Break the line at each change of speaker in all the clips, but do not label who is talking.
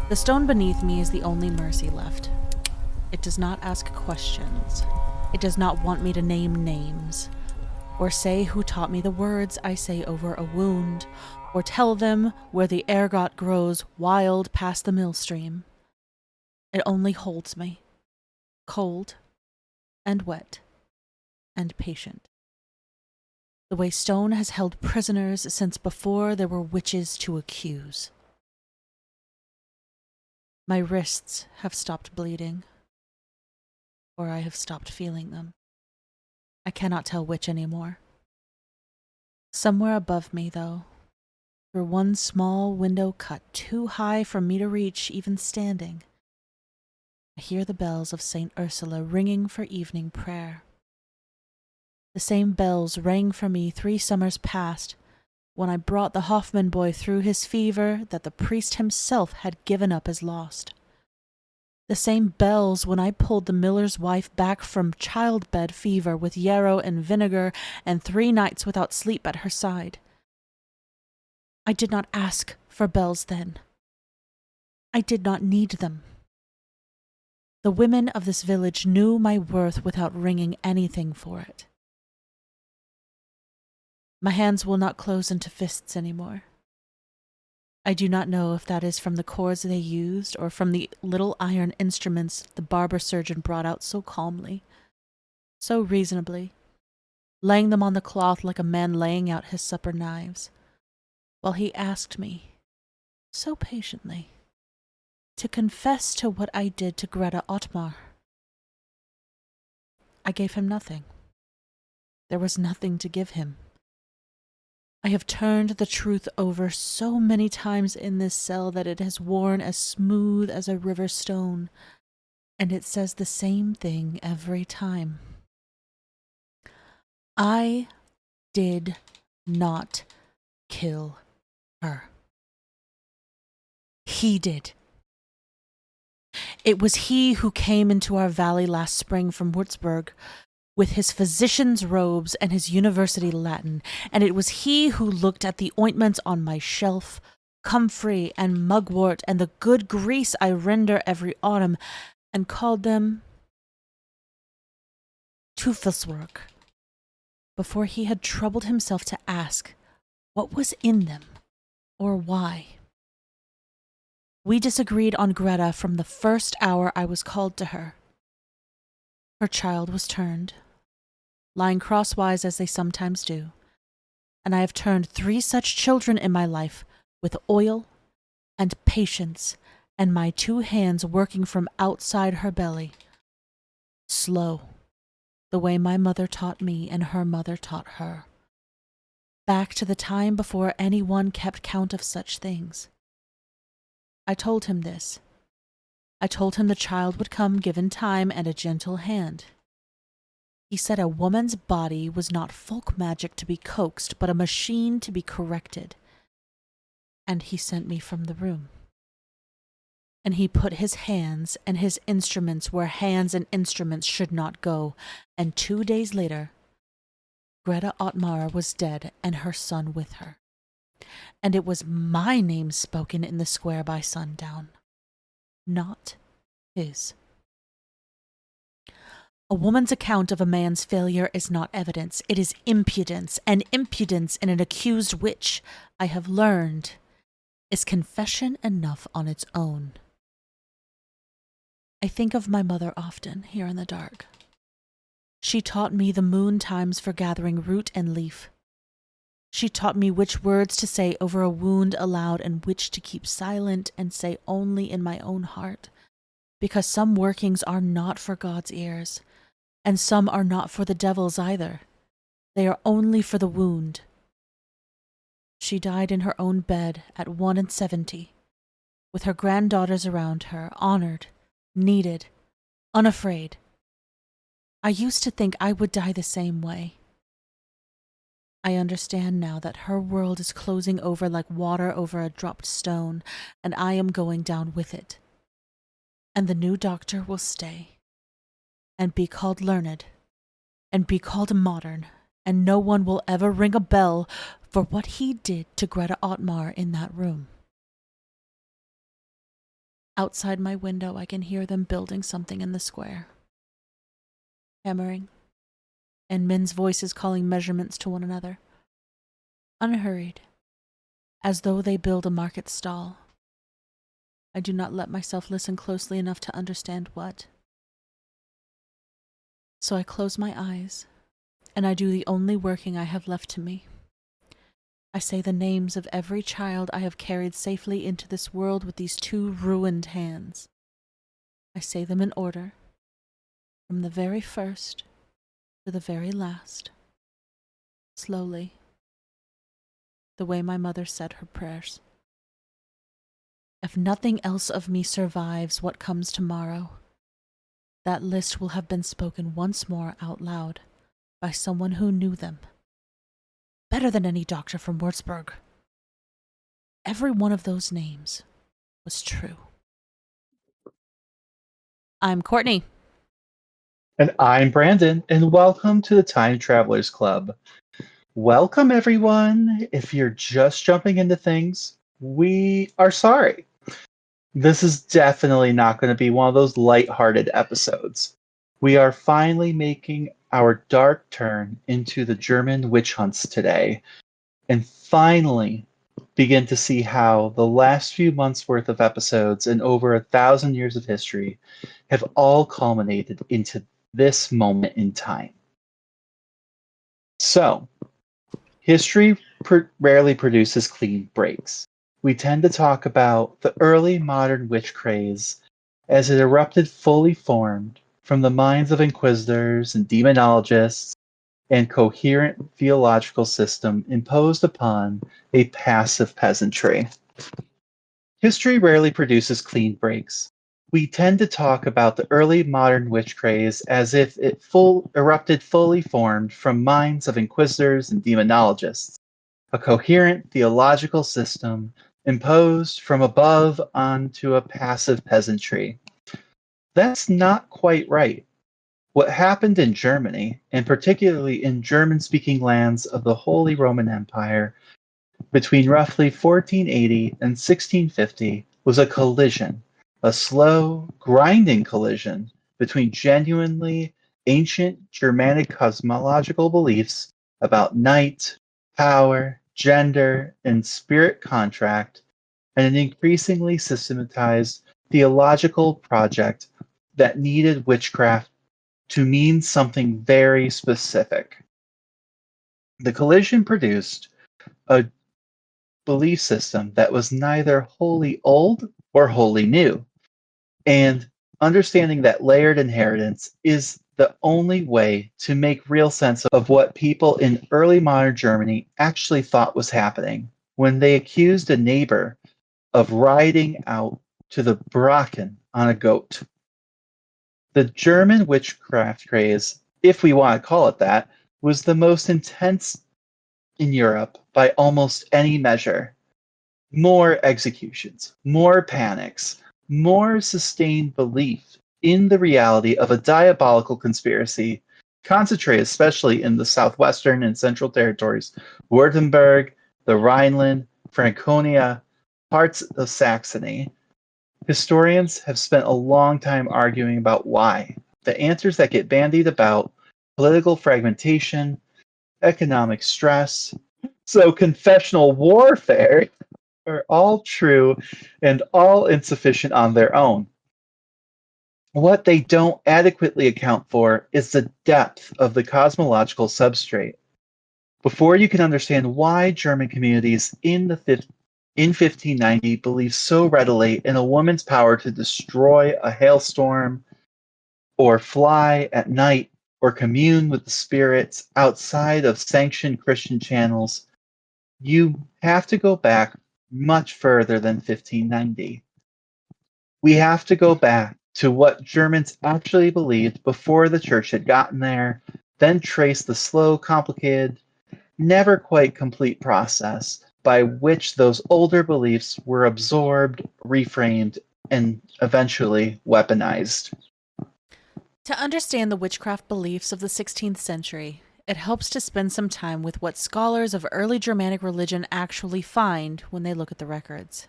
The stone beneath me is the only mercy left. It does not ask questions. It does not want me to name names, or say who taught me the words I say over a wound, or tell them where the ergot grows wild past the millstream. It only holds me, cold and wet and patient, the way stone has held prisoners since before there were witches to accuse. My wrists have stopped bleeding, or I have stopped feeling them. I cannot tell which anymore. Somewhere above me, though, through one small window cut too high for me to reach even standing, I hear the bells of St. Ursula ringing for evening prayer. The same bells rang for me 3 summers past, when I brought the Hoffman boy through his fever that the priest himself had given up as lost. The same bells when I pulled the miller's wife back from childbed fever with yarrow and vinegar and 3 nights without sleep at her side. I did not ask for bells then. I did not need them. The women of this village knew my worth without ringing anything for it. My hands will not close into fists anymore. I do not know if that is from the cords they used or from the little iron instruments the barber surgeon brought out so calmly, so reasonably, laying them on the cloth like a man laying out his supper knives, while he asked me, so patiently, to confess to what I did to Greta Ottmar. I gave him nothing. There was nothing to give him. I have turned the truth over so many times in this cell that it has worn as smooth as a river stone, and it says the same thing every time. I did not kill her. He did. It was he who came into our valley last spring from Würzburg, with his physician's robes and his university Latin, and it was he who looked at the ointments on my shelf, comfrey and mugwort and the good grease I render every autumn, and called them Teufelswerk, before he had troubled himself to ask what was in them or why. We disagreed on Greta from the first hour I was called to her. Her child was turned, lying crosswise as they sometimes do, and I have turned 3 such children in my life with oil and patience and my 2 hands working from outside her belly, slow, the way my mother taught me and her mother taught her, back to the time before anyone kept count of such things. I told him this. I told him the child would come given time and a gentle hand. He said a woman's body was not folk magic to be coaxed, but a machine to be corrected. And he sent me from the room. And he put his hands and his instruments where hands and instruments should not go, and 2 days later, Greta Ottmar was dead and her son with her. And it was my name spoken in the square by sundown, not his. A woman's account of a man's failure is not evidence, it is impudence, and impudence in an accused witch, I have learned, is confession enough on its own. I think of my mother often, here in the dark. She taught me the moon times for gathering root and leaf. She taught me which words to say over a wound aloud and which to keep silent and say only in my own heart, because some workings are not for God's ears, and some are not for the devil's either. They are only for the wound. She died in her own bed at 71, with her granddaughters around her, honored, needed, unafraid. I used to think I would die the same way. I understand now that her world is closing over like water over a dropped stone, and I am going down with it. And the new doctor will stay, and be called learned, and be called modern, and no one will ever ring a bell for what he did to Greta Ottmar in that room. Outside my window, I can hear them building something in the square. Hammering, and men's voices calling measurements to one another. Unhurried, as though they build a market stall. I do not let myself listen closely enough to understand what. So I close my eyes, and I do the only working I have left to me. I say the names of every child I have carried safely into this world with these two ruined hands. I say them in order, from the very first to the very last, slowly, the way my mother said her prayers. If nothing else of me survives what comes tomorrow, that list will have been spoken once more out loud by someone who knew them, better than any doctor from Würzburg. Every one of those names was true. I'm Courtney.
And I'm Brandon, and welcome to the Time Travelers Club. Welcome, everyone. If you're just jumping into things, we are sorry. This is definitely not going to be one of those lighthearted episodes. We are finally making our dark turn into the German witch hunts today, and finally begin to see how the last few months' worth of episodes and over 1,000 years of history have all culminated into this moment in time. So, history rarely produces clean breaks. We tend to talk about the early modern witch craze as it erupted fully formed from the minds of inquisitors and demonologists and coherent theological system imposed upon a passive peasantry. History rarely produces clean breaks. We tend to talk about the early modern witch craze as if it erupted fully formed from minds of inquisitors and demonologists, a coherent theological system imposed from above onto a passive peasantry. That's not quite right. What happened in Germany, and particularly in German-speaking lands of the Holy Roman Empire, between roughly 1480 and 1650 was a collision, a slow, grinding collision between genuinely ancient Germanic cosmological beliefs about night, power, gender, and spirit contract, and an increasingly systematized theological project that needed witchcraft to mean something very specific. The collision produced a belief system that was neither wholly old or wholly new. And understanding that layered inheritance is the only way to make real sense of what people in early modern Germany actually thought was happening when they accused a neighbor of riding out to the Bracken on a goat. The German witchcraft craze, if we want to call it that, was the most intense in Europe by almost any measure. More executions, more panics, more sustained belief in the reality of a diabolical conspiracy, concentrated especially in the southwestern and central territories, Württemberg, the Rhineland, Franconia, parts of Saxony. Historians have spent a long time arguing about why. The answers that get bandied about political fragmentation, economic stress, so confessional warfare are all true and all insufficient on their own. What they don't adequately account for is the depth of the cosmological substrate. Before you can understand why German communities in 1590 believed so readily in a woman's power to destroy a hailstorm, or fly at night, or commune with the spirits outside of sanctioned Christian channels, you have to go back much further than 1590. We have to go back to what Germans actually believed before the church had gotten there, then trace the slow, complicated, never quite complete process by which those older beliefs were absorbed, reframed, and eventually weaponized.
To understand the witchcraft beliefs of the 16th century, it helps to spend some time with what scholars of early Germanic religion actually find when they look at the records.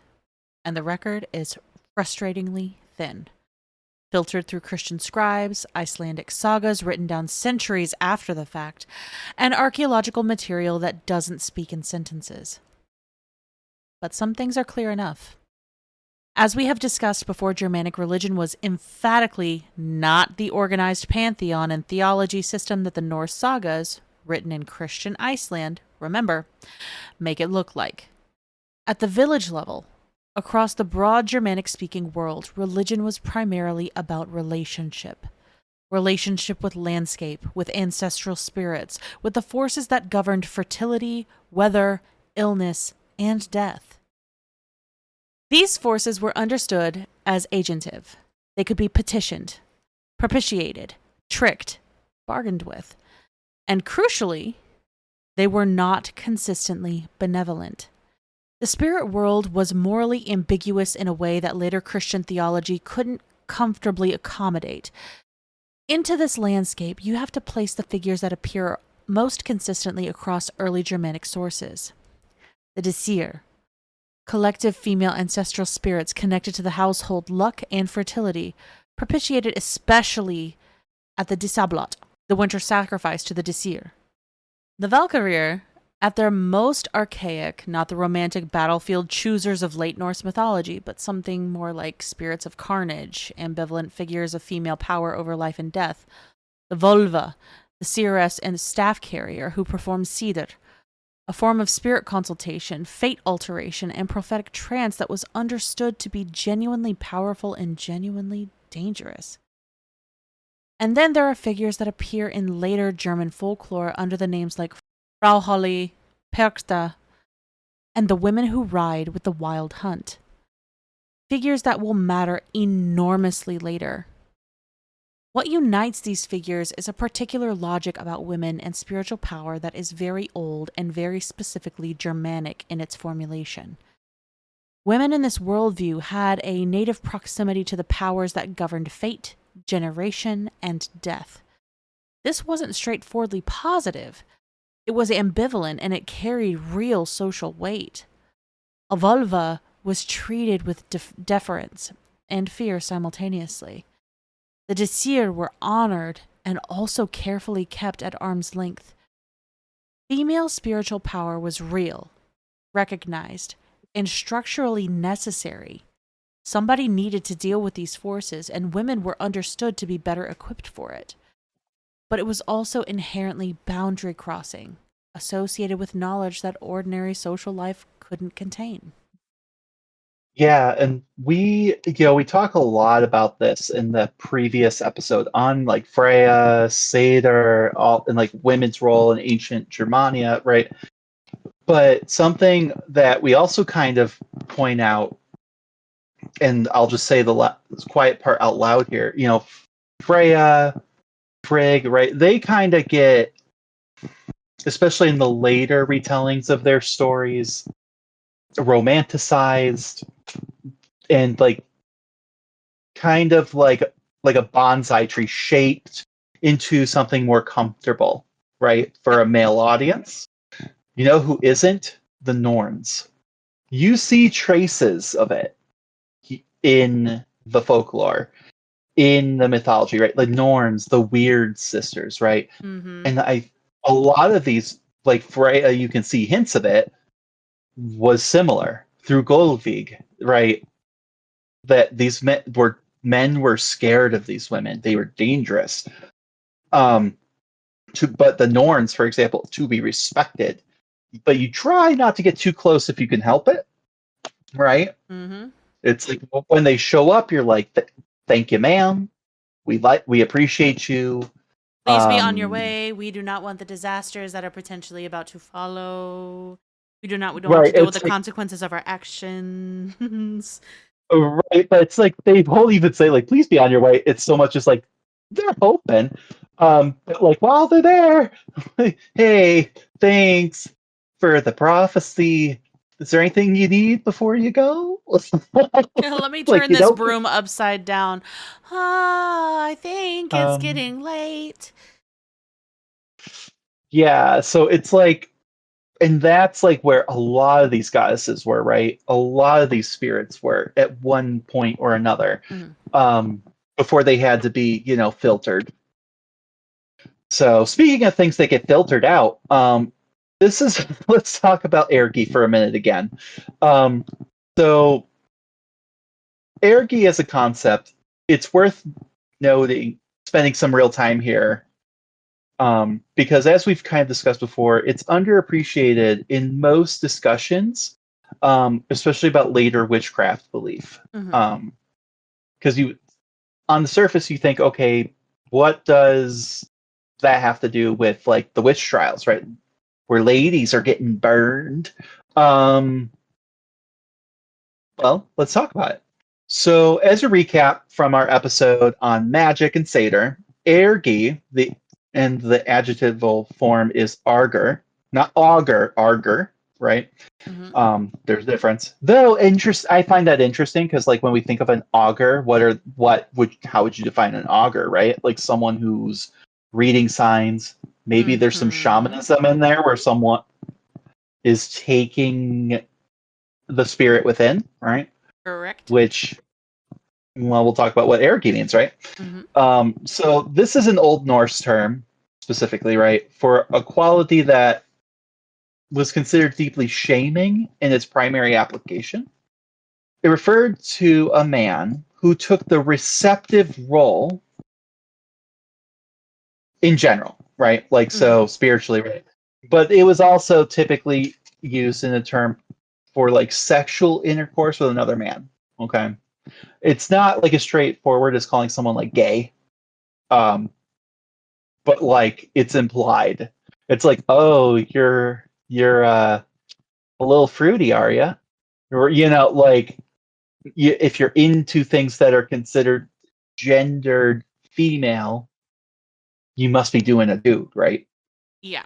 And the record is frustratingly thin. Filtered through Christian scribes, Icelandic sagas written down centuries after the fact, and archaeological material that doesn't speak in sentences. But some things are clear enough. As we have discussed before, Germanic religion was emphatically not the organized pantheon and theology system that the Norse sagas, written in Christian Iceland, remember, make it look like. At the village level, across the broad Germanic-speaking world, religion was primarily about relationship. Relationship with landscape, with ancestral spirits, with the forces that governed fertility, weather, illness, and death. These forces were understood as agentive. They could be petitioned, propitiated, tricked, bargained with, and crucially, they were not consistently benevolent. The spirit world was morally ambiguous in a way that later Christian theology couldn't comfortably accommodate. Into this landscape, you have to place the figures that appear most consistently across early Germanic sources. The Disir, collective female ancestral spirits connected to the household luck and fertility, propitiated especially at the Disablot, the winter sacrifice to the Disir. The Valkyrie, at their most archaic, not the romantic battlefield choosers of late Norse mythology, but something more like spirits of carnage, ambivalent figures of female power over life and death. The Volva, the seeress and staff carrier who performs Sidr, a form of spirit consultation, fate alteration, and prophetic trance that was understood to be genuinely powerful and genuinely dangerous. And then there are figures that appear in later German folklore under the names like Frau Holly, Perkta, and the women who ride with the wild hunt. Figures that will matter enormously later. What unites these figures is a particular logic about women and spiritual power that is very old and very specifically Germanic in its formulation. Women in this worldview had a native proximity to the powers that governed fate, generation, and death. This wasn't straightforwardly positive. It was ambivalent and it carried real social weight. A vulva was treated with deference and fear simultaneously. The Disir were honored and also carefully kept at arm's length. Female spiritual power was real, recognized, and structurally necessary. Somebody needed to deal with these forces, and women were understood to be better equipped for it. But it was also inherently boundary crossing, associated with knowledge that ordinary social life couldn't contain.
Yeah, and we talk a lot about this in the previous episode on like Freya, Seder, all and like women's role in ancient Germania, right? But something that we also kind of point out, and I'll just say the quiet part out loud here, Freya, Frigg, right? They kind of get, especially in the later retellings of their stories, romanticized and like kind of like a bonsai tree shaped into something more comfortable, right? For a male audience. You know who isn't? The Norns. You see traces of it in the folklore, in the mythology, right? The Norns, the weird sisters, right?
Mm-hmm.
And a lot of these, like Freya, you can see hints of it, was similar through Goldvig, right? That these men were scared of these women. They were dangerous. But the Norns, for example, to be respected, but you try not to get too close if you can help it, right?
Mm-hmm.
It's like when they show up, you're like, "Thank you, ma'am. We appreciate you.
Please be on your way. We do not want the disasters that are potentially about to follow. We don't want to deal with the consequences of our actions."
Right, but it's like they won't even say like, "Please be on your way." It's so much just like they're hoping. But like while they're there, hey, thanks for the prophecy. Is there anything you need before you go?
Let me turn this broom upside down. I think it's getting late.
Yeah, so it's like and that's like where a lot of these goddesses were, right? A lot of these spirits were at one point or another, um, before they had to be, filtered. So speaking of things that get filtered out, this is let's talk about Ergi for a minute again. Um, so Ergi as a concept, it's worth noting, spending some real time here, because as we've kind of discussed before, it's underappreciated in most discussions, especially about later witchcraft belief. Because you, on the surface, you think, okay, what does that have to do with like the witch trials, right? Where ladies are getting burned. Um, well, let's talk about it. So, as a recap from our episode on magic and satyr, ergi, the adjectival form is arger, not augur, arger, right? There's a difference. Though I find that interesting because, like, when we think of an augur, how would you define an augur, right? Like someone who's reading signs. Maybe there's some shamanism in there where someone is taking the spirit within, right?
Correct.
Which, well, we'll talk about what ergi means, right? So this is an Old Norse term specifically, right, for a quality that was considered deeply shaming in its primary application. It referred to a man who took the receptive role in general, right? Like, so spiritually, right? But it was also typically used in a term for like sexual intercourse with another man. Okay. It's not like as straightforward as calling someone like gay. But like it's implied. It's like, oh, you're a little fruity, are you? Or like if you're into things that are considered gendered female, you must be doing a dude, right?
Yeah.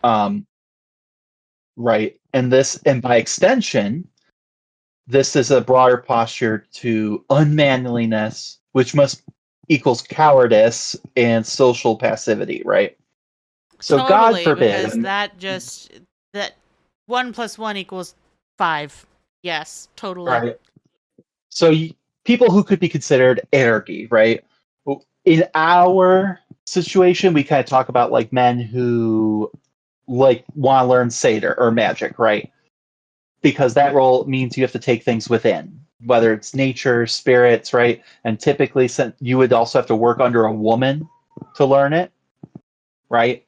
Right. And by extension, this is a broader posture to unmanliness, which must equals cowardice and social passivity, right? So God
Totally,
forbid.
because that 1 + 1 = 5. Yes, totally.
Right. So people who could be considered anarchy, right? In our situation, we kind of talk about like men who like want to learn satyr or magic, right? Because that role means you have to take things within, whether it's nature, spirits, right? And typically, you would also have to work under a woman to learn it, right?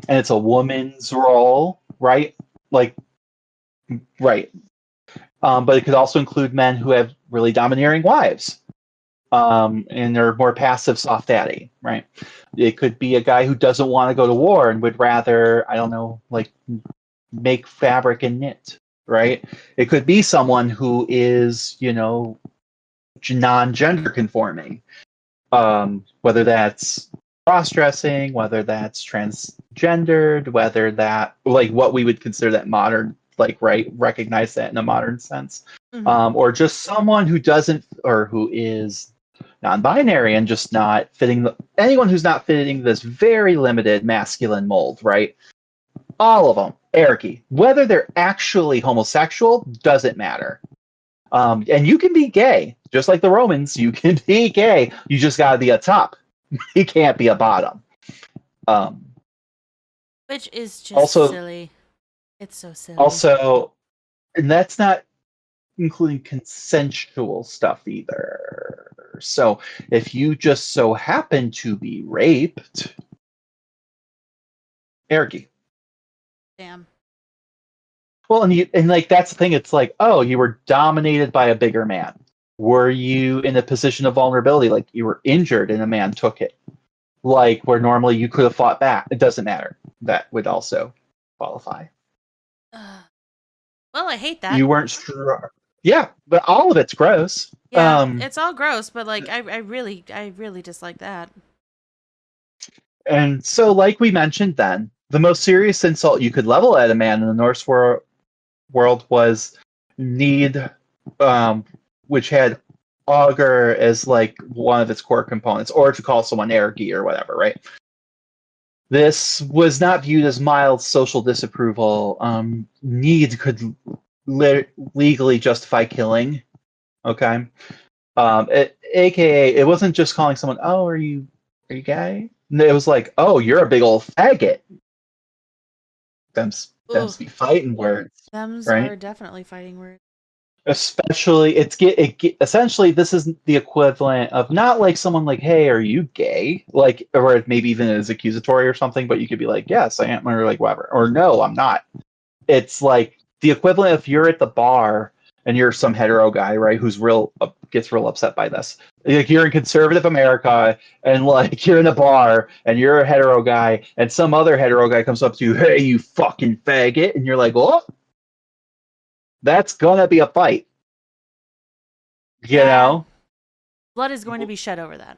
And it's a woman's role, right? Like, right. But it could also include men who have really domineering wives, and they're more passive, soft daddy, right? It could be a guy who doesn't want to go to war and would rather, I don't know, like make fabric and knit, right? It could be someone who is, non-gender conforming, whether that's cross-dressing, whether that's transgendered, whether that like what we would consider that modern, like, right, recognize that in a modern sense, or just someone who doesn't or who is non-binary and just not fitting anyone who's not fitting this very limited masculine mold, right? All of them, anarchy. Whether they're actually homosexual doesn't matter. And you can be gay, just like the Romans. You can be gay. You just got to be a top. You can't be a bottom.
Which is just
Also,
silly. It's so silly.
Also, and that's not including consensual stuff either. So if you just so happen to be raped, anarchy.
Damn.
Well, and like that's the thing. It's like, oh, you were dominated by a bigger man. Were you in a position of vulnerability, like you were injured and a man took it, like where normally you could have fought back? It doesn't matter. That would also qualify.
Well, I hate that.
You weren't sure. Yeah, but all of it's gross.
Yeah, it's all gross, but like I really dislike that.
And so, like we mentioned then, the most serious insult you could level at a man in the Norse world was need, which had augur as like one of its core components, or to call someone ergi or whatever, right? This was not viewed as mild social disapproval. Need could legally justify killing. Okay. AKA, it wasn't just calling someone, "Oh, are you gay?" No, it was like, "Oh, you're a big old faggot." Them's
Ooh,
be fighting words,
thems are
right?
definitely fighting words.
Especially, essentially this is the equivalent of not like someone like, "Hey, are you gay?" Like, or maybe even as accusatory or something, but you could be like, "Yes, I am," or like whatever, or "No, I'm not." It's like the equivalent if you're at the bar and you're some hetero guy, right, who's real gets real upset by this. Like you're in conservative America and like you're in a bar and you're a hetero guy and some other hetero guy comes up to you, "Hey, you fucking faggot," and you're like, "Oh, that's gonna be a fight," you
Yeah,
know?
blood is going to be shed over that.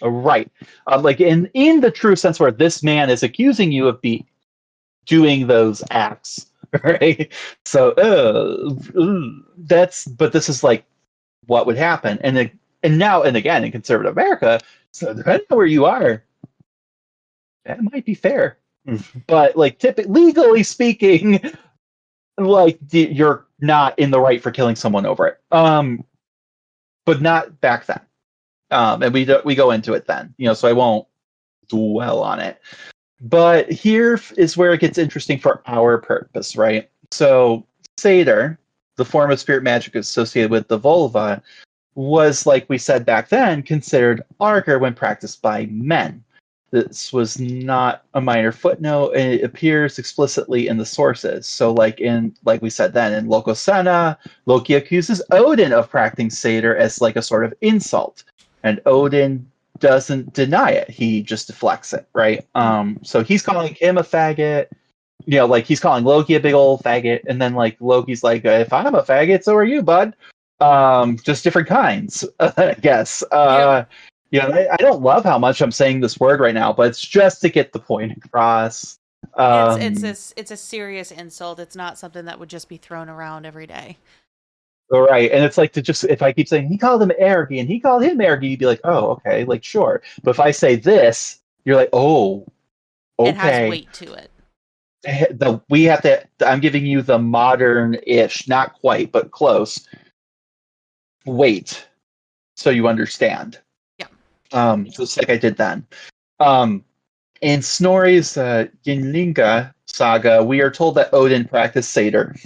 Right. Like in the true sense where this man is accusing you of doing those acts, right? So that's but this is like what would happen, and now and again in conservative America. So depending on where you are, that might be fair, but like typically legally speaking, like you're not in the right for killing someone over it. But not back then. And we go into it then, so I won't dwell on it. But here is where it gets interesting for our purpose, right? So, Satyr, the form of spirit magic associated with the vulva, was, like we said back then, considered archer when practiced by men. This was not a minor footnote, and it appears explicitly in the sources. So, like we said then, in Locosena, Loki accuses Odin of practicing Satyr as like a sort of insult, and Odin doesn't deny it. He just deflects it, right? So he's calling him a faggot. Like he's calling Loki a big old faggot, and then like Loki's like, "If I'm a faggot, so are you, bud." Just different kinds, I guess.
Yep.
I don't love how much I'm saying this word right now, but it's just to get the point across.
It's a serious insult. It's not something that would just be thrown around every day.
All right, and it's like to just if I keep saying he called him arrogant and he called him arrogant, you'd be like, "Oh, okay, like sure." But if I say this, you're like, "Oh,
It has
okay."
weight to it.
We have to. I'm giving you the modern-ish, not quite, but close. Weight, so you understand.
Yeah.
Just like I did then. Um, in Snorri's Ynglinga saga, we are told that Odin practiced Satyr,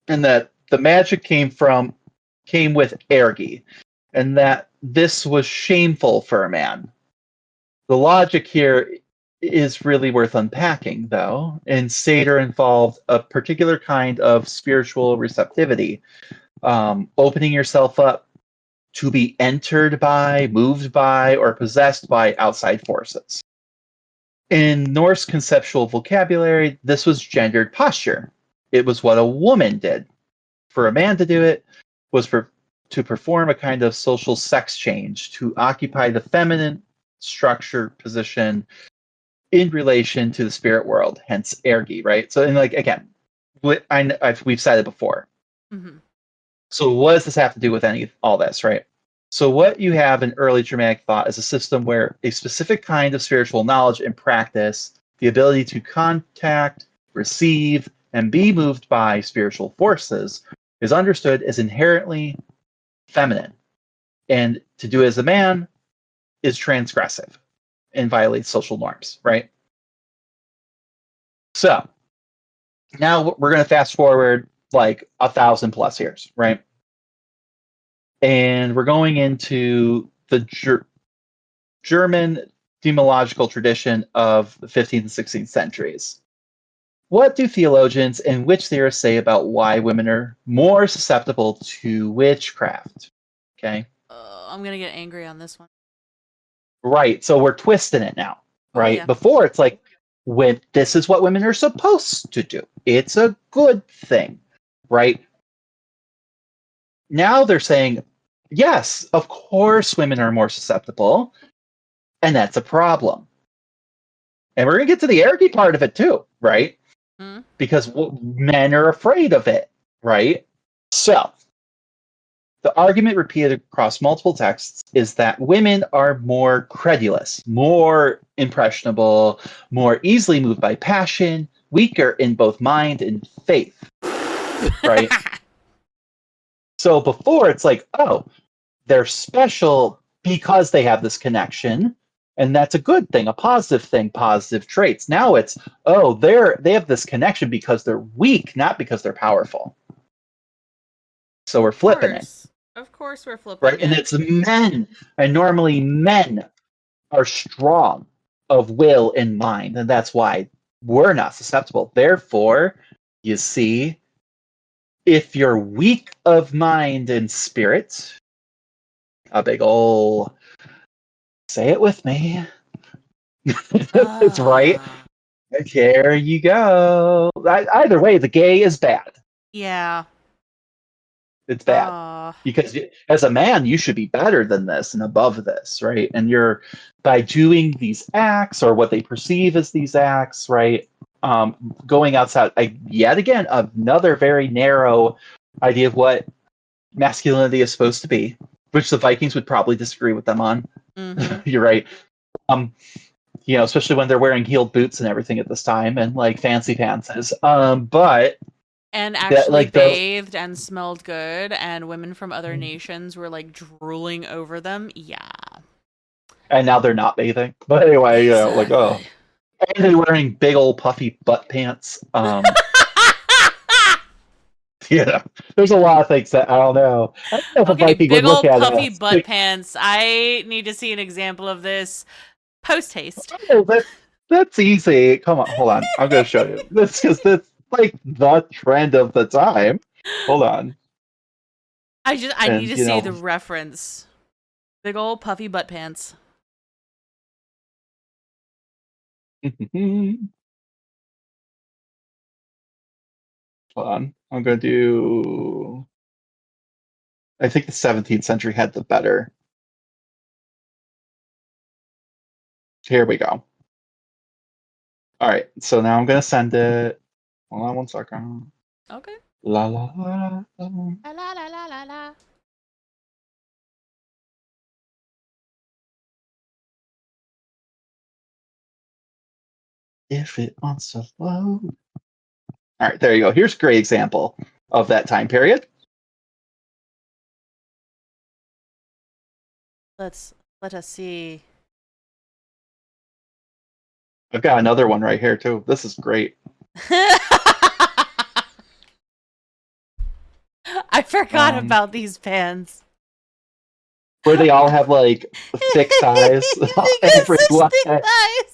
and that the magic came with ergi, and that this was shameful for a man. The logic here is really worth unpacking, though, and Satyr involved a particular kind of spiritual receptivity, opening yourself up to be entered by, moved by, or possessed by outside forces. In Norse conceptual vocabulary, this was gendered posture. It was what a woman did. For a man to do it was to perform a kind of social sex change, to occupy the feminine structure position in relation to the spirit world, hence ergi, right? So, and like again, we've said it before.
Mm-hmm.
So, what does this have to do with all this, right? So, what you have in early Germanic thought is a system where a specific kind of spiritual knowledge and practice, the ability to contact, receive, and be moved by spiritual forces, is understood as inherently feminine. And to do it as a man is transgressive and violates social norms, right? So, now we're going to fast forward like 1,000+ years, right? And we're going into the German demological tradition of the 15th and 16th centuries. What do theologians and witch theorists say about why women are more susceptible to witchcraft? Okay.
I'm gonna get angry on this one.
Right. So we're twisting it now,
Oh
right?
yeah.
Before it's like when this is what women are supposed to do. It's a good thing, right? Now they're saying, yes, of course women are more susceptible, and that's a problem. And we're going to get to the arrogant part of it too, right?
Hmm?
Because men are afraid of it, right? So, The argument repeated across multiple texts is that women are more credulous, more impressionable, more easily moved by passion, weaker in both mind and faith, right? So before it's like, oh, they're special because they have this connection, and that's a good thing, a positive thing, positive traits. Now it's, oh, they have this connection because they're weak, not because they're powerful. So we're flipping it.
Of course we're flipping
right? And it's men, and normally men are strong of will and mind, and that's why we're not susceptible. Therefore, you see, if you're weak of mind and spirit, a big ol' say it with me. It's right. There you go. Either way, the gay is bad.
Yeah.
It's bad. Because as a man, you should be better than this and above this, right? And you're, by doing these acts or what they perceive as these acts, right? Going outside, yet again, another very narrow idea of what masculinity is supposed to be, which the Vikings would probably disagree with them on. Mm-hmm. You're right. Especially when they're wearing heeled boots and everything at this time, and like fancy pantses. But
and actually bathed and smelled good, and women from other nations were like drooling over them. Yeah.
And now they're not bathing. But anyway, like, oh. And they're wearing big old puffy butt pants. There's a lot of things that I don't know. I don't know if a Viking would look at it.
Big old puffy butt pants. I need to see an example of this post haste.
Oh, that's easy. Come on, hold on. I'm going to show you. This because that's like the trend of the time. Hold on.
I need to see the reference. Big old puffy butt pants.
Hold on. I'm going to do... I think the 17th century had the better. Here we go. All right. So now I'm going to send it. Hold on one second.
Okay.
La la la la.
La la la la la la.
If it wants to load. All right, there you go. Here's a great example of that time period.
Let us see.
I've got another one right here too. This is great.
I forgot about these pants.
Where they all have like thick thighs. Everyone.
Thick thighs.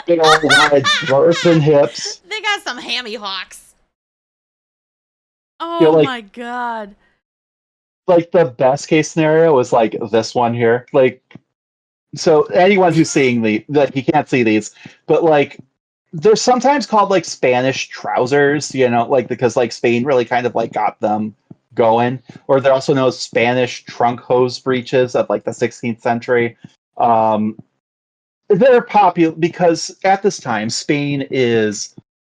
Big old wide berths and hips.
They got some hammy hocks. Oh my god.
Like the best case scenario is like this one here. Like, so anyone who's seeing like you can't see these, but like they're sometimes called like Spanish trousers, like because like Spain really kind of like got them going. Or they're also known as Spanish trunk hose breeches of like the 16th century. They're popular because at this time, Spain is,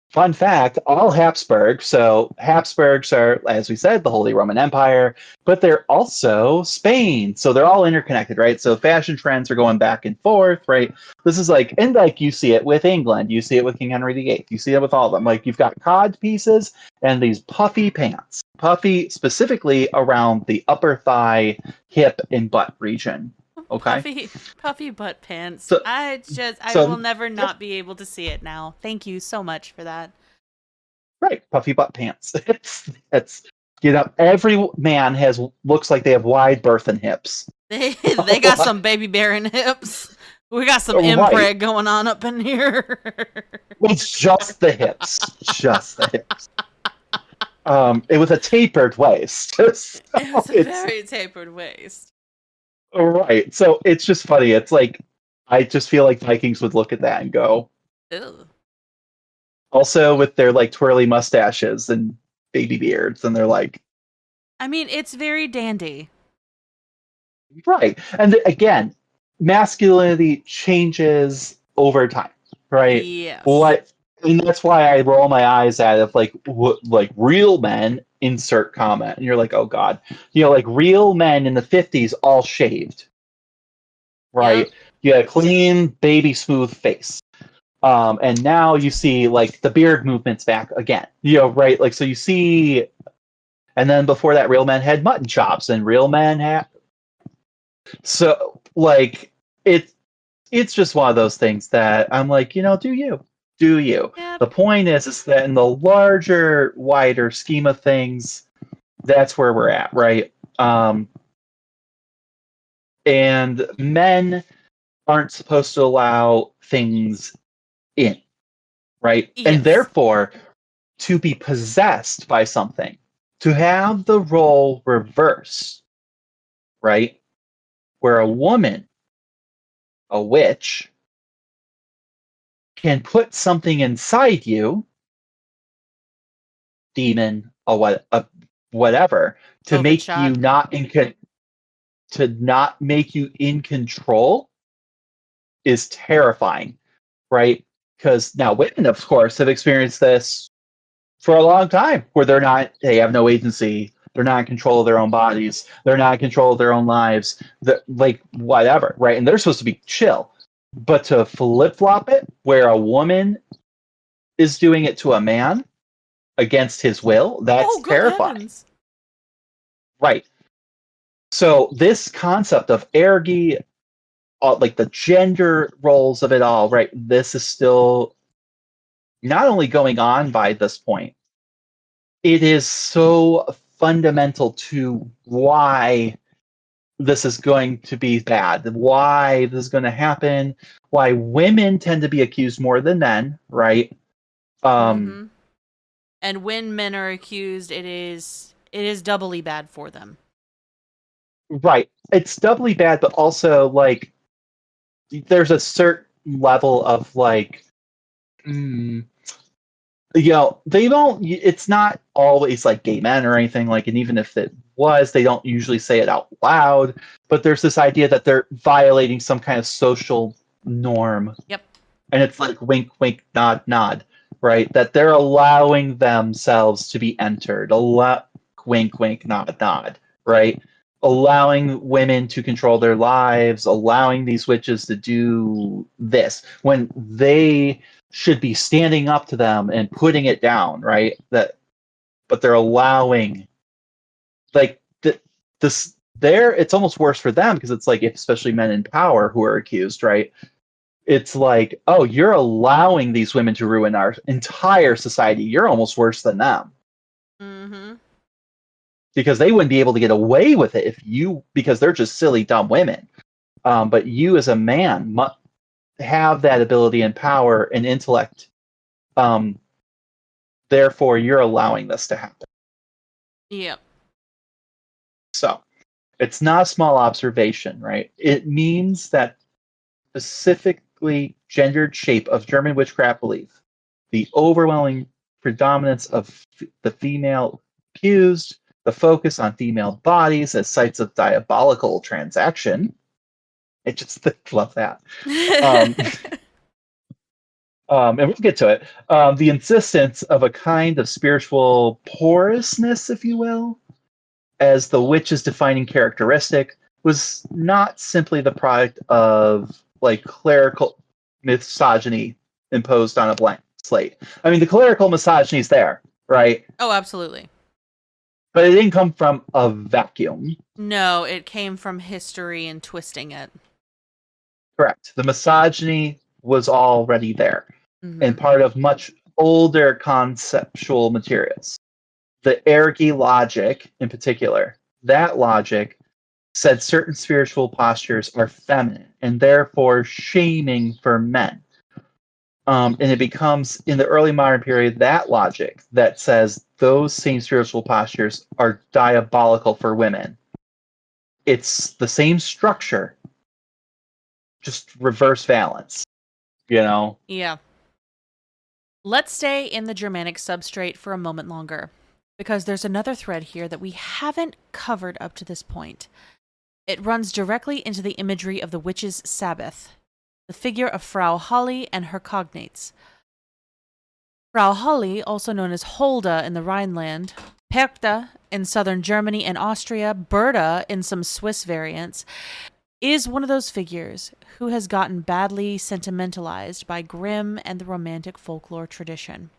fun fact, all Habsburg. So Habsburgs are, as we said, the Holy Roman Empire, but they're also Spain. So they're all interconnected, right? So fashion trends are going back and forth, right? This is like, and like you see it with England, you see it with King Henry VIII, you see it with all of them. Like you've got cod pieces and these puffy pants, puffy specifically around the upper thigh, hip, and butt region. Okay.
Puffy butt pants. So, I will never not be able to see it now. Thank you so much for that.
Right, puffy butt pants. It's every man looks like they have wide berth and hips.
They got some baby bearing hips. We got some impreg going on up in here.
It's just the hips. Just the hips. It was a tapered waist.
It's a very tapered waist.
Right. So it's just funny. It's like, I just feel like Vikings would look at that and go,
ew.
Also with their like twirly mustaches and baby beards. And they're like,
I mean, it's very dandy.
Right. And again, masculinity changes over time. Right.
Yes.
And that's why I roll my eyes at it. Like real men insert comment. And you're like, oh God. Like real men in the 50s all shaved. Right?
Yep.
You had a clean, baby smooth face. And now you see like the beard movement's back again. Right? Like so you see, and then before that, real men had mutton chops, and real men had. So like it's just one of those things that I'm like, do you, do you?
Yep.
The point is that in the larger, wider scheme of things, that's where we're at, right? And men aren't supposed to allow things in, right? And
Yes.
therefore, to be possessed by something, to have the role reverse, right? Where a woman, a witch, can put something inside you, demon, whatever, to
COVID
make you
shot.
not make you in control is terrifying, right? Because now women, of course, have experienced this for a long time, where they have no agency, they're not in control of their own bodies, they're not in control of their own lives, like whatever, right? And they're supposed to be chill, but to flip flop it, where a woman is doing it to a man against his will, that's
Oh, good
terrifying,
heavens.
right? So this concept of ergi, like the gender roles of it all, right? This is still not only going on by this point, it is so fundamental to why this is going to be bad, why this is going to happen, why women tend to be accused more than men, right?
Mm-hmm. And when men are accused, it is doubly bad for them.
Right. It's doubly bad, but also like there's a certain level of like, they don't. It's not always like gay men or anything like, and even if it was, they don't usually say it out loud. But there's this idea that they're violating some kind of social norm.
Yep.
And it's like wink, wink, nod, nod, right? That they're allowing themselves to be entered. Wink, wink, nod, nod, right? Allowing women to control their lives, allowing these witches to do this when they should be standing up to them and putting it down, right? But they're allowing, like, this. There, it's almost worse for them because it's like, especially men in power who are accused, right? It's like, oh, you're allowing these women to ruin our entire society. You're almost worse than them.
Mm-hmm.
Because they wouldn't be able to get away with it because they're just silly, dumb women. But you as a man have that ability and power and intellect. Therefore, you're allowing this to happen.
Yep.
So it's not a small observation, right? It means that specifically gendered shape of German witchcraft belief, the overwhelming predominance of the female accused, the focus on female bodies as sites of diabolical transaction. I just love that. And we'll get to it. The insistence of a kind of spiritual porousness, if you will, as the witch's defining characteristic, was not simply the product of like clerical misogyny imposed on a blank slate. I mean, the clerical misogyny is there, right?
Oh, absolutely.
But it didn't come from a vacuum.
No, it came from history and twisting it.
Correct. The misogyny was already there and
Mm-hmm.
part of much older conceptual materials. The ergi logic, in particular, that logic said certain spiritual postures are feminine and therefore shaming for men. And it becomes, in the early modern period, that logic that says those same spiritual postures are diabolical for women. It's the same structure, just reverse valence,
Yeah. Let's stay in the Germanic substrate for a moment longer, because there's another thread here that we haven't covered up to this point. It runs directly into the imagery of the witch's Sabbath, the figure of Frau Holly and her cognates. Frau Holly, also known as Holda in the Rhineland, Perchta in southern Germany and Austria, Berta in some Swiss variants, is one of those figures who has gotten badly sentimentalized by Grimm and the romantic folklore tradition.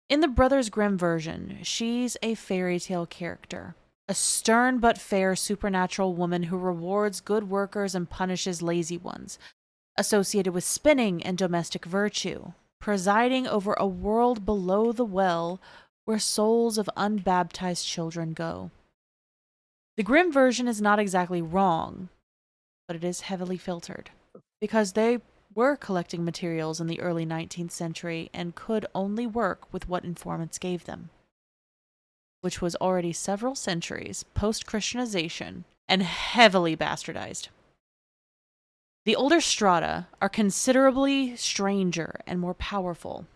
In the Brothers Grimm version, she's a fairy tale character, a stern but fair supernatural woman who rewards good workers and punishes lazy ones, associated with spinning and domestic virtue, presiding over a world below the well where souls of unbaptized children go. The Grimm version is not exactly wrong, but it is heavily filtered, because they were collecting materials in the early 19th century and could only work with what informants gave them, which was already several centuries post-Christianization and heavily bastardized. The older strata are considerably stranger and more powerful.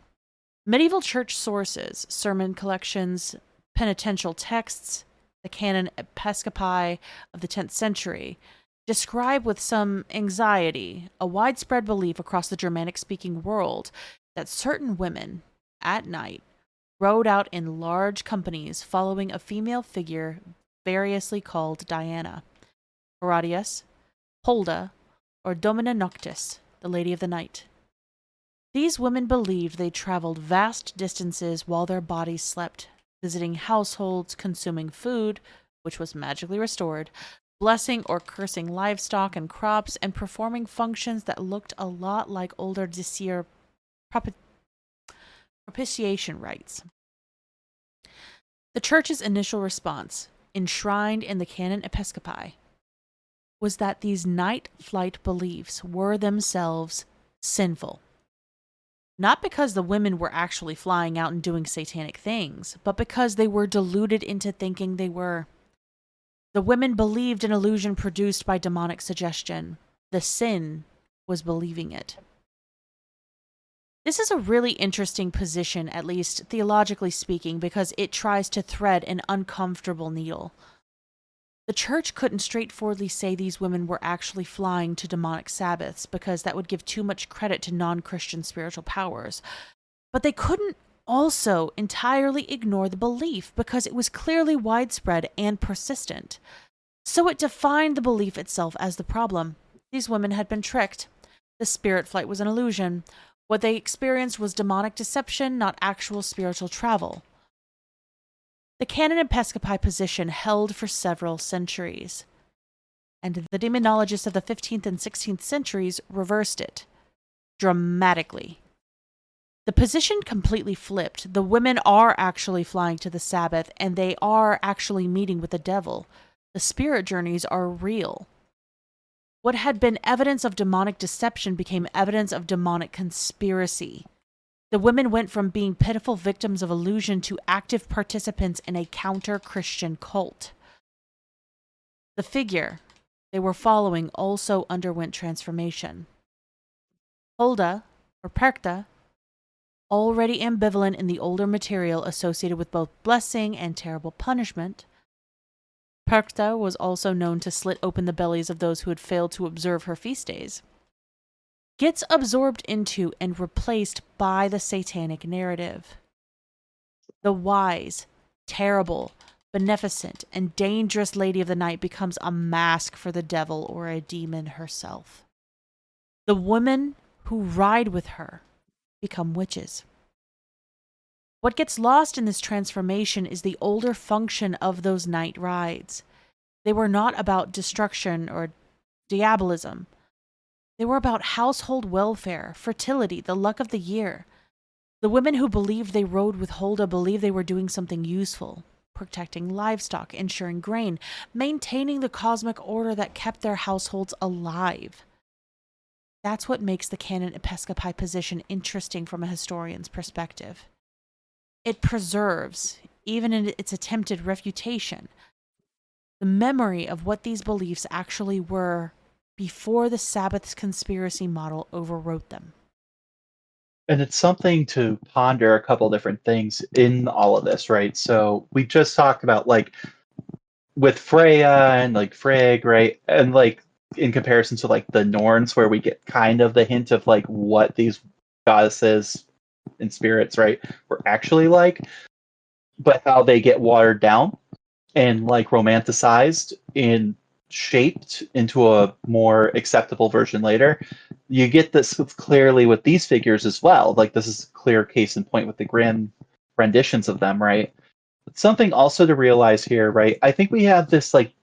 Medieval church sources, sermon collections, penitential texts, the canon episcopi of the 10th century, describe with some anxiety a widespread belief across the Germanic-speaking world that certain women, at night, rode out in large companies following a female figure variously called Diana, Herodias, Holda, or Domina Noctis, the Lady of the Night. These women believed they traveled vast distances while their bodies slept, visiting households, consuming food, which was magically restored, blessing or cursing livestock and crops, and performing functions that looked a lot like older Disir propitiation rites. The church's initial response, enshrined in the canon episcopi, was that these night flight beliefs were themselves sinful. Not because the women were actually flying out and doing satanic things, but because they were deluded into thinking they were. The women believed an illusion produced by demonic suggestion. The sin was believing it. This is a really interesting position, at least theologically speaking, because it tries to thread an uncomfortable needle. The church couldn't straightforwardly say these women were actually flying to demonic Sabbaths because that would give too much credit to non-Christian spiritual powers. But they couldn't also entirely ignore the belief because it was clearly widespread and persistent. So it defined the belief itself as the problem. These women had been tricked. The spirit flight was an illusion. What they experienced was demonic deception, not actual spiritual travel. The canon episcopi position held for several centuries, and the demonologists of the 15th and 16th centuries reversed it dramatically. The position completely flipped. The women are actually flying to the Sabbath, and they are actually meeting with the devil. The spirit journeys are real. What had been evidence of demonic deception became evidence of demonic conspiracy. The women went from being pitiful victims of illusion to active participants in a counter-Christian cult. The figure they were following also underwent transformation. Holda, or Perchta, already ambivalent in the older material associated with both blessing and terrible punishment. Perchta was also known to slit open the bellies of those who had failed to observe her feast days. Gets absorbed into and replaced by the satanic narrative. The wise, terrible, beneficent, and dangerous Lady of the Night becomes a mask for the devil or a demon herself. The women who ride with her become witches. What gets lost in this transformation is the older function of those night rides. They were not about destruction or diabolism. They were about household welfare, fertility, the luck of the year. The women who believed they rode with Holda believed they were doing something useful, protecting livestock, ensuring grain, maintaining the cosmic order that kept their households alive. That's what makes the canon episcopi position interesting from a historian's perspective. It preserves, even in its attempted refutation, the memory of what these beliefs actually were before the Sabbath's conspiracy model overwrote them.
And it's something to ponder a couple different things in all of this, right? So we just talked about like with Freya and like Frigg, right? And like in comparison to like the Norns, where we get kind of the hint of like what these goddesses and spirits, right, were actually like. but how they get watered down and like romanticized and shaped into a more acceptable version later. You get this clearly with these figures as well. Like this is a clear case in point with the grim renditions of them, right? Something also to realize here, right? I think we have this like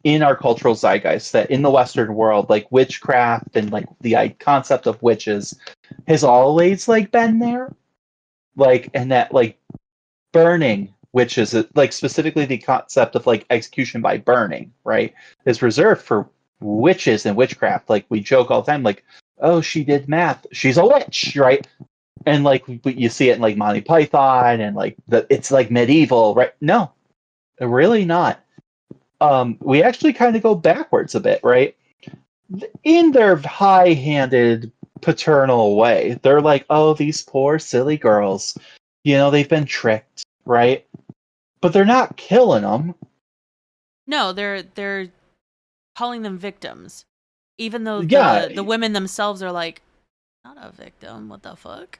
in our cultural zeitgeist that in the Western world, like witchcraft and like the concept of witches has always like been there, like, and that like burning witches, like specifically the concept of like execution by burning, right, is reserved for witches and witchcraft. Like we joke all the time, like, oh, she did math, she's a witch, right? And like you see it in like Monty Python and like it's like medieval, right? No, really not. We actually kind of go backwards a bit, right? In their high-handed paternal way, they're like, oh, these poor silly girls, they've been tricked, right? But they're not killing them.
No, they're calling them victims, even though the women themselves are like, not a victim. What the fuck?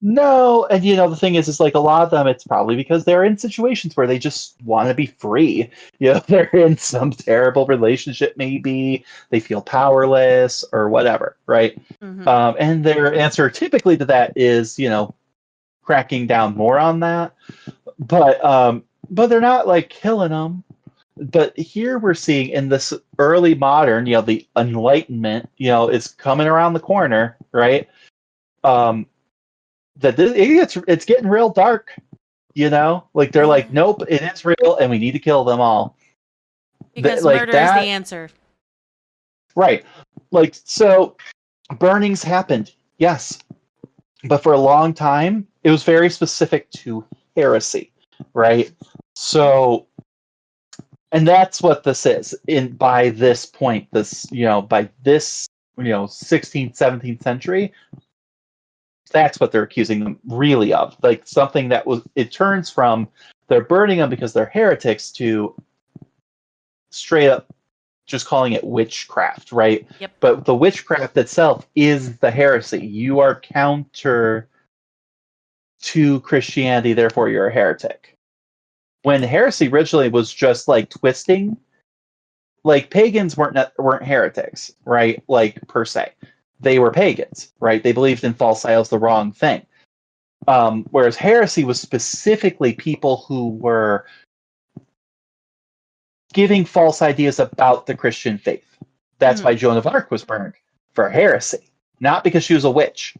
No, and the thing is like a lot of them, it's probably because they're in situations where they just want to be free. They're in some terrible relationship, maybe they feel powerless or whatever, right?
Mm-hmm.
And their answer typically to that is, cracking down more on that. But they're not like killing them. But here we're seeing in this early modern, the Enlightenment, is coming around the corner, right? That it's getting real dark, like they're like, nope, it is real, and we need to kill them all
because murder is the answer,
right? Like, so burnings happened, yes, but for a long time it was very specific to heresy, right? So, and that's what this is. By this point, by this 16th 17th century, that's what they're accusing them really of. Like something that it turns from they're burning them because they're heretics to straight up just calling it witchcraft, right?
Yep.
But the witchcraft itself is the heresy. You are counter to Christianity, therefore you're a heretic. When heresy originally was just like twisting, like pagans weren't heretics, right? Like per se. They were pagans, right? They believed in false idols, the wrong thing. Whereas heresy was specifically people who were giving false ideas about the Christian faith. That's why Joan of Arc was burned, for heresy. Not because she was a witch,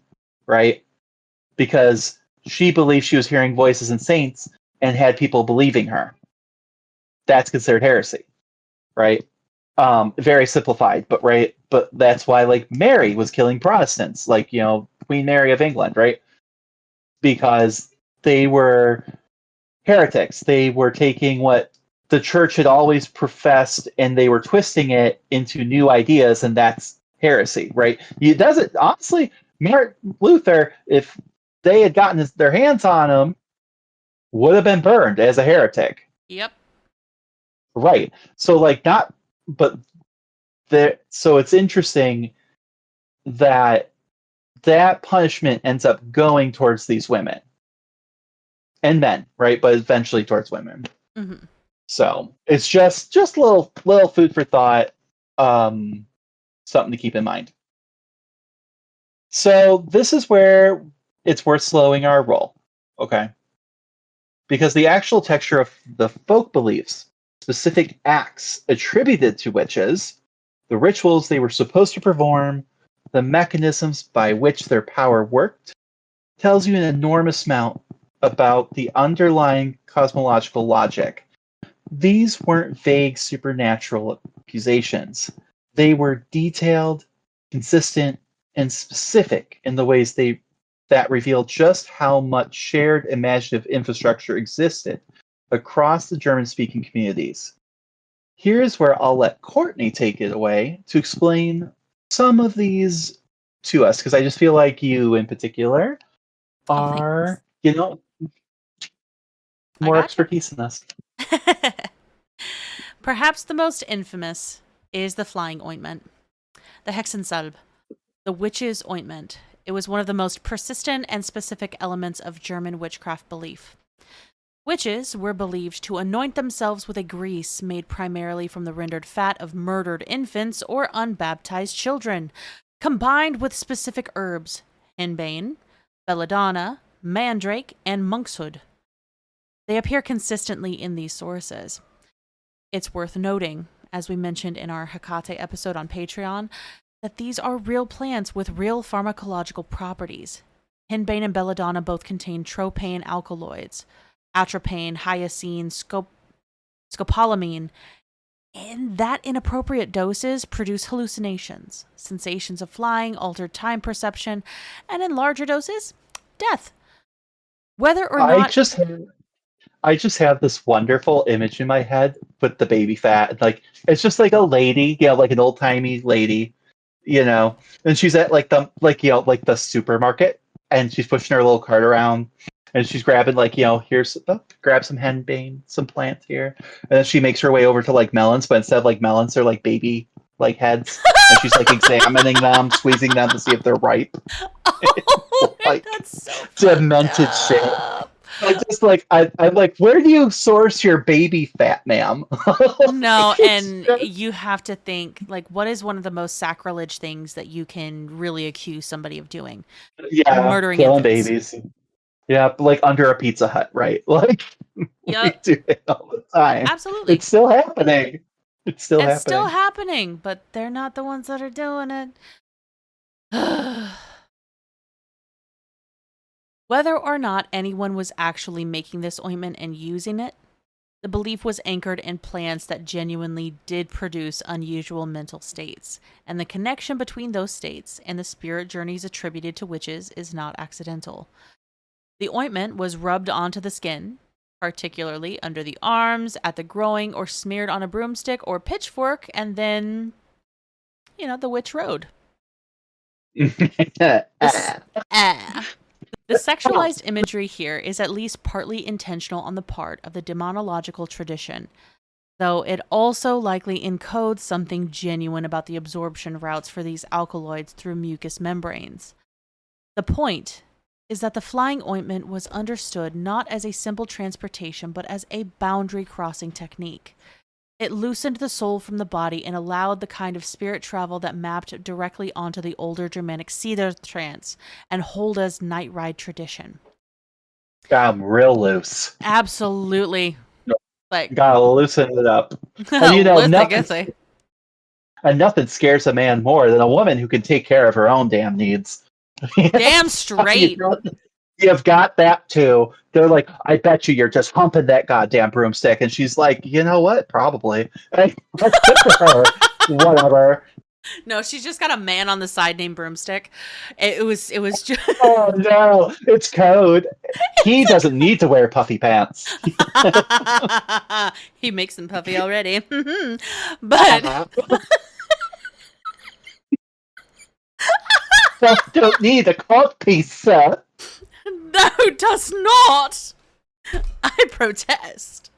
right? Because she believed she was hearing voices and saints and had people believing her. That's considered heresy, right? Very simplified, but right. But that's why, like, Mary was killing Protestants, like, Queen Mary of England, right? Because they were heretics. They were taking what the church had always professed and they were twisting it into new ideas, and that's heresy, right? It doesn't, honestly, Martin Luther, if they had gotten their hands on him, would have been burned as a heretic.
Yep.
Right. So, like, not, but so it's interesting that punishment ends up going towards these women and men, right? But eventually towards women.
Mm-hmm.
So it's just little food for thought, something to keep in mind. So this is where it's worth slowing our roll, okay? Because the actual texture of the folk beliefs, specific acts attributed to witches, the rituals they were supposed to perform, the mechanisms by which their power worked, tells you an enormous amount about the underlying cosmological logic. These weren't vague supernatural accusations. They were detailed, consistent, and specific in the ways that revealed just how much shared imaginative infrastructure existed across the German-speaking communities. Here's where I'll let Courtney take it away to explain some of these to us, because I just feel like you in particular are, more expertise in this.
Perhaps the most infamous is the flying ointment, the Hexensalbe, the witch's ointment. It was one of the most persistent and specific elements of German witchcraft belief. Witches were believed to anoint themselves with a grease made primarily from the rendered fat of murdered infants or unbaptized children, combined with specific herbs, henbane, belladonna, mandrake, and monkshood. They appear consistently in these sources. It's worth noting, as we mentioned in our Hecate episode on Patreon, that these are real plants with real pharmacological properties. Henbane and belladonna both contain tropane alkaloids, atropine, hyoscine, scopolamine, and that in appropriate doses produce hallucinations, sensations of flying, altered time perception, and in larger doses, death. Whether or
I
not
just have this wonderful image in my head with the baby fat. Like it's just like a lady, like an old timey lady, and she's at like the supermarket, and she's pushing her little cart around, and she's grabbing here's grab some henbane, some plants here, and then she makes her way over to like melons, but instead of like melons, they're like baby like heads, and she's like examining them, squeezing them to see if they're ripe.
oh,
Like
that's so
demented shit. I just I'm like, where do you source your baby fat, ma'am?
No,
It's
and
just-
you have to think, like, what is one of the most sacrilege things that you can really accuse somebody of doing?
yeah,
Murdering
killing
infants.
babies. Yeah, like under a Pizza Hut, right? Like we
Yep,
do it all the time.
absolutely.
It's still happening. It's still
It's still
happening.
happening, but they're not the ones that are doing it. Whether or not anyone was actually making this ointment and using it, the belief was anchored in plants that genuinely did produce unusual mental states, and the connection between those states and the spirit journeys attributed to witches is not accidental. The ointment was rubbed onto the skin, particularly under the arms, at the groin, or smeared on a broomstick or pitchfork, and then, the witch rode. This, ah. The sexualized imagery here is at least partly intentional on the part of the demonological tradition, though it also likely encodes something genuine about the absorption routes for these alkaloids through mucous membranes. The point is that the flying ointment was understood not as a simple transportation, but as a boundary-crossing technique. It loosened the soul from the body and allowed the kind of spirit travel that mapped directly onto the older Germanic Cedar trance and Holda's night ride tradition.
I'm real loose.
Absolutely. Like,
Gotta loosen it up. And nothing scares a man more than a woman who can take care of her own damn needs.
Damn straight.
You've got that too. They're like, I bet you're just humping that goddamn broomstick. And she's like, you know what? Probably. Good for her. Whatever.
No, she's just got a man on the side named Broomstick. It was just.
Oh no, it's code. He doesn't need to wear puffy pants.
He makes them puffy already. But.
Don't need a court piece, sir.
No, does not. I protest.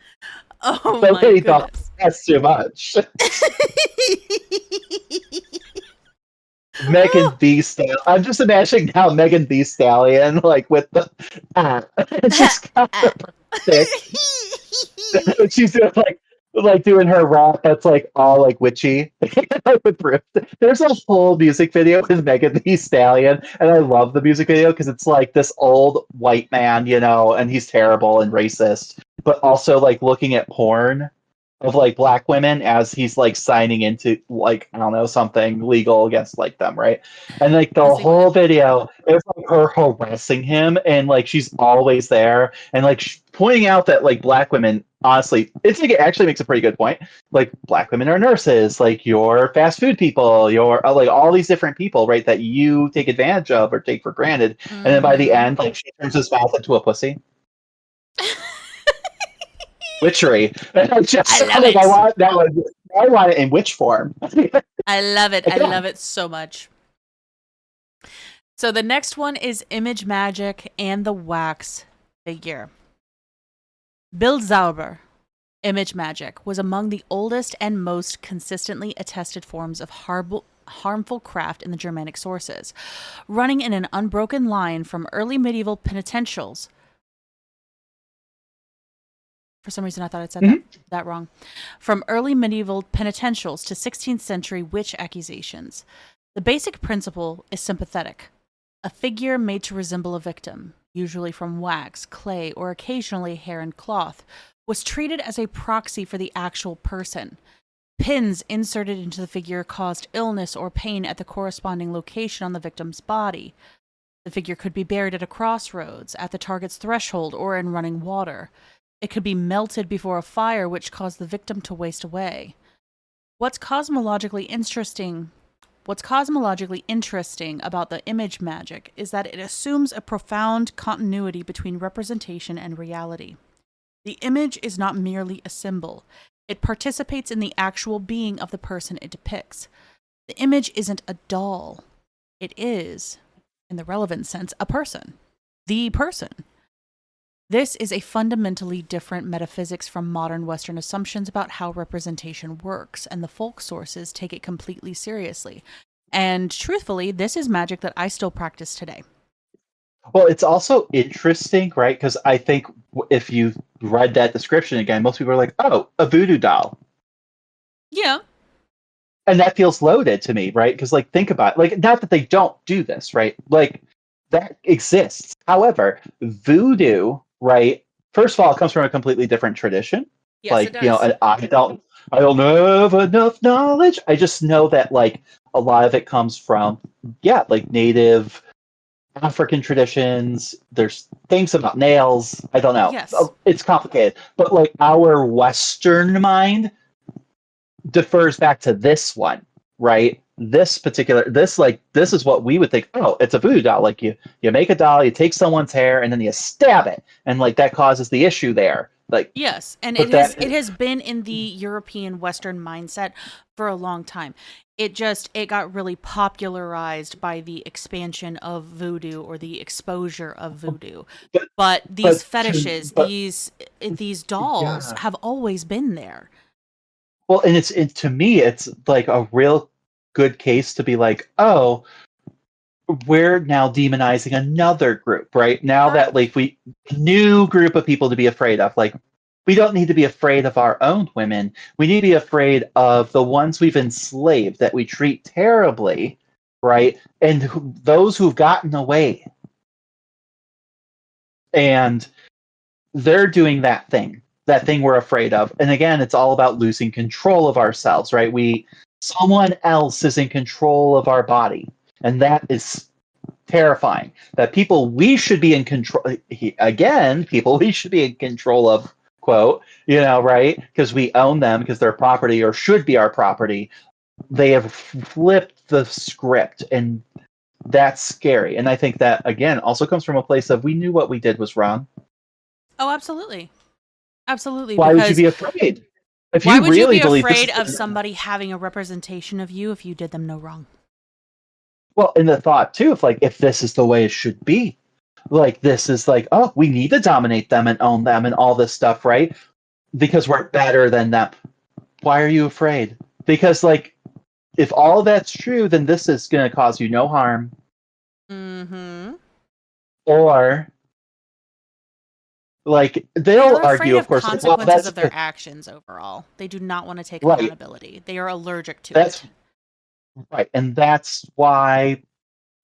Oh
So
my
many
goodness.
That's too much. Megan Thee Stallion. I'm just imagining now Megan Thee Stallion, like with the just got the stick. She's doing like doing her rap that's like all like witchy. There's a whole music video with Megan Thee Stallion, and I love the music video because it's like this old white man, and he's terrible and racist, but also like looking at porn of like black women as he's like signing into like I don't know something legal against like them, right? And like the whole video is like her harassing him, and like she's always there, and like pointing out that like black women, honestly, it's like it actually makes a pretty good point. Like black women are nurses, like you're fast food people, you're like all these different people, right? That you take advantage of or take for granted, and then by the end, like she turns his mouth into a pussy. Witchery. I love it. I want it in witch form.
I love it. I love it so much. So the next one is image magic and the wax figure. Bildzauber, image magic, was among the oldest and most consistently attested forms of harmful craft in the Germanic sources, running in an unbroken line from early medieval penitentials For some reason, I thought I'd said
Mhm.
that wrong. From early medieval penitentials to 16th century witch accusations, the basic principle is sympathetic. A figure made to resemble a victim, usually from wax, clay, or occasionally hair and cloth, was treated as a proxy for the actual person. Pins inserted into the figure caused illness or pain at the corresponding location on the victim's body. The figure could be buried at a crossroads, at the target's threshold, or in running water. It could be melted before a fire, which caused the victim to waste away. What's cosmologically interesting about the image magic is that it assumes a profound continuity between representation and reality. The image is not merely a symbol. It participates in the actual being of the person it depicts. The image isn't a doll. It is, in the relevant sense, a person. The person. This is a fundamentally different metaphysics from modern Western assumptions about how representation works, and the folk sources take it completely seriously. And truthfully, this is magic that I still practice today.
Well, it's also interesting, right? Because I think if you read that description again, most people are like, oh, a voodoo doll.
Yeah.
And that feels loaded to me, right? Because, like, think about it. Like, not that they don't do this, right? Like, that exists. However, voodoo, right? First of all, it comes from a completely different tradition.
Yes,
like,
it does.
And I don't have enough knowledge. I just know that, like, a lot of it comes from, like, native African traditions. There's things about nails. I don't know.
Yes.
It's complicated. But, like, our Western mind defers back to this one, right? This is what we would think, oh, it's a voodoo doll. Like, you make a doll, you take someone's hair, and then you stab it, and, like, that causes the issue there. Like,
yes, and
but
it has been in the European Western mindset for a long time. It got really popularized by the expansion of voodoo or the exposure of voodoo. But these fetishes, these dolls
Yeah.
have always been there.
Well, and to me, it's like a real good case to be like, oh, we're now demonizing another group, right? Now that, like, we new group of people to be afraid of. Like, we don't need to be afraid of our own women. We need to be afraid of the ones we've enslaved that we treat terribly, right? And those who've gotten away. And they're doing that thing we're afraid of. And again, it's all about losing control of ourselves, right? Someone else is in control of our body. And that is terrifying. That people we should be in control, people we should be in control of, quote, right? Because we own them, because they're property or should be our property. They have flipped the script, and that's scary. And I think that, again, also comes from a place of we knew what we did was wrong.
Oh, absolutely. Absolutely.
Why would you be afraid?
Why would you be afraid of somebody having a representation of you if you did them no wrong?
Well, and the thought, too, if this is the way it should be, like, this is like, oh, we need to dominate them and own them and all this stuff, right? Because we're better than them. Why are you afraid? Because, like, if all that's true, then this is going to cause you no harm.
Mm-hmm.
Or, like, they'll argue, of course,
consequences of their actions overall. They do not want to take accountability. They are allergic to it.
Right, and that's why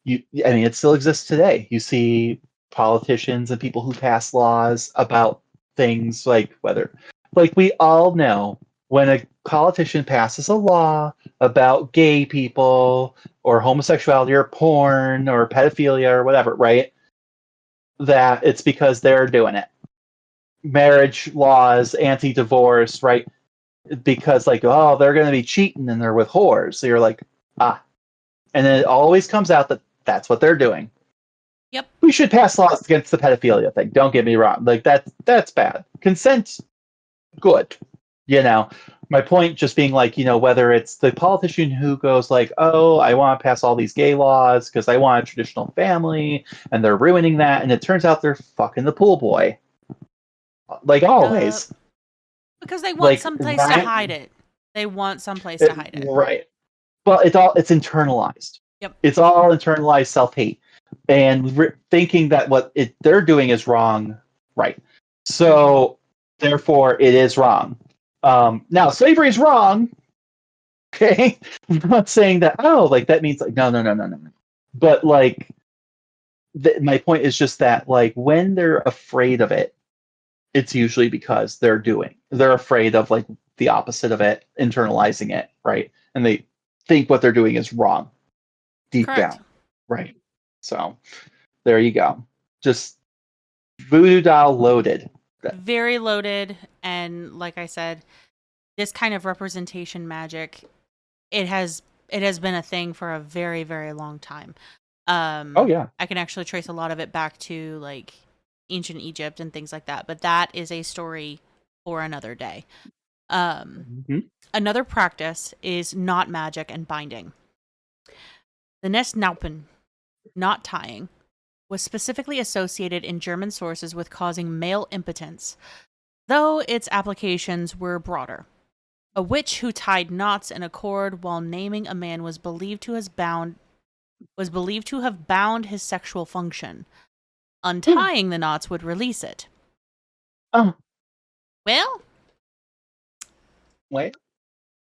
it still exists today. You see politicians and people who pass laws about things like we all know when a politician passes a law about gay people or homosexuality or porn or pedophilia or whatever, right? That it's because they're doing it. Marriage laws, anti-divorce, right? Because, like, oh, they're going to be cheating and they're with whores. So you're like, ah. And then it always comes out that that's what they're doing.
Yep.
We should pass laws against the pedophilia thing. Don't get me wrong. Like, that's bad. Consent, good. My point just being, like, whether it's the politician who goes like, oh, I want to pass all these gay laws because I want a traditional family, and they're ruining that, and it turns out they're fucking the pool boy. Like, always.
Because they want someplace to hide it. They want someplace to hide it.
Right. Well, it's internalized.
Yep.
It's all internalized self-hate. And thinking that what they're doing is wrong, right? So Therefore, it is wrong. Now, slavery is wrong. Okay, I'm not saying that. Oh, like that means like no. But like, my point is just that like when they're afraid of it, it's usually because they're afraid of like the opposite of it, internalizing it, right? And they think what they're doing is wrong deep
Correct.
down, right? So there you go. Just voodoo doll loaded.
Very loaded, and like I said, this kind of representation magic, it has been a thing for a very, very long time.
Oh yeah.
I can actually trace a lot of it back to like ancient Egypt and things like that, but that is a story for another day.
Mm-hmm.
Another practice is knot magic and binding. The Nesnaupen, knot tying, was specifically associated in German sources with causing male impotence, though its applications were broader. A witch who tied knots in a cord while naming a man was believed to have bound his sexual function. Untying the knots would release it.
Oh,
Well,
wait.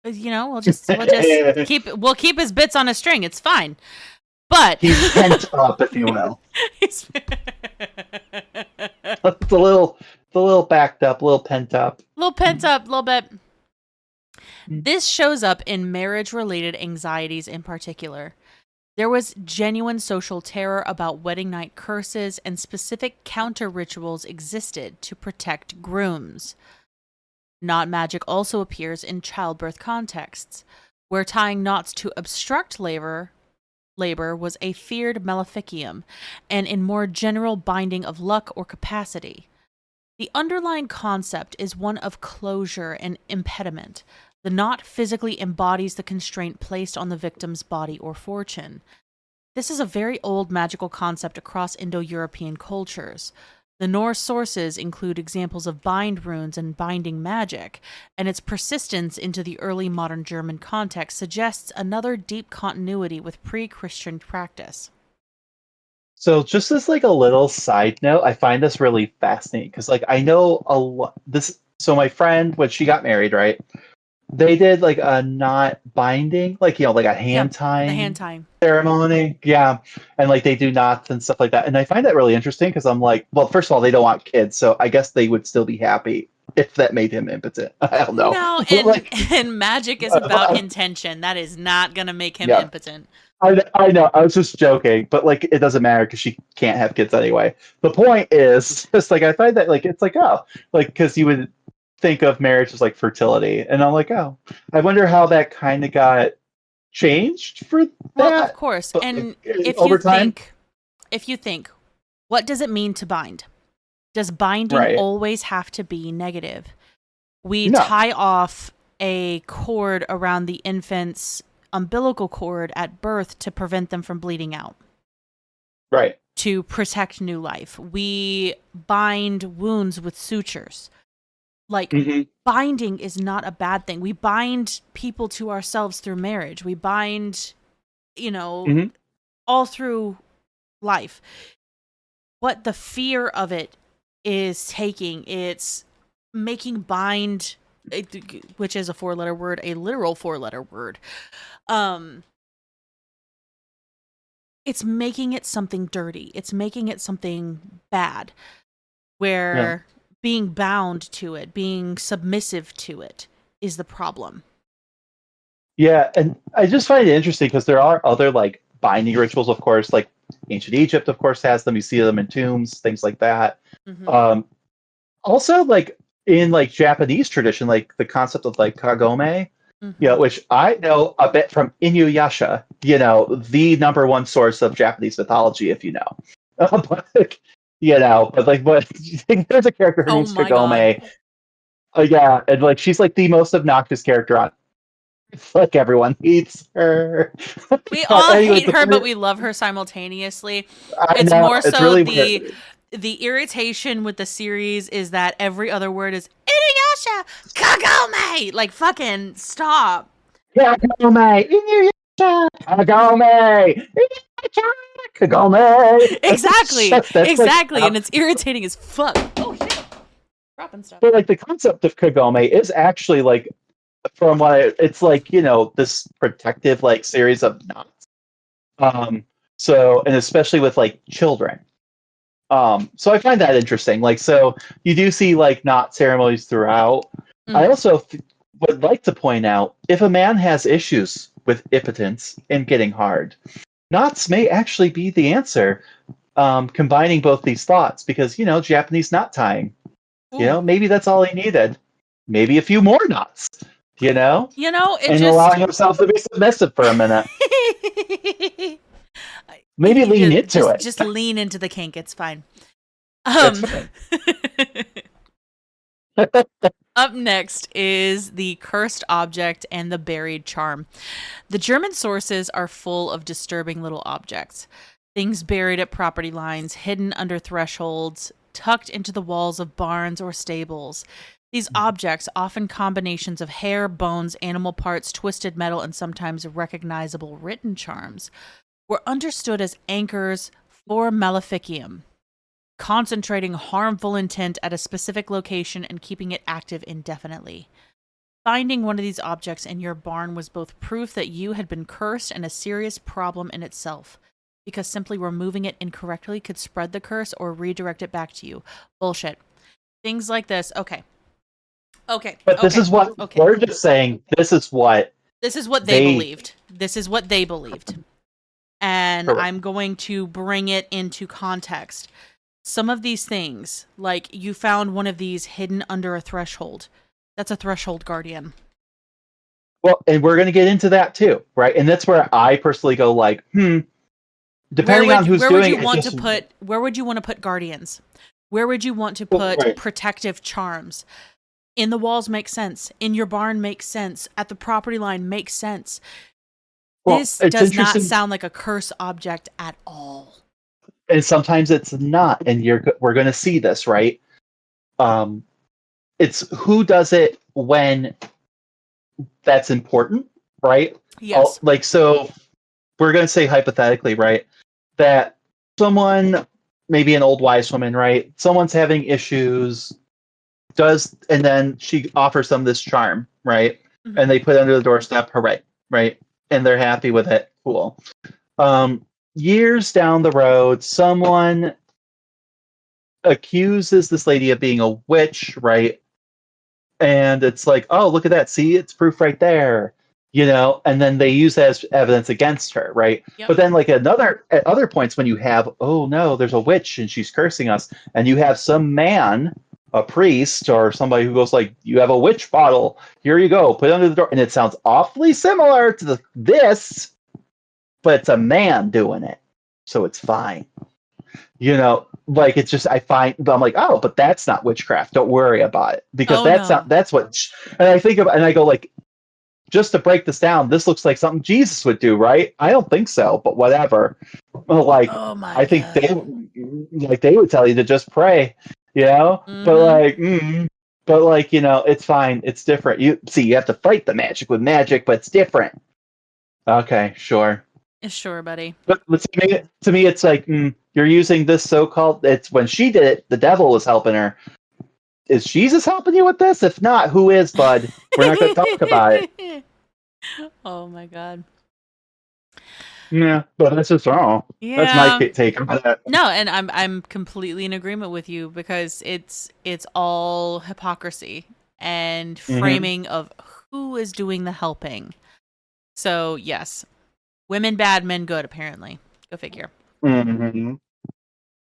you know, we'll just keep his bits on a string. It's fine. But
He's pent up, if you will.
He's
It's a little backed up, a little pent up.
a little bit. This shows up in marriage-related anxieties in particular. There was genuine social terror about wedding night curses, and specific counter-rituals existed to protect grooms. Knot magic also appears in childbirth contexts, where tying knots to obstruct labor was a feared maleficium, and in more general binding of luck or capacity. The underlying concept is one of closure and impediment. The knot physically embodies the constraint placed on the victim's body or fortune. This is a very old magical concept across Indo-European cultures. The Norse sources include examples of bind runes and binding magic, and its persistence into the early modern German context suggests another deep continuity with pre-Christian practice.
So just as like a little side note, I find this really fascinating because like I know a lot this so my friend when she got married, right? They did like a knot binding, like like a hand tying
The hand tying
ceremony. Yeah. And like they do knots and stuff like that. And I find that really interesting because I'm like, well, first of all, they don't want kids, so I guess they would still be happy if that made him impotent. I don't know.
No, and magic is about intention. That is not going to make him impotent.
I know. I was just joking, but like it doesn't matter because she can't have kids anyway. The point is just like I find that like it's like because you would think of marriage as like fertility, and I'm like I wonder how that kind of got changed for that.
Well, of course, and if you think, what does it mean to bind? Does binding always have to be negative? We tie off a cord around the infant's umbilical cord at birth to prevent them from bleeding out.
Right.
To protect new life. We bind wounds with sutures. Like, binding is not a bad thing. We bind people to ourselves through marriage. We bind, all through life. What the fear of it is taking, it's making bind, which is a 4-letter word, a literal 4-letter word. It's making it something dirty. It's making it something bad. Where being bound to it, being submissive to it is the problem.
Yeah, and I just find it interesting because there are other like binding rituals, of course, like ancient Egypt, of course, has them. You see them in tombs, things like that. Also, like in like Japanese tradition, like the concept of like kagome, which I know a bit from Inuyasha, the number one source of Japanese mythology, if you know. But there's a character who names Kagome. And like she's like the most obnoxious character on. It's like everyone hates her.
We all hate her, but we love her simultaneously. It's more so really the irritation with the series is that every other word is Inuyasha, Kagome. Like fucking stop.
Kagome, Inuyasha, Kagome, Inuyasha, Kagome.
Exactly. And it's irritating as fuck. Oh shit. Dropping stuff.
But like the concept of kagome is actually like, from what it's like, this protective like series of knots. So, and especially with like children. So I find that interesting. Like, so you do see like knot ceremonies throughout. I also would like to point out, if a man has issues with impotence and getting hard, knots may actually be the answer. Combining both these thoughts, because Japanese knot tying. Maybe that's all he needed. Maybe a few more knots.
It
And
just
allowing himself to be submissive for a minute. Maybe lean into it.
Just lean into the kink. It's fine.
It's fine.
Up next is the cursed object and the buried charm. The German sources are full of disturbing little objects. Things buried at property lines, hidden under thresholds, tucked into the walls of barns or stables. These objects, often combinations of hair, bones, animal parts, twisted metal, and sometimes recognizable written charms, were understood as anchors for maleficium, concentrating harmful intent at a specific location and keeping it active indefinitely. Finding one of these objects in your barn was both proof that you had been cursed and a serious problem in itself, because simply removing it incorrectly could spread the curse or redirect it back to you. Bullshit. Things like this. Okay.
But this is what we're just saying. This is what
they believed. This is what they believed. And
Correct.
I'm going to bring it into context. Some of these things, like you found one of these hidden under a threshold. That's a threshold guardian.
Well, and we're going to get into that too, right? And that's where I personally go like, depending on who's doing it.
Where would you want to put guardians? Where would you want to put protective charms? In the walls makes sense. In your barn makes sense. At the property line makes sense.
Well,
this does not sound like a curse object at all.
And sometimes it's not, and we're going to see this, right? It's who does it when that's important, right?
Yes.
So we're going to say hypothetically, right, that someone, maybe an old wise woman, right? Someone's having issues, and then she offers them this charm, right? Mm-hmm. And they put it under the doorstep, hooray, right? And they're happy with it. Cool. Years down the road, someone accuses this lady of being a witch, right? And it's like, oh, look at that. See, it's proof right there. And then they use that as evidence against her, right? Yep. But then like at other points when you have, oh no, there's a witch and she's cursing us, and you have some man, a priest or somebody who goes like, you have a witch bottle, here you go, put it under the door, and it sounds awfully similar to this, but it's a man doing it, so it's fine. Like it's just, I'm like, oh, but that's not witchcraft, don't worry about it, because that's what, and I think about, and I go like, just to break this down, this looks like something Jesus would do, right? I don't think so, but whatever. Like, I think they would tell you to just pray, Mm-hmm. But it's fine. It's different. You have to fight the magic with magic, but it's different. Okay, sure.
Sure, buddy.
But to me, it's like, you're using this so-called, it's when she did it, the devil was helping her. Is Jesus helping you with this? If not, who is, bud? We're not going to talk about it.
Oh my God.
Yeah, but that's just wrong. Yeah. That's my take on that.
No, and I'm completely in agreement with you, because it's all hypocrisy and framing of who is doing the helping. So yes, women bad, men good. Apparently, go figure.
Mm-hmm.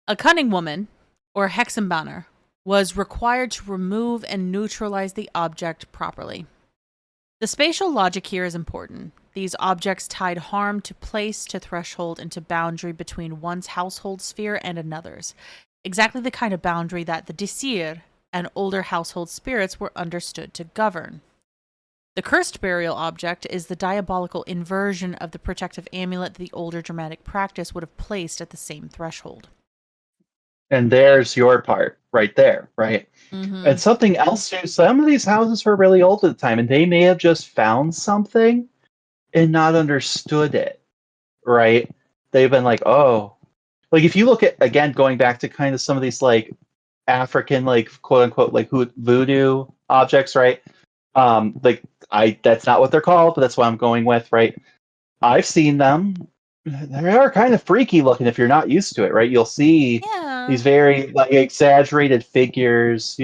A cunning woman, or Hexenbanner, was required to remove and neutralize the object properly. The spatial logic here is important. These objects tied harm to place, to threshold, and to boundary between one's household sphere and another's. Exactly the kind of boundary that the Disir and older household spirits were understood to govern. The cursed burial object is the diabolical inversion of the protective amulet the older Germanic practice would have placed at the same threshold.
And there's your part right there, right? Mm-hmm. And something else too, some of these houses were really old at the time, and they may have just found something and not understood it, right? They've been like, oh. Like if you look at, again, going back to kind of some of these like African, like quote unquote, like voodoo objects, right? Like that's not what they're called, but that's what I'm going with, right? I've seen them. They are kind of freaky looking if you're not used to it, right? You'll see
Yeah.
these very like exaggerated figures.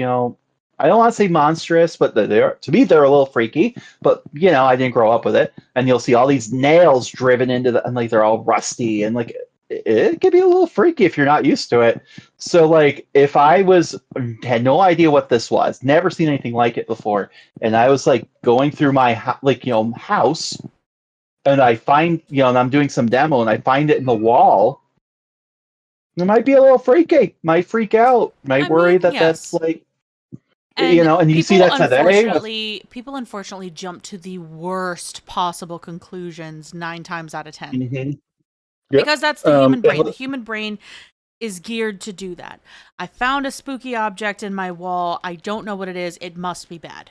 I don't want to say monstrous, but they're to me they're a little freaky. But I didn't grow up with it, and you'll see all these nails driven into and like they're all rusty, and like it can be a little freaky if you're not used to it. So like if I had no idea what this was, never seen anything like it before, and I was like going through my house, and I find and I'm doing some demo, and I find it in the wall, it might be a little freaky. Might freak out. Might worry that that's
yes.
like
And
and you see that today.
People unfortunately jump to the worst possible conclusions 9 times out of 10.
Mm-hmm. Yep.
Because that's the human brain. The human brain is geared to do that. I found a spooky object in my wall. I don't know what it is. It must be bad.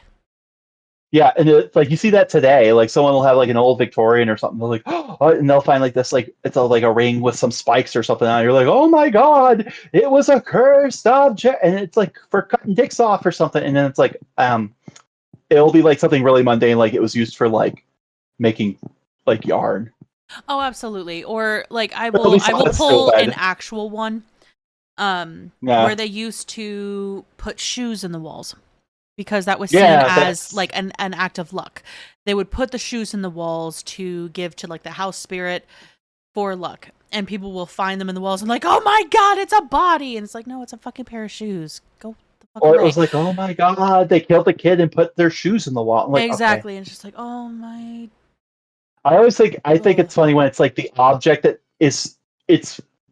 Yeah, and it's like you see that today. Like someone will have like an old Victorian or something. They're like, oh, and they'll find like this, like it's like a ring with some spikes or something on it. You're like, oh my god, it was a cursed object, and it's like for cutting dicks off or something. And then it's like, it'll be like something really mundane, like it was used for like making like yarn.
Oh, absolutely. Or like I will pull an actual one, where they used to put shoes in the walls. Because that was seen as like an act of luck. They would put the shoes in the walls to give to like the house spirit for luck. And people will find them in the walls and like, oh my god, it's a body. And it's like, no, it's a fucking pair of shoes. Go the fuck away.
It was like, oh my god, they killed the kid and put their shoes in the wall. Like,
exactly.
Okay.
And it's just like, oh my.
I think it's funny when it's like the object that it's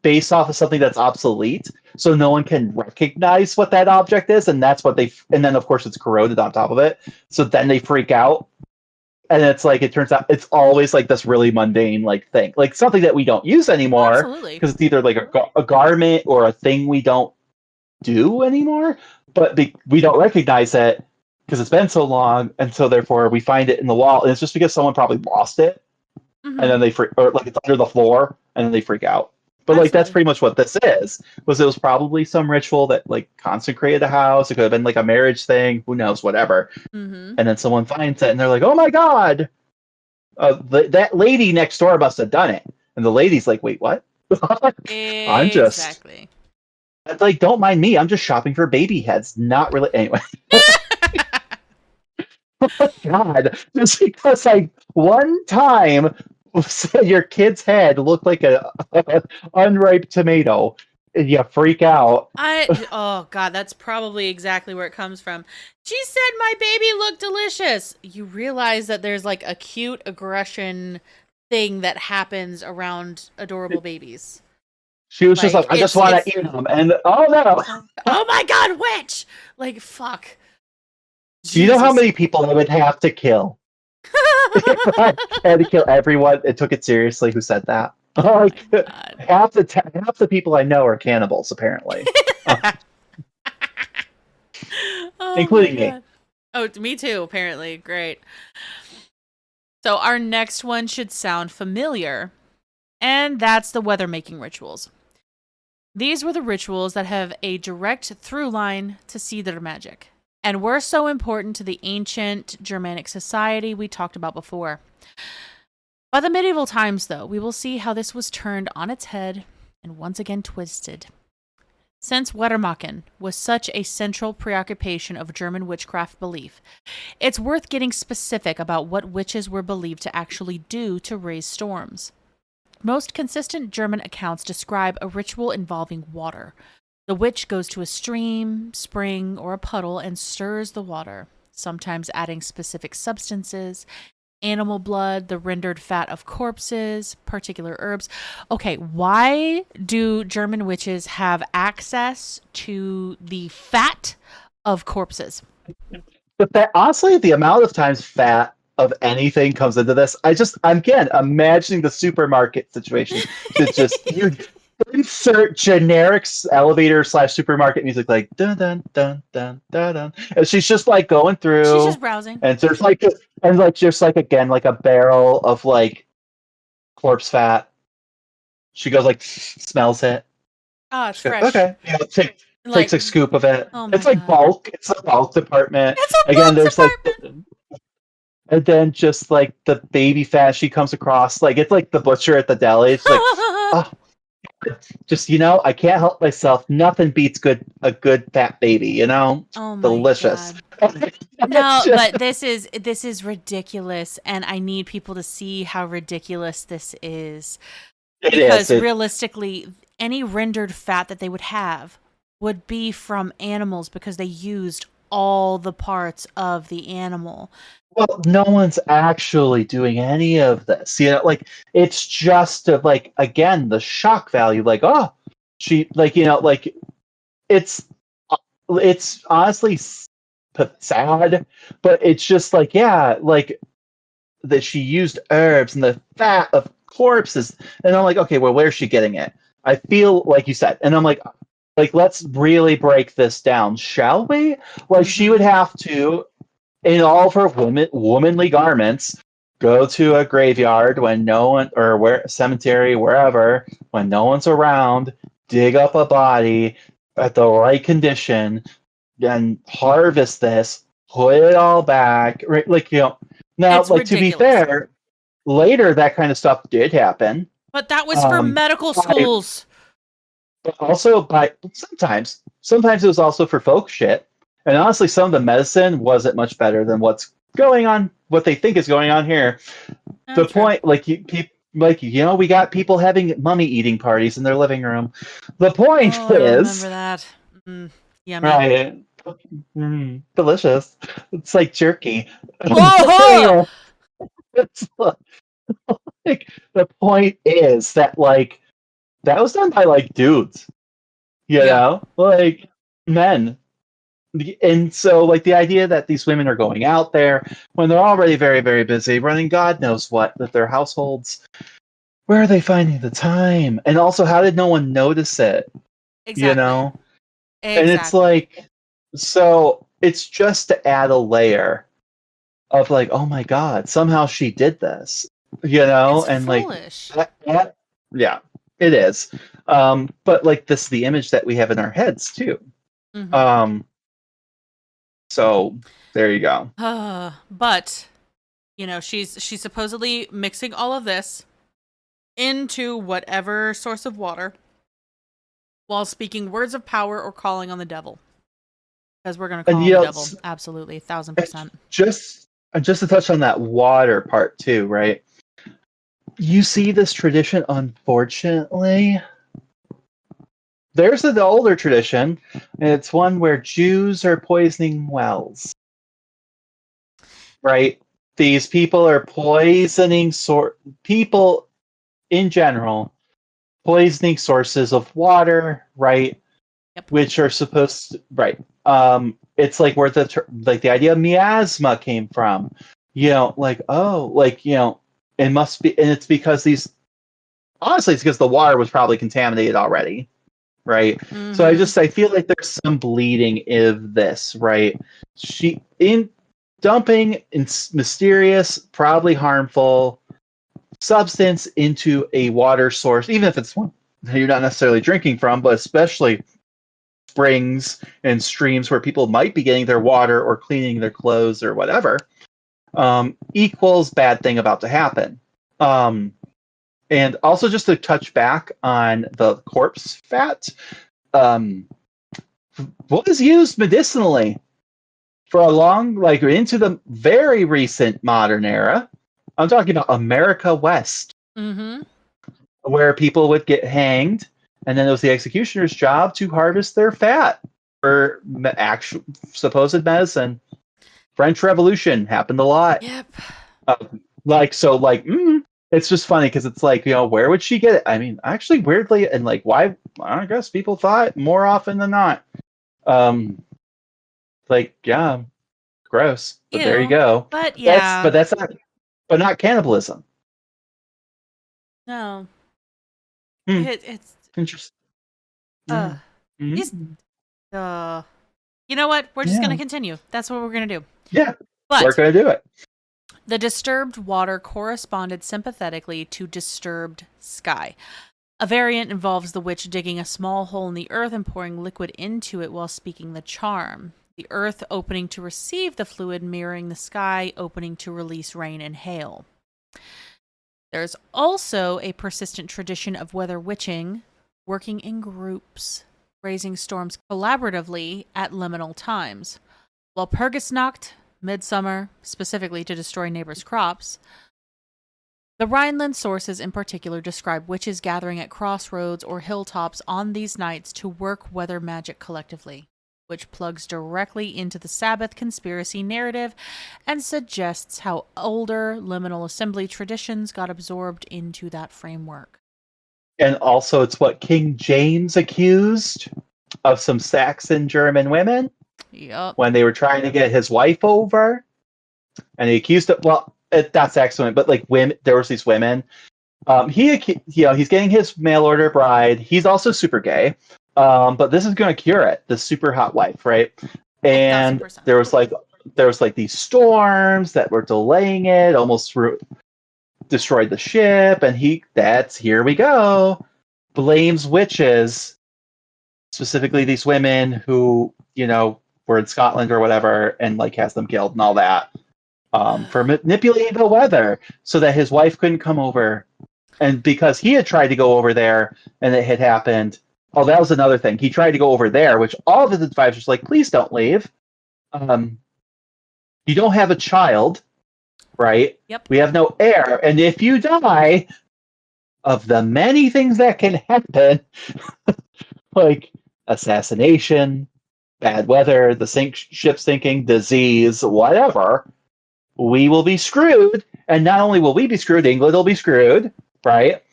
based off of something that's obsolete, so no one can recognize what that object is, and that's what and then of course it's corroded on top of it, so then they freak out, and it's like it turns out it's always like this really mundane like thing, like something that we don't use anymore, because it's either like a garment or a thing we don't do anymore, but we don't recognize it because it's been so long, and so therefore we find it in the wall, and it's just because someone probably lost it, and then they or like it's under the floor, and then they freak out. But like that's pretty much what this is. It was probably some ritual that like consecrated a house. It could have been like a marriage thing. Who knows? Whatever. And then someone finds it, and they're like, "Oh my god, that lady next door must have done it." And the lady's like, "Wait, what?" I'm just like, don't mind me. I'm just shopping for baby heads. Not really. Anyway. Oh my god! Just because one time. Your kid's head looked like a unripe tomato, and you freak out.
Oh god, that's probably exactly where it comes from. She said my baby looked delicious. You realize that there's like a cute aggression thing that happens around adorable babies.
She was just like, I just want to eat them, and oh no!
Oh my god, witch! Like fuck.
Do you know how many people I would have to kill? If I had to kill everyone and took it seriously who said that. Half the people I know are cannibals, apparently. Including me.
Oh, me too, apparently. Great. So our next one should sound familiar, and that's the weather-making rituals. These were the rituals that have a direct through line to see their magic, and were so important to the ancient Germanic society we talked about before. By the medieval times, though, we will see how this was turned on its head and once again twisted. Since Weitermachen was such a central preoccupation of German witchcraft belief, it's worth getting specific about what witches were believed to actually do to raise storms. Most consistent German accounts describe a ritual involving water. The witch goes to a stream, spring, or a puddle and stirs the water, sometimes adding specific substances, animal blood, the rendered fat of corpses, particular herbs. Okay, why do German witches have access to the fat of corpses?
Honestly, the amount of times fat of anything comes into this, I'm again imagining the supermarket situation. It's just you insert generic elevator / supermarket music like dun dun dun dun dun dun, and she's just like going through.
She's just browsing,
and there's just like again like a barrel of like corpse fat. She goes like smells it.
Oh, it's fresh.
Okay,
Like,
takes a scoop of it.
oh my
It's like
God.
bulk. It's a bulk department.
It's a
Again,
box
there's like,
apartment.
and then just like the baby fat she comes across, like it's like the butcher at the deli. It's like, oh, just I can't help myself. Nothing beats a good fat baby.
Oh my
Delicious.
God. No,
Just-
but this is ridiculous, and I need people to see how ridiculous this is.
it
Because
is.
realistically, any rendered fat that they would have would be from animals because they used all the parts of the animal.
Well, no one's actually doing any of this. Like it's just like again the shock value. Like she like it's it's honestly sad, but it's just like yeah, like that she used herbs and the fat of corpses, and I'm like okay, well where's she getting it? I feel like you said, and I'm like let's really break this down, shall we? Like she would have to in all of her womanly garments, go to a graveyard when no one, or where cemetery, wherever, when no one's around, dig up a body at the right condition, and harvest this, put it all back. Right? Like now,
It's
like to be
ridiculous.
fair, later that kind of stuff did happen.
But that was for medical schools.
But also by sometimes it was also for folk shit. And honestly, some of the medicine wasn't much better than what's going on, what they think is going on here. The
True.
point, we got people having mummy eating parties in their living room. The point
I
is,
remember that. Yummy.
right? Delicious. It's like jerky.
Whoa!
It's like the point is that that was done by dudes, like men. And so, the idea that these women are going out there when they're already very, very busy, running God knows what with their households, where are they finding the time? And also, how did no one notice it?
Exactly.
And it's so it's just to add a layer of oh my God, somehow she did this,
It's
and
foolish.
Yeah, it is. But this, the image that we have in our heads too. So there you go.
But she's supposedly mixing all of this into whatever source of water while speaking words of power or calling on the devil. Because we're going to call on the devil. Absolutely. 1,000%.
Just to touch on that water part too, right? You see this tradition, unfortunately. There's an older tradition, and it's one where Jews are poisoning wells. Right? These people are poisoning people in general, poisoning sources of water, right?
Yep.
Which are supposed to, right. It's where the idea of miasma came from. It must be, and it's because honestly, it's because the water was probably contaminated already. Right. So I feel like there's some bleeding of this, right? She in dumping mysterious, probably harmful substance into a water source, even if it's one that you're not necessarily drinking from, but especially springs and streams where people might be getting their water or cleaning their clothes or whatever, equals bad thing about to happen. And also, just to touch back on the corpse fat, what is used medicinally for a long, into the very recent modern era. I'm talking about America West, where people would get hanged, and then it was the executioner's job to harvest their fat for actual supposed medicine. French Revolution happened a lot.
Yep.
It's just funny because it's where would she get it? I mean, actually, weirdly, and why? I guess people thought more often than not. Yeah, gross. But there you go.
But yeah,
but not cannibalism.
No.
It's interesting.
You know what? We're just gonna continue. That's what we're gonna do.
Yeah,
but
we're gonna do it.
The disturbed water corresponded sympathetically to disturbed sky. A variant involves the witch digging a small hole in the earth and pouring liquid into it while speaking the charm. The earth opening to receive the fluid, mirroring the sky opening to release rain and hail. There's also a persistent tradition of weather witching, working in groups, raising storms collaboratively at liminal times. While Purgisnacht, midsummer, specifically to destroy neighbors' crops, the Rhineland sources in particular describe witches gathering at crossroads or hilltops on these nights to work weather magic collectively, which plugs directly into the Sabbath conspiracy narrative and suggests how older liminal assembly traditions got absorbed into that framework.
And also, it's what King James accused of some Saxon German women when they were trying to get his wife over. And he accused it, well, not Saxon women, but like women. There was these women. He's getting his mail order bride. He's also super gay. But this is going to cure it. The super hot wife, right? And 1000%. there was like these storms that were delaying it, almost destroyed the ship. And here we go, blames witches, specifically these women who were in Scotland or whatever, and like has them killed and all that, for manipulating the weather so that his wife couldn't come over. And because he had tried to go over there and it had happened. Oh, that was another thing. He tried to go over there, which all of his advisors were like, please don't leave. You don't have a child, right?
Yep.
We have no heir. And if you die, of the many things that can happen, like assassination, bad weather, the ship sinking, disease, whatever, we will be screwed. And not only will we be screwed, England will be screwed, right?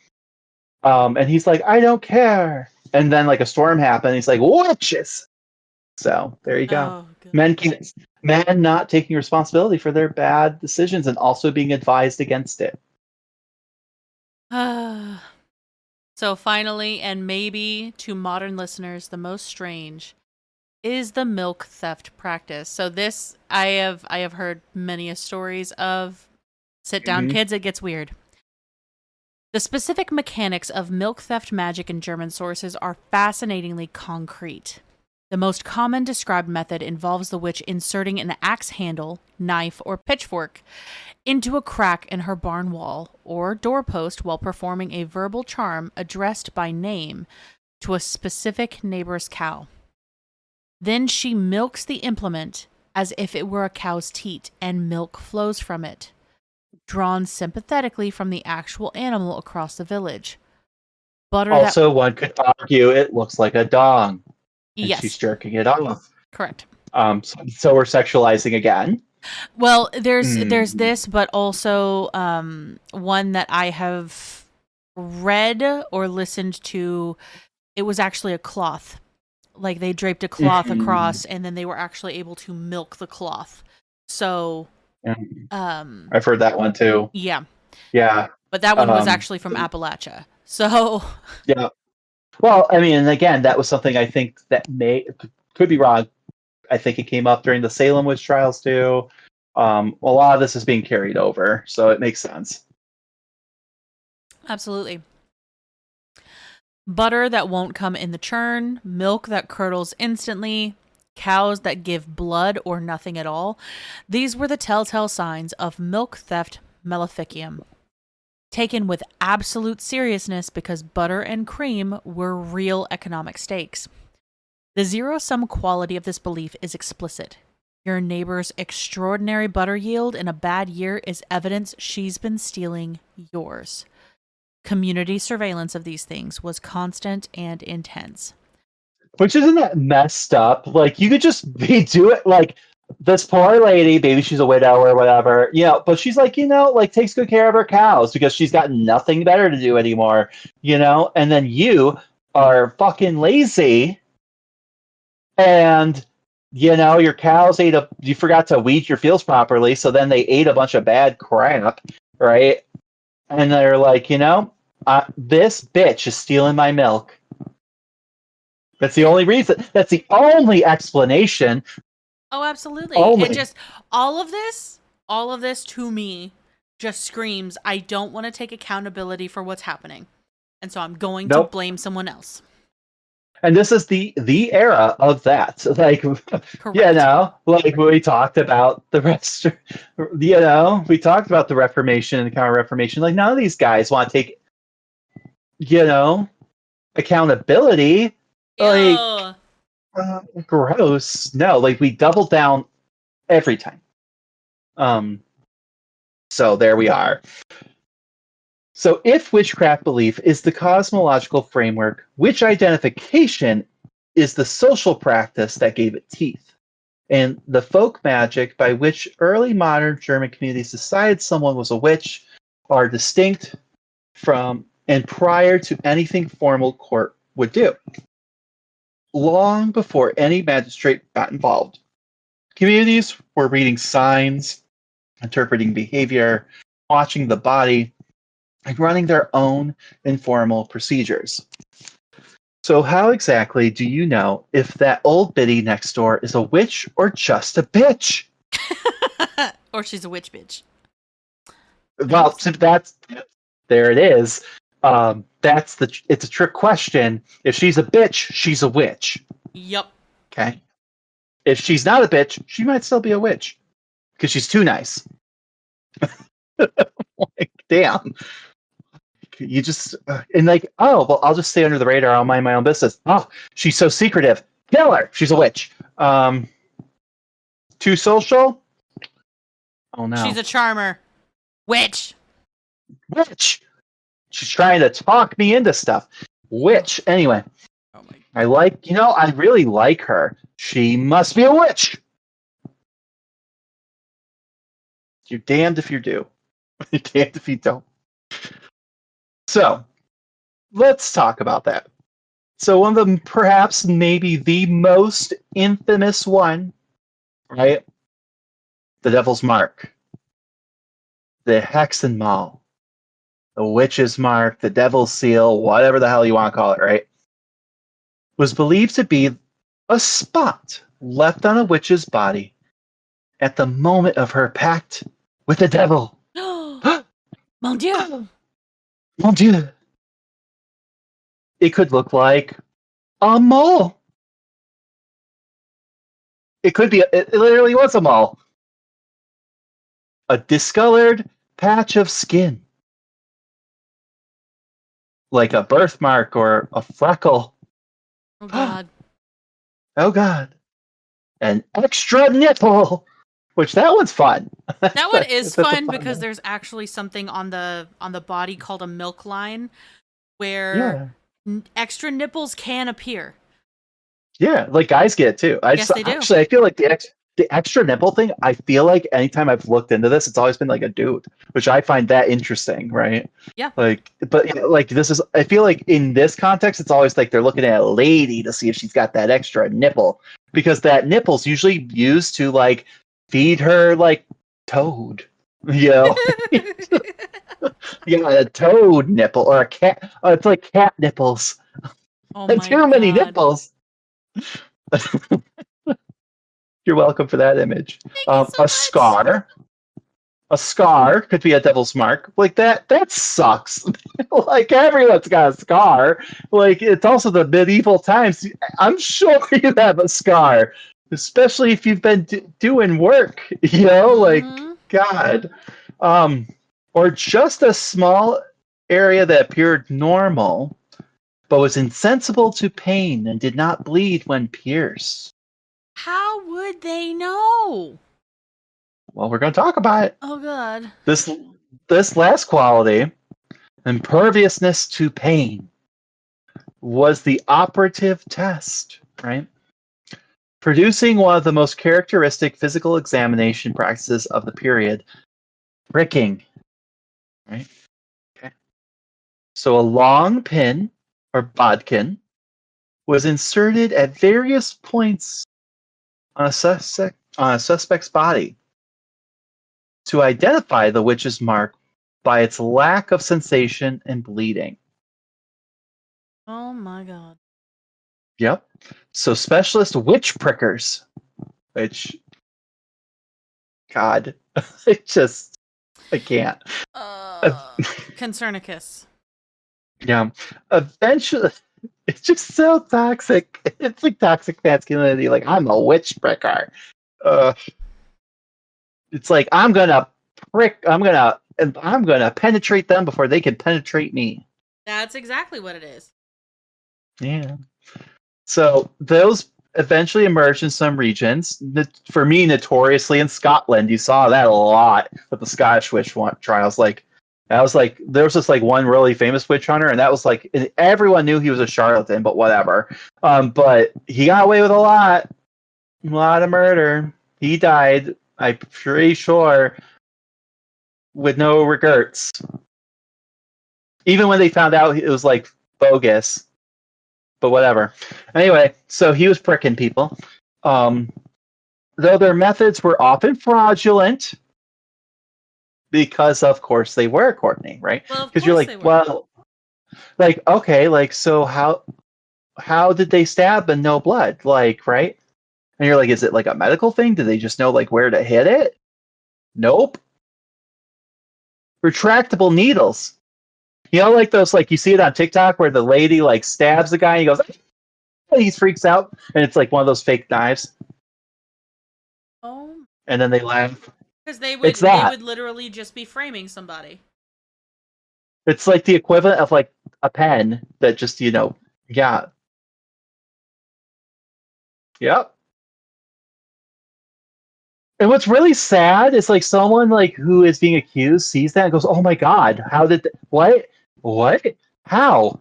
And he's like, I don't care. And then like a storm happened. He's like, witches. So there you go. Men not taking responsibility for their bad decisions and also being advised against it.
So finally, and maybe to modern listeners, the most strange is the milk theft practice. So this I have heard many stories of. Sit down, kids, it gets weird. The specific mechanics of milk theft magic in German sources are fascinatingly concrete. The most common described method involves the witch inserting an axe handle, knife, or pitchfork into a crack in her barn wall or doorpost while performing a verbal charm addressed by name to a specific neighbor's cow. Then she milks the implement as if it were a cow's teat, and milk flows from it, drawn sympathetically from the actual animal across the village.
One could argue it looks like a dong. And
yes.
She's jerking it off.
Correct.
So we're sexualizing again.
Well, there's this, but also one that I have read or listened to. It was actually a cloth. Like they draped a cloth across, and then they were actually able to milk the cloth. So,
I've heard that one too.
Yeah.
Yeah.
But that one was actually from Appalachia. So.
Yeah. Well, I mean, again, that was something I think that could be wrong. I think it came up during the Salem witch trials too. A lot of this is being carried over, so it makes sense.
Absolutely. Butter that won't come in the churn, milk that curdles instantly, cows that give blood or nothing at all. These were the telltale signs of milk theft maleficium, taken with absolute seriousness because butter and cream were real economic stakes. The zero-sum quality of this belief is explicit. Your neighbor's extraordinary butter yield in a bad year is evidence she's been stealing yours. Community surveillance of these things was constant and intense.
Which isn't that messed up? Like, you could just do it like this poor lady, maybe she's a widow or whatever, but she's like, takes good care of her cows because she's got nothing better to do anymore, and then you are fucking lazy and, your cows you forgot to weed your fields properly, so then they ate a bunch of bad crap, right? And they're like, this bitch is stealing my milk. That's the only reason. That's the only explanation.
Oh, absolutely. It just, all of this to me just screams, I don't want to take accountability for what's happening. And so I'm going to
Nope.
blame someone else.
And this is the era of that. Like,
Correct.
like we talked about the rest, we talked about the Reformation and the Counter-Reformation. Like, none of these guys want to take, accountability. Like,
Ew.
gross. No, like we double down every time. So there we are. So if witchcraft belief is the cosmological framework, witch identification is the social practice that gave it teeth, and the folk magic by which early modern German communities decided someone was a witch are distinct from and prior to anything formal court would do. Long before any magistrate got involved, communities were reading signs, interpreting behavior, watching the body, and running their own informal procedures. So how exactly do you know if that old biddy next door is a witch or just a bitch?
Or she's a witch bitch.
Well, so there it is. It's a trick question. If she's a bitch, she's a witch.
Yep.
Okay. If she's not a bitch, she might still be a witch because she's too nice. Like, damn. You just and like, oh well, I'll just stay under the radar. I'll mind my own business. Oh, she's so secretive. Kill her. She's a witch. Too social. Oh no.
She's a charmer. Witch.
Witch. She's trying to talk me into stuff. Witch. Anyway,
Oh my.
I really like her. She must be a witch. You're damned if you do. You're damned if you don't. So, let's talk about that. So one of them, perhaps maybe the most infamous one, right? The Devil's Mark, the Hexenmal, the Witch's Mark, the Devil's Seal, whatever the hell you want to call it, right? Was believed to be a spot left on a witch's body at the moment of her pact with the devil.
Mon Dieu.
Mon Dieu. It could look like a mole. It could be, it literally was a mole. A discolored patch of skin. Like a birthmark or a freckle.
Oh God.
Oh God. An extra nipple. Which that one's fun.
That one is
That's a
fun because
one.
there's actually something on the body called a milk line where
Yeah.
extra nipples can appear.
Yeah, like guys get it too.
Yes, they do.
Actually, I feel like the extra nipple thing, I feel like anytime I've looked into this, it's always been like a dude, which I find that interesting, right?
Yeah.
Like, but like this is, I feel like in this context, it's always like they're looking at a lady to see if she's got that extra nipple, because that nipple's usually used to like feed her like toad, you know? Yeah, a toad nipple or a cat. It's like cat nipples.
Oh my
Too many
God.
nipples. You're welcome for that image.
Thank you so
A
much.
scar. A scar could be a devil's mark. Like that sucks. Like everyone's got a scar. Like it's also the medieval times. I'm sure you have a scar, especially if you've been doing work. Like
Mhm.
God. Or just a small area that appeared normal, but was insensible to pain and did not bleed when pierced.
How would they know?
Well, we're going to talk about it.
Oh God.
This last quality, imperviousness to pain, was the operative test, right? Producing one of the most characteristic physical examination practices of the period, pricking, right? Okay. So a long pin or bodkin was inserted at various points on a suspect's body to identify the witch's mark by its lack of sensation and bleeding.
Oh my God.
Yep. So specialist witch prickers, which, God, I can't.
Concernicus.
Yeah. Eventually, it's just so toxic. It's like toxic masculinity. Like, I'm a witch breaker. Uh, it's like I'm gonna penetrate them before they can penetrate me.
That's exactly what it is.
Yeah. So those eventually emerged in some regions. For me, notoriously in Scotland, you saw that a lot with the Scottish witch trials. Like that was like there was just like one really famous witch hunter, and that was like everyone knew he was a charlatan, but whatever. But he got away with a lot of murder. He died. I'm pretty sure with no regrets. Even when they found out it was like bogus, but whatever. Anyway, so he was pricking people. Though their methods were often fraudulent, because of course they were, Courtney, right?
Well, of
Because you're
course
like,
they were.
well, like okay, like so how did they stab and no blood, like right? And you're like, is it like a medical thing? Did they just know like where to hit it? Nope. Retractable needles. You know, like those, like you see it on TikTok where the lady like stabs the guy and he goes, he freaks out, and it's like one of those fake knives,
Oh,
and then they laugh.
because they
It's
would
that.
literally just be framing somebody.
It's like the equivalent of like a pen that just yeah, yep. And what's really sad is like someone like who is being accused sees that and goes, "Oh my god, how did what how?"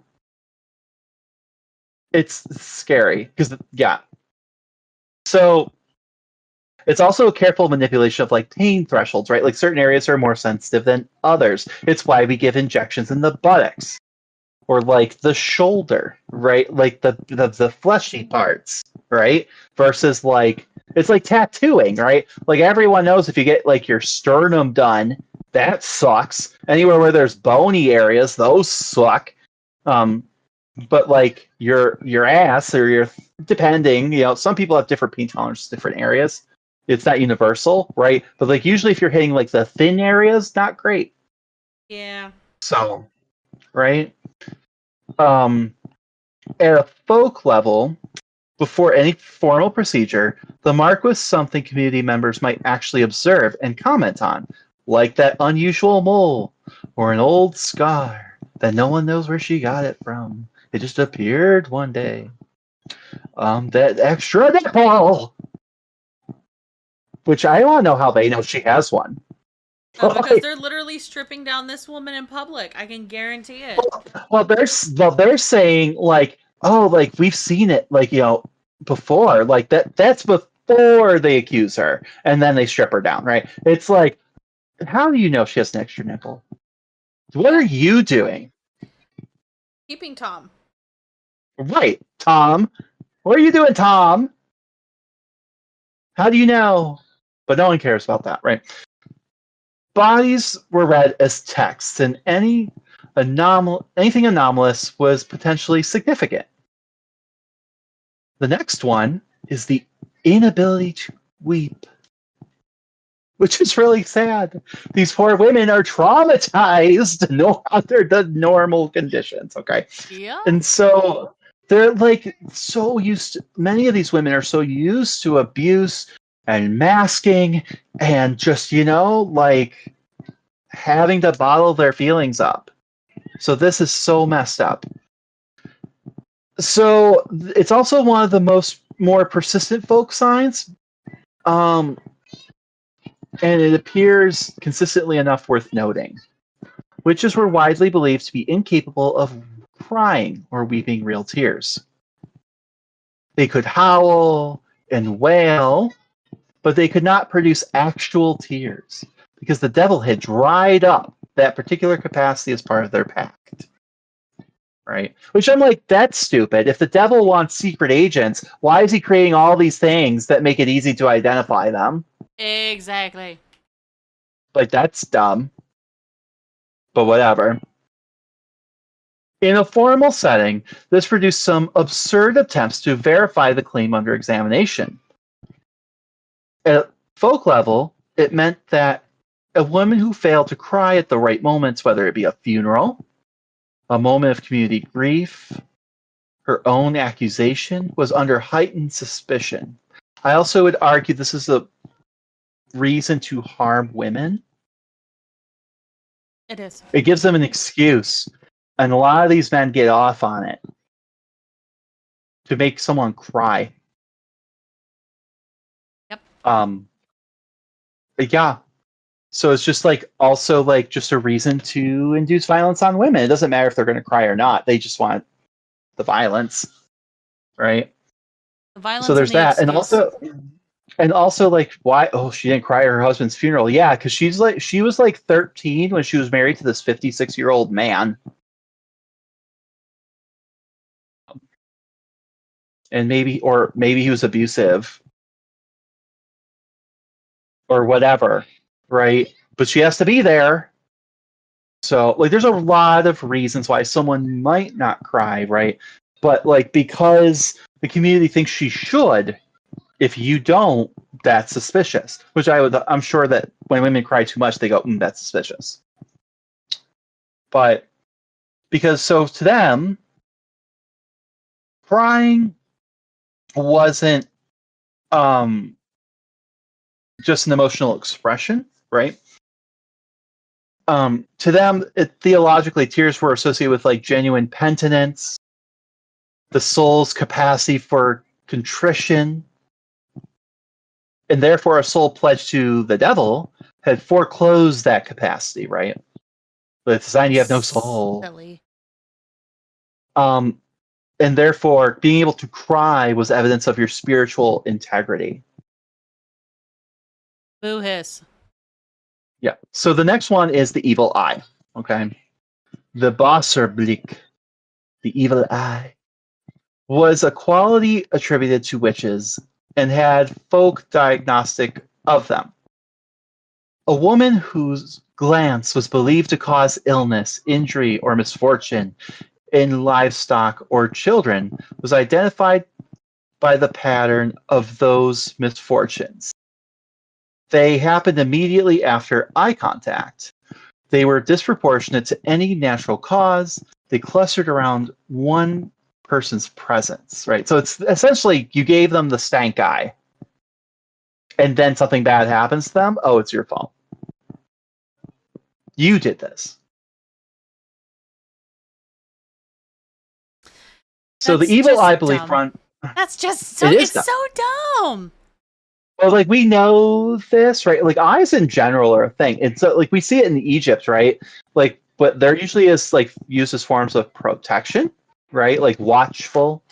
It's scary because yeah. So it's also a careful manipulation of like pain thresholds, right? Like certain areas are more sensitive than others. It's why we give injections in the buttocks or like the shoulder, right? Like the fleshy parts, right? Versus like it's like tattooing, right? Like everyone knows if you get like your sternum done, that sucks. Anywhere where there's bony areas, those suck. Um, but like your ass or your depending, some people have different pain tolerances, different areas. It's not universal, right? But like usually if you're hitting like the thin areas, not great.
Yeah.
So, right? Um, at a folk level, before any formal procedure, the mark was something community members might actually observe and comment on, like that unusual mole or an old scar that no one knows where she got it from. It just appeared one day. That extra nipple, which I want to know how they know she has one.
Because they're literally stripping down this woman in public. I can guarantee it.
Well, they're saying like, oh, like we've seen it, like before, like that's before they accuse her, and then they strip her down, right? It's like, how do you know she has an extra nipple? What are you doing?
Keeping Tom.
Right, Tom. What are you doing, Tom? How do you know? But no one cares about that, right? Bodies were read as texts, and anything anomalous was potentially significant. The next one is the inability to weep, which is really sad. These poor women are traumatized under the normal conditions, okay?
Yeah.
And so they're like so used to, many of these women are so used to abuse and masking and just, like having to bottle their feelings up. So this is so messed up. So it's also one of the more persistent folk signs. And it appears consistently enough worth noting. Witches were widely believed to be incapable of crying or weeping real tears. They could howl and wail, but they could not produce actual tears because the devil had dried up that particular capacity as part of their pact. Right? Which I'm like, that's stupid. If the devil wants secret agents, why is he creating all these things that make it easy to identify them?
Exactly.
Like, that's dumb. But whatever. In a formal setting, this produced some absurd attempts to verify the claim under examination. At folk level, it meant that a woman who failed to cry at the right moments, whether it be a funeral, a moment of community grief. Her own accusation was under heightened suspicion. I also would argue this is a reason to harm women.
It is.
It gives them an excuse. And a lot of these men get off on it to make someone cry.
Yep.
Yeah. So it's just like also like just a reason to induce violence on women. It doesn't matter if they're going to cry or not. They just want the violence, right?
The violence.
So there's
and the
that,
excuse.
and also like why? Oh, she didn't cry at her husband's funeral. Yeah, because she was like 13 when she was married to this 56-year-old man, and maybe he was abusive or whatever, right? But she has to be there. So like there's a lot of reasons why someone might not cry, right? But like because the community thinks she should, if you don't, that's suspicious. Which I'm sure that when women cry too much, they go, that's suspicious. But because so to them, crying wasn't just an emotional expression, right? To them, theologically, tears were associated with like genuine penitence, the soul's capacity for contrition, and therefore a soul pledged to the devil had foreclosed that capacity, right? But it's a sign you have no soul.
Silly.
And therefore, being able to cry was evidence of your spiritual integrity.
Boo hiss.
Yeah. So the next one is the evil eye. Okay. The Wasserblick, the evil eye, was a quality attributed to witches and had folk diagnostic of them. A woman whose glance was believed to cause illness, injury, or misfortune in livestock or children was identified by the pattern of those misfortunes. They happened immediately after eye contact. They were disproportionate to any natural cause. They clustered around one person's presence, right? So it's essentially you gave them the stank eye, and then something bad happens to them. Oh, it's your fault. You did this. So the evil eye belief front.
That's just so. It's dumb. So dumb.
Well, like we know this, right? Like eyes in general are a thing. It's like we see it in Egypt, right? Like, but there usually is like used as forms of protection, right? Like watchful,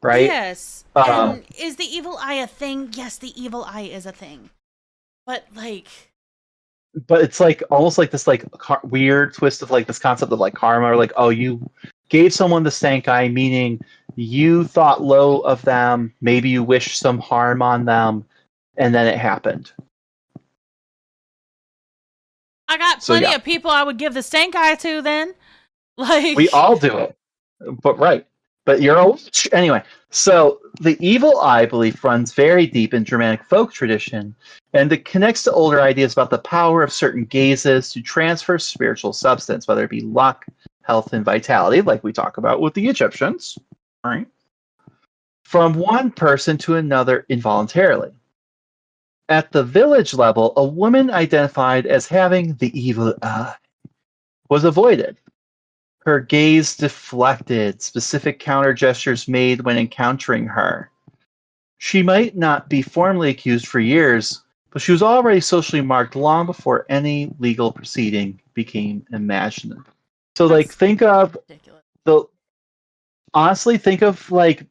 right?
Yes. And is the evil eye a thing? Yes, the evil eye is a thing. But like.
But it's like almost like this like weird twist of like this concept of like karma, or like, oh, you gave someone the stank eye, meaning you thought low of them, maybe you wished some harm on them, and then it happened.
I got plenty of people I would give the stank eye to then. Like
we all do it. But right. But you're a witch. Anyway, so the evil eye belief runs very deep in Germanic folk tradition, and it connects to older ideas about the power of certain gazes to transfer spiritual substance, whether it be luck, health, and vitality, like we talk about with the Egyptians, right? From one person to another involuntarily. At the village level, a woman identified as having the evil eye was avoided. Her gaze deflected, specific counter gestures made when encountering her. She might not be formally accused for years, but she was already socially marked long before any legal proceeding became imaginable. So, like, think of honestly, think of like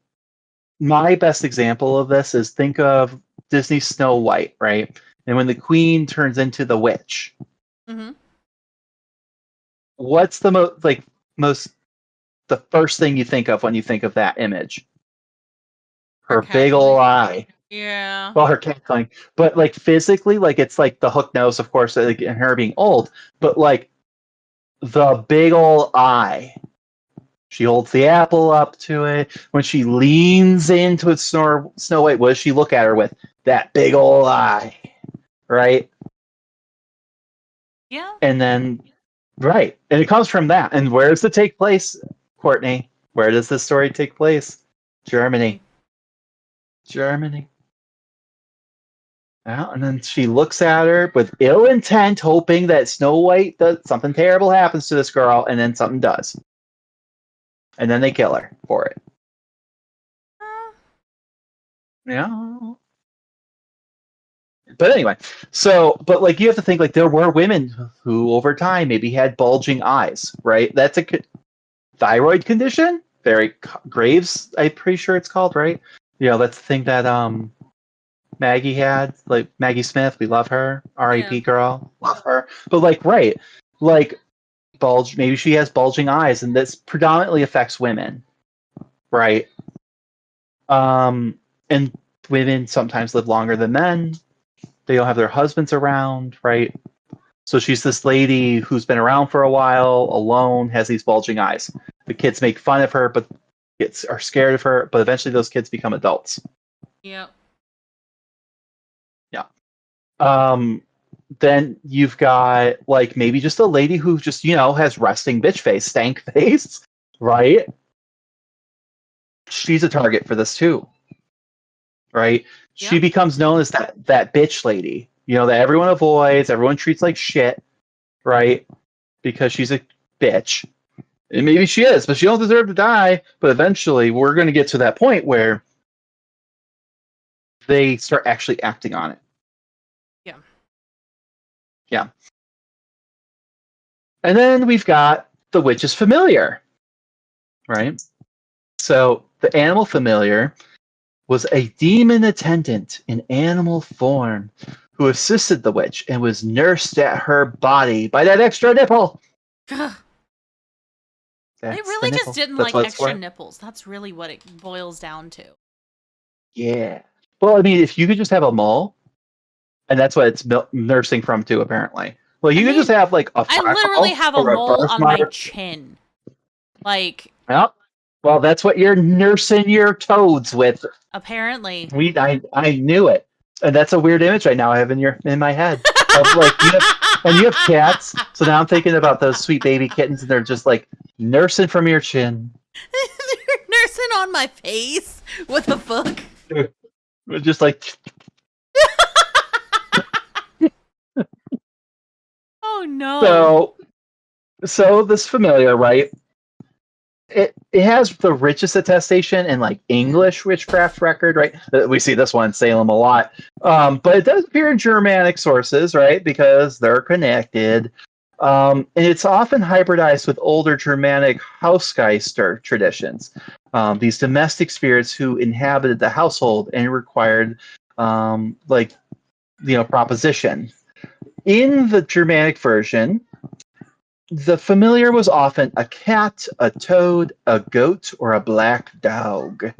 my best example of this is think of Disney's Snow White, right? And when the queen turns into the witch, what's the the first thing you think of when you think of that image? Her big ol' eye.
Yeah.
Well, her cackling, but like physically, like it's like the hook nose, of course, like, and her being old, but like the big ol' eye. She holds the apple up to it. When she leans into it, Snow White, what does she look at her with? That big ol' eye, right?
Yeah.
And then Right. And it comes from that. And where does it take place, Courtney? Where does this story take place? Germany. Germany. Yeah, and then she looks at her with ill intent, hoping that Snow White does something terrible happens to this girl, and then something does. And then they kill her for it. Yeah. But anyway, but like you have to think like there were women who over time maybe had bulging eyes, right? That's a thyroid condition. Very Graves, I'm pretty sure it's called, right? That's the thing that Maggie had, like Maggie Smith. We love her, R.I.P. girl, love her. But like, right, like maybe she has bulging eyes, and this predominantly affects women, right? And women sometimes live longer than men. They don't have their husbands around, right? So she's this lady who's been around for a while, alone, has these bulging eyes. The kids make fun of her, but kids are scared of her. But eventually, those kids become adults.
Yep.
Yeah. Then you've got like maybe just a lady who just has resting bitch face, stank face, right? She's a target for this too, right?
Yep.
She becomes known as that bitch lady, that everyone avoids, everyone treats like shit, right? Because she's a bitch. And maybe she is, but she don't deserve to die. But eventually, we're going to get to that point where they start actually acting on it.
Yeah.
Yeah. And then we've got the witch's familiar, right? So the animal familiar was a demon attendant in animal form who assisted the witch and was nursed at her body by that extra nipple.
They really just didn't like extra nipples. That's really what it boils down to.
Yeah. Well, I mean, if you could just have a mole, and that's what it's nursing from too, apparently. Well, you could just have like a
I literally have a mole on my chin. Like.
Yep. Well, that's what you're nursing your toads with.
Apparently.
I knew it. And that's a weird image right now I have in my head. Of like you have cats, so now I'm thinking about those sweet baby kittens, and they're just like nursing from your chin.
They're nursing on my face with a book.
Just like.
Oh no.
So this familiar, right? It has the richest attestation in like English witchcraft record, right? We see this one in Salem a lot, but it does appear in Germanic sources, right? Because they're connected, and it's often hybridized with older Germanic Hausgeister traditions. These domestic spirits who inhabited the household and required, proposition. In the Germanic version, the familiar was often a cat, a toad, a goat, or a black dog.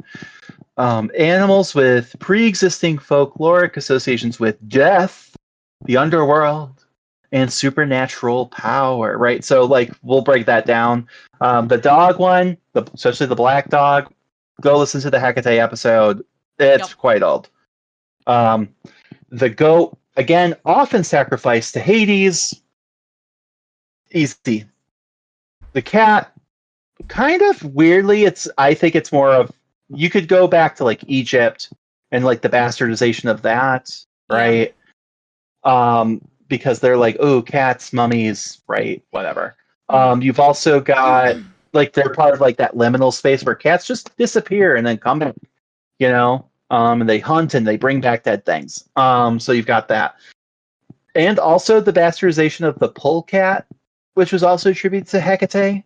Animals with pre-existing folkloric associations with death, the underworld, and supernatural power, right? So, like, we'll break that down. The dog one, especially the black dog, go listen to the Hecate episode. It's quite old. The goat, again, often sacrificed to Hades. Easy. The cat, kind of weirdly, I think it's more of, you could go back to like Egypt and like the bastardization of that, right? Because they're like, oh, cats, mummies, right? Whatever. You've also got like they're part of like that liminal space where cats just disappear and then come back, and they hunt and they bring back dead things. So you've got that. And also the bastardization of the polecat, which was also attributed to Hecate,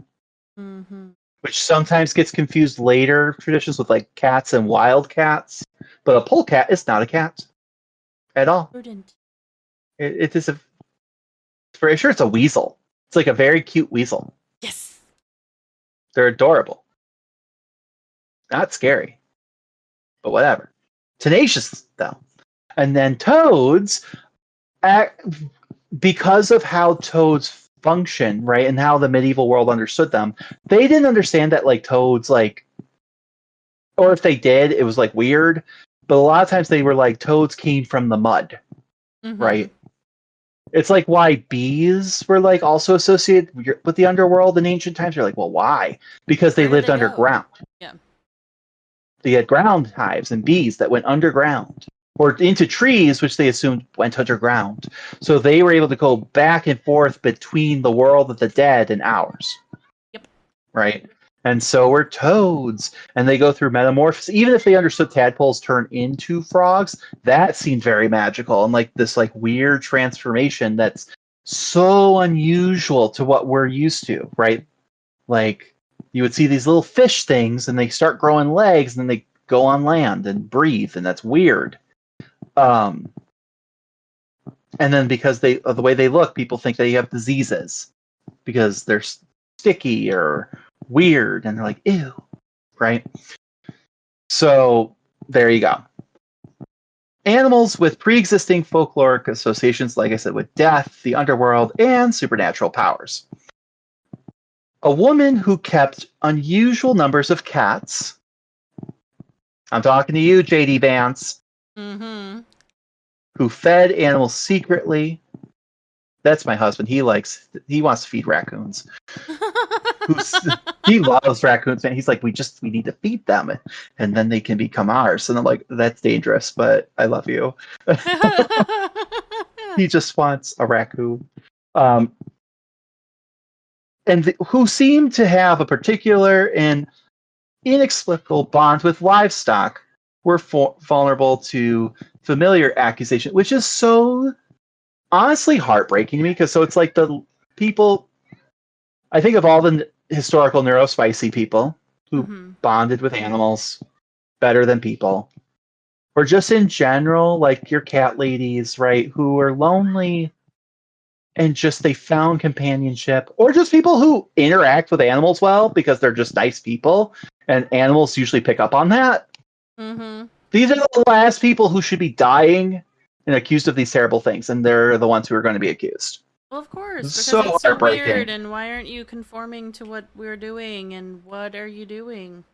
which sometimes gets confused later traditions with like cats and wild cats. But a polecat is not a cat at all. It is pretty sure it's a weasel. It's like a very cute weasel.
Yes.
They're adorable. Not scary, but whatever. Tenacious though. And then toads, because of how toads function, right, and how the medieval world understood them, they didn't understand that like toads, like, or if they did, it was like weird. But a lot of times they were like toads came from the mud, right? It's like why bees were like also associated with the underworld in ancient times. You're like, well, why? Because they
Where did
lived
they go?
underground.
Yeah.
They had ground hives and bees that went underground or into trees, which they assumed went underground. So they were able to go back and forth between the world of the dead and ours.
Yep.
Right? And so were toads. And they go through metamorphosis. Even if they understood tadpoles turn into frogs, that seemed very magical and like this like weird transformation that's so unusual to what we're used to, right? Like you would see these little fish things and they start growing legs and then they go on land and breathe, and that's weird. And then because they of the way they look, people think they have diseases because they're sticky or weird, and they're like, ew, right? So there you go. Animals with pre-existing folkloric associations, like I said, with death, the underworld, and supernatural powers. A woman who kept unusual numbers of cats. I'm talking to you, JD Vance.
Mm-hmm.
Who fed animals secretly. That's my husband. He wants to feed raccoons. He loves raccoons, and he's like, we need to feed them, and then they can become ours. And I'm like, that's dangerous, but I love you. He just wants a raccoon. Who seem to have a particular and inexplicable bond with livestock were vulnerable to familiar accusation, which is so honestly heartbreaking to me, because so it's like the people, I think of all the historical neurospicy people who bonded with animals better than people, or just in general, like your cat ladies, right, who are lonely and just they found companionship, or just people who interact with animals well because they're just nice people, and animals usually pick up on that. These are the last people who should be dying and accused of these terrible things, and they're the ones who are going to be accused.
Well, of course, because
so
it's so
heartbreaking.
weird, and why aren't you conforming to what we're doing, and what are you doing?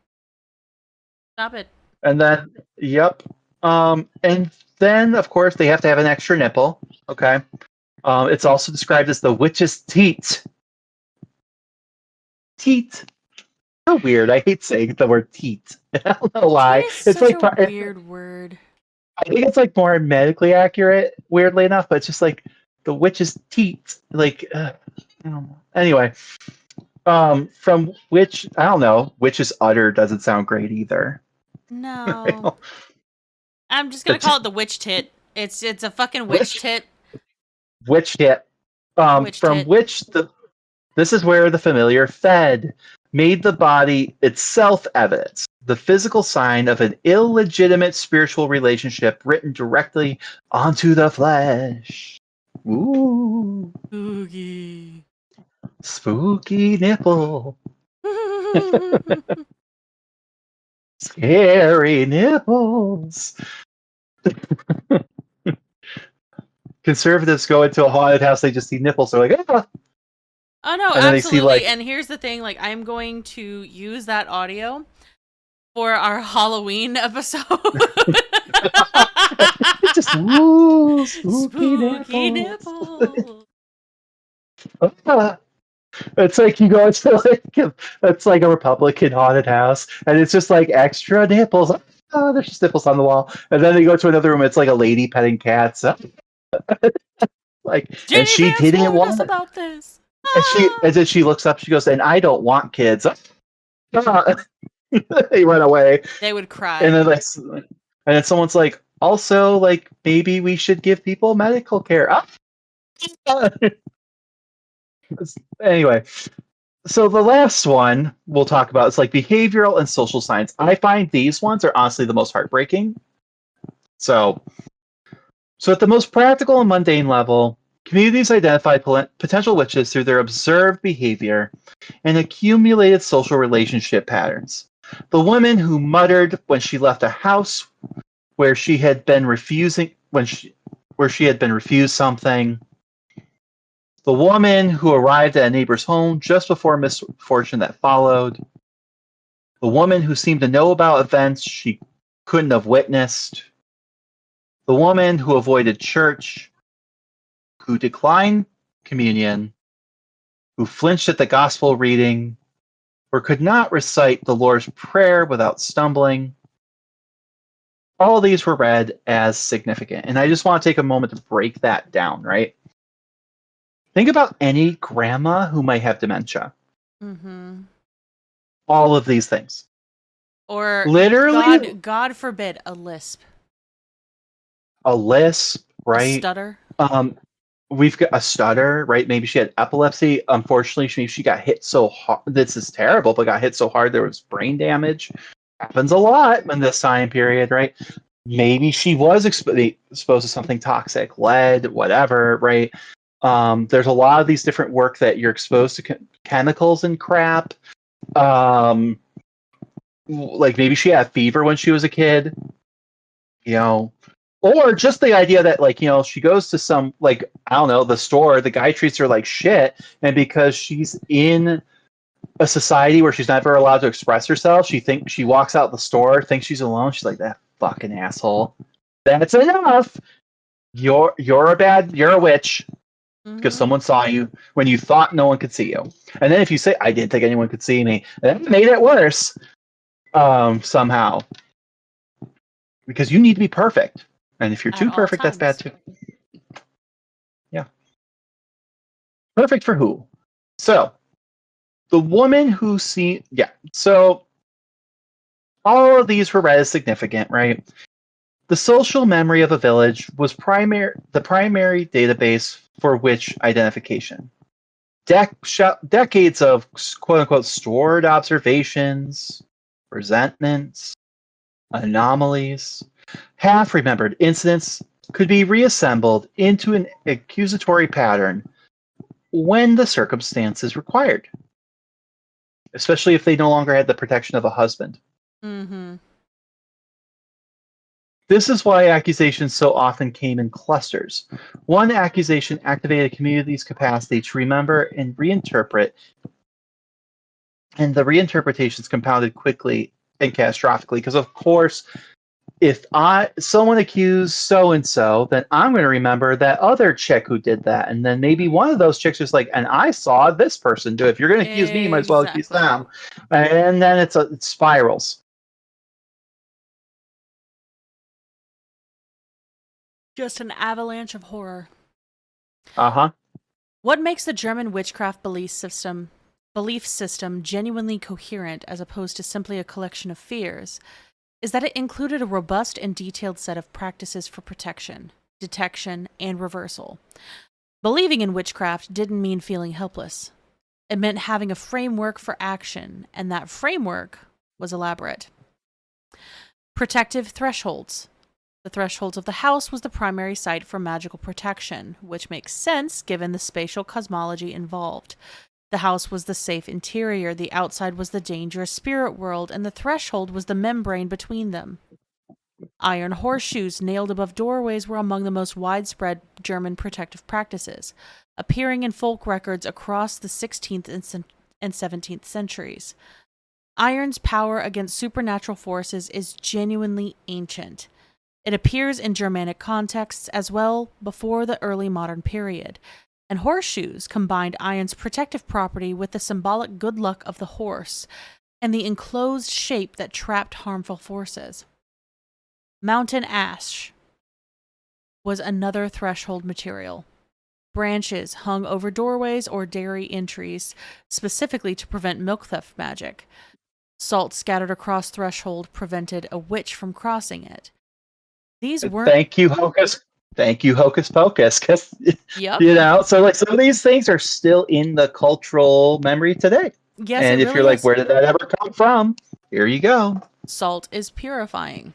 Stop it.
And then, yep. And then, of course, they have to have an extra nipple. Okay. It's also described as the witch's teat. Teat. So weird. I hate saying the word teat. I don't know why.
It's like a weird word.
I think it's like more medically accurate, weirdly enough, but it's just like the witch's teat. Like, I don't know. Anyway, from which, I don't know, witch's udder doesn't sound great either.
No. I'm just going to call it the witch tit. It's a fucking witch tit.
Witch tit. From which this is where the familiar fed, made the body itself evidence, the physical sign of an illegitimate spiritual relationship written directly onto the flesh. Ooh.
Spooky.
Spooky nipple. Scary nipples. Conservatives go into a haunted house, they just see nipples, they're like, ah.
Oh no,
and
absolutely. And here's the thing, like, I'm going to use that audio for our Halloween episode.
Just woo, spooky nipples. It's like you go into like it's like a Republican haunted house, and it's just like extra nipples. Oh, there's just nipples on the wall, and then they go to another room. It's like a lady petting cats. Like,
Jenny
and she
Vance
didn't
warned
want
us about this.
And then she looks up. She goes, "And I don't want kids." They run away.
They would cry.
And then someone's like, "Also, like maybe we should give people medical care." Anyway, so the last one we'll talk about is like behavioral and social science. I find these ones are honestly the most heartbreaking. So at the most practical and mundane level, communities identify potential witches through their observed behavior and accumulated social relationship patterns. The woman who muttered when she left a house where she had been refused something. The woman who arrived at a neighbor's home just before misfortune that followed. The woman who seemed to know about events she couldn't have witnessed. The woman who avoided church, who declined communion, who flinched at the gospel reading, or could not recite the Lord's Prayer without stumbling. All these were read as significant. And I just want to take a moment to break that down, right? Think about any grandma who might have dementia.
Mm-hmm.
All of these things.
Or,
literally,
God forbid, a lisp.
A lisp, right?
A stutter.
We've got a stutter, right? Maybe she had epilepsy. Unfortunately, she got hit so hard. This is terrible, but got hit so hard there was brain damage. Happens a lot in this time period, right? Maybe she was exposed to something toxic, lead, whatever, right? There's a lot of these different work that you're exposed to chemicals and crap. Like maybe she had fever when she was a kid, or just the idea that, like, she goes to some, like, I don't know, the store, the guy treats her like shit, and because she's in a society where she's never allowed to express herself, she walks out the store, thinks she's alone, she's like, that fucking asshole. That's enough. You're a witch because someone saw you when you thought no one could see you. And then if you say, I didn't think anyone could see me, that made it worse somehow. Because you need to be perfect. And if you're too perfect, that's bad too. Yeah. Perfect for who? So, the woman who so all of these were read as significant, right? The social memory of a village was the primary database for witch identification. Decades of quote-unquote stored observations, resentments, anomalies, half-remembered incidents could be reassembled into an accusatory pattern when the circumstances required, especially if they no longer had the protection of a husband.
Mm-hmm.
This is why accusations so often came in clusters. One accusation activated a community's capacity to remember and reinterpret, and the reinterpretations compounded quickly and catastrophically, because of course, if someone accused so and so, then I'm going to remember that other chick who did that, and then maybe one of those chicks is like, and I saw this person do it. If you're going to accuse me, you might as well accuse them, and then it spirals.
Just an avalanche of horror.
Uh-huh.
What makes the German witchcraft belief system genuinely coherent as opposed to simply a collection of fears is that it included a robust and detailed set of practices for protection, detection, and reversal. Believing in witchcraft didn't mean feeling helpless. It meant having a framework for action, and that framework was elaborate. Protective thresholds. The thresholds of the house was the primary site for magical protection, which makes sense given the spatial cosmology involved. The house was the safe interior, the outside was the dangerous spirit world, and the threshold was the membrane between them. Iron horseshoes nailed above doorways were among the most widespread German protective practices, appearing in folk records across the 16th and 17th centuries. Iron's power against supernatural forces is genuinely ancient. It appears in Germanic contexts as well before the early modern period, and horseshoes combined iron's protective property with the symbolic good luck of the horse and the enclosed shape that trapped harmful forces. Mountain ash was another threshold material. Branches hung over doorways or dairy entries, specifically to prevent milk theft magic. Salt scattered across threshold prevented a witch from crossing it. These weren't...
Thank you, Hocus Pocus. Because,
Yep.
So like some of these things are still in the cultural memory today.
Yes,
and if
really
you're like,
is.
where did that ever come from? Here you go.
Salt is purifying.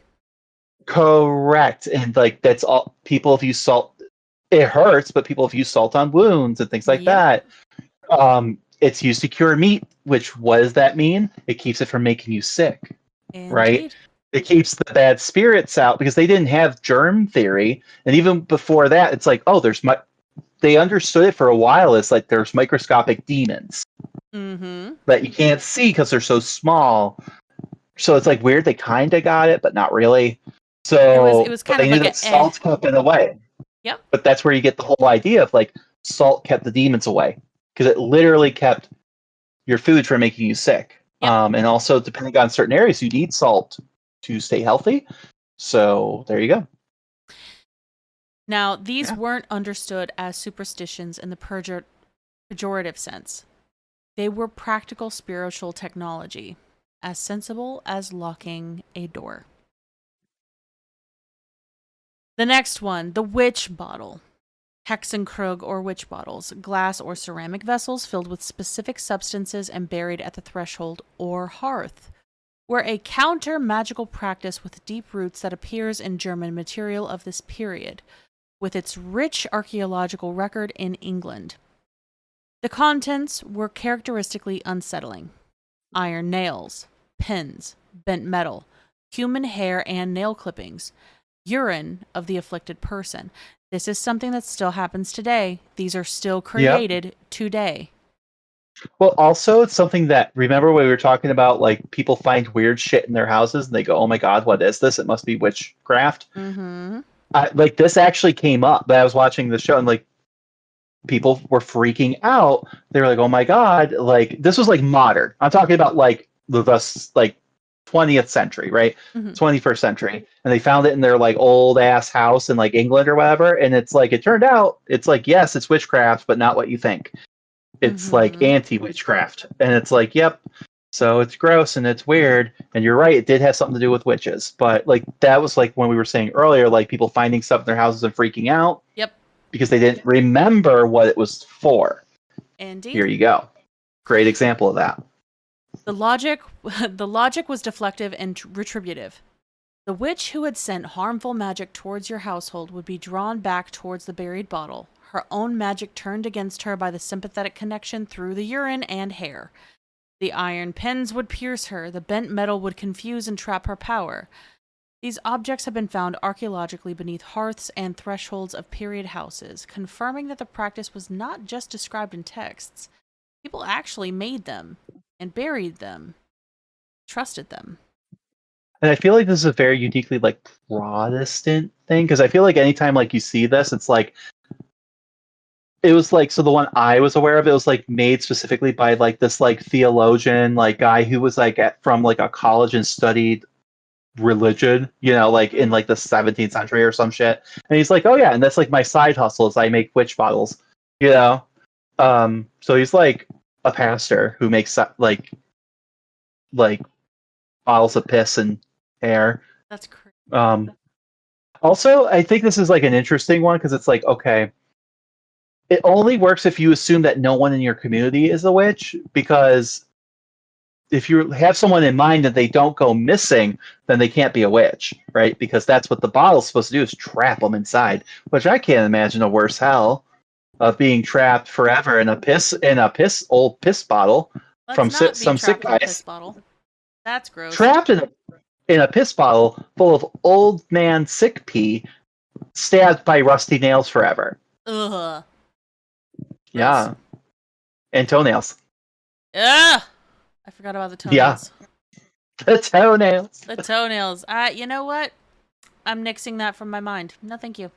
Correct. And like that's all. People have used salt. It hurts, but people have used salt on wounds and things like that. It's used to cure meat. Which what does that mean? It keeps it from making you sick.
Indeed.
Right? It keeps the bad spirits out because they didn't have germ theory. And even before that, it's like, they understood it for a while. It's like there's microscopic demons that you can't see because they're so small. So it's like weird. They kind of got it, but not really. So
it was kind
they
of
knew
like
that salt put it away.
Yep.
But that's where you get the whole idea of like salt kept the demons away because it literally kept your food from making you sick.
Yep.
And also, depending on certain areas, you need salt to stay healthy. So there you go.
Now, these weren't understood as superstitions in the pejorative sense. They were practical spiritual technology, as sensible as locking a door. The next one, the witch bottle. Hexenkrug or witch bottles, glass or ceramic vessels filled with specific substances and buried at the threshold or hearth, were a counter-magical practice with deep roots that appears in German material of this period, with its rich archaeological record in England. The contents were characteristically unsettling. Iron nails, pins, bent metal, human hair and nail clippings, urine of the afflicted person. This is something that still happens today. These are still created today.
Well, also, it's something that, remember when we were talking about, like, people find weird shit in their houses and they go, oh my God, what is this? It must be witchcraft.
Mm-hmm.
Like, this actually came up, but I was watching the show and, like, people were freaking out. They were like, oh my God, like, this was, like, modern. I'm talking about, like, the 20th century, right?
Mm-hmm.
21st century. And they found it in their, like, old ass house in, like, England or whatever. And it's like, it turned out, it's like, yes, it's witchcraft, but not what you think. It's like anti-witchcraft. And it's like, yep. So it's gross and it's weird. And you're right, it did have something to do with witches. But like that was like when we were saying earlier, like people finding stuff in their houses and freaking out.
Yep.
Because they didn't remember what it was for.
Indeed.
Here you go. Great example of that.
The logic was deflective and retributive. The witch who had sent harmful magic towards your household would be drawn back towards the buried bottle, her own magic turned against her by the sympathetic connection through the urine and hair. The iron pins would pierce her, the bent metal would confuse and trap her power. These objects have been found archaeologically beneath hearths and thresholds of period houses, confirming that the practice was not just described in texts. People actually made them and buried them, trusted them.
And I feel like this is a very uniquely like Protestant thing because I feel like anytime like you see this, it's like it was like, so the one I was aware of, it was like made specifically by like this like theologian like guy who was like from like a college and studied religion, you know, like in like the 17th century or some shit. And he's like, oh yeah, and that's like my side hustle is I make witch bottles, you know. So he's like a pastor who makes like bottles of piss and air.
That's crazy.
Also, I think this is like an interesting one because it's like, okay, it only works if you assume that no one in your community is a witch, because if you have someone in mind that they don't go missing, then they can't be a witch, right? Because that's what the bottle's supposed to do, is trap them inside, which I can't imagine a worse hell of being trapped forever in a old piss bottle.
Let's
from
not
some
be
sick
trapped in a
guys.
piss bottle. That's gross.
Trapped in a piss bottle full of old man sick pee, stabbed by rusty nails forever.
Ugh.
Yeah. And toenails.
Ugh! I forgot about the toenails.
Yeah. The toenails.
The toenails. You know what? I'm nixing that from my mind. No, thank you.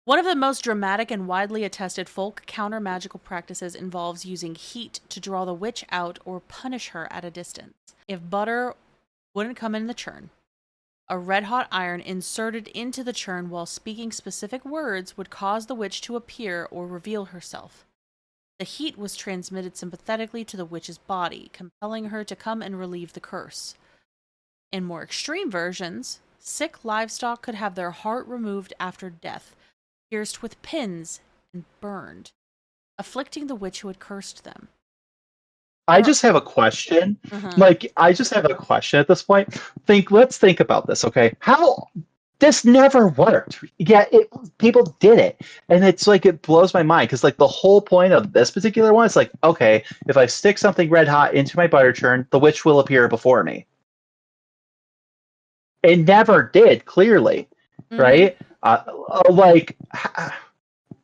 One of the most dramatic and widely attested folk counter-magical practices involves using heat to draw the witch out or punish her at a distance. If butter wouldn't come in the churn, a red-hot iron inserted into the churn while speaking specific words would cause the witch to appear or reveal herself. The heat was transmitted sympathetically to the witch's body, compelling her to come and relieve the curse. In more extreme versions, sick livestock could have their heart removed after death, pierced with pins and burned, afflicting the witch who had cursed them.
I just have a question. I just have a question at this point. Let's think about this, okay? How this never worked. Yeah, people did it. And it's like, it blows my mind because like the whole point of this particular one is like, okay, if I stick something red hot into my butter churn, the witch will appear before me. It never did, clearly, right?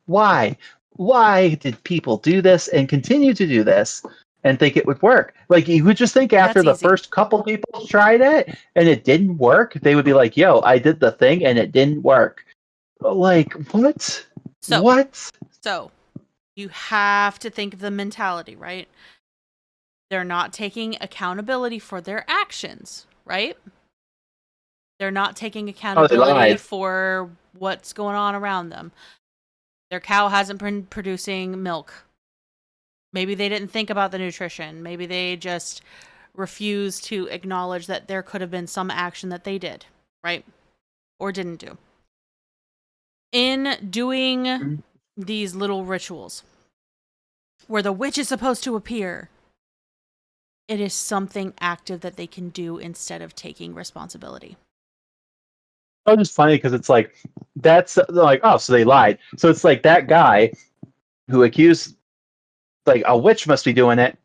Why? Why did people do this and continue to do this and think it would work? Like, you would just think after the first couple people tried it and it didn't work, they would be like, yo, I did the thing and it didn't work. Like, what?
So,
What?
So, you have to think of the mentality, right? They're not taking accountability for their actions, right? They're not taking
Oh, they
accountability
lied.
for what's going on around them. Their cow hasn't been producing milk. Maybe they didn't think about the nutrition. Maybe they just refused to acknowledge that there could have been some action that they did, right? Or didn't do. In doing these little rituals where the witch is supposed to appear, it is something active that they can do instead of taking responsibility.
Oh, just funny because it's like that's like, oh, so they lied. So it's like that guy who accused, like, a witch must be doing it,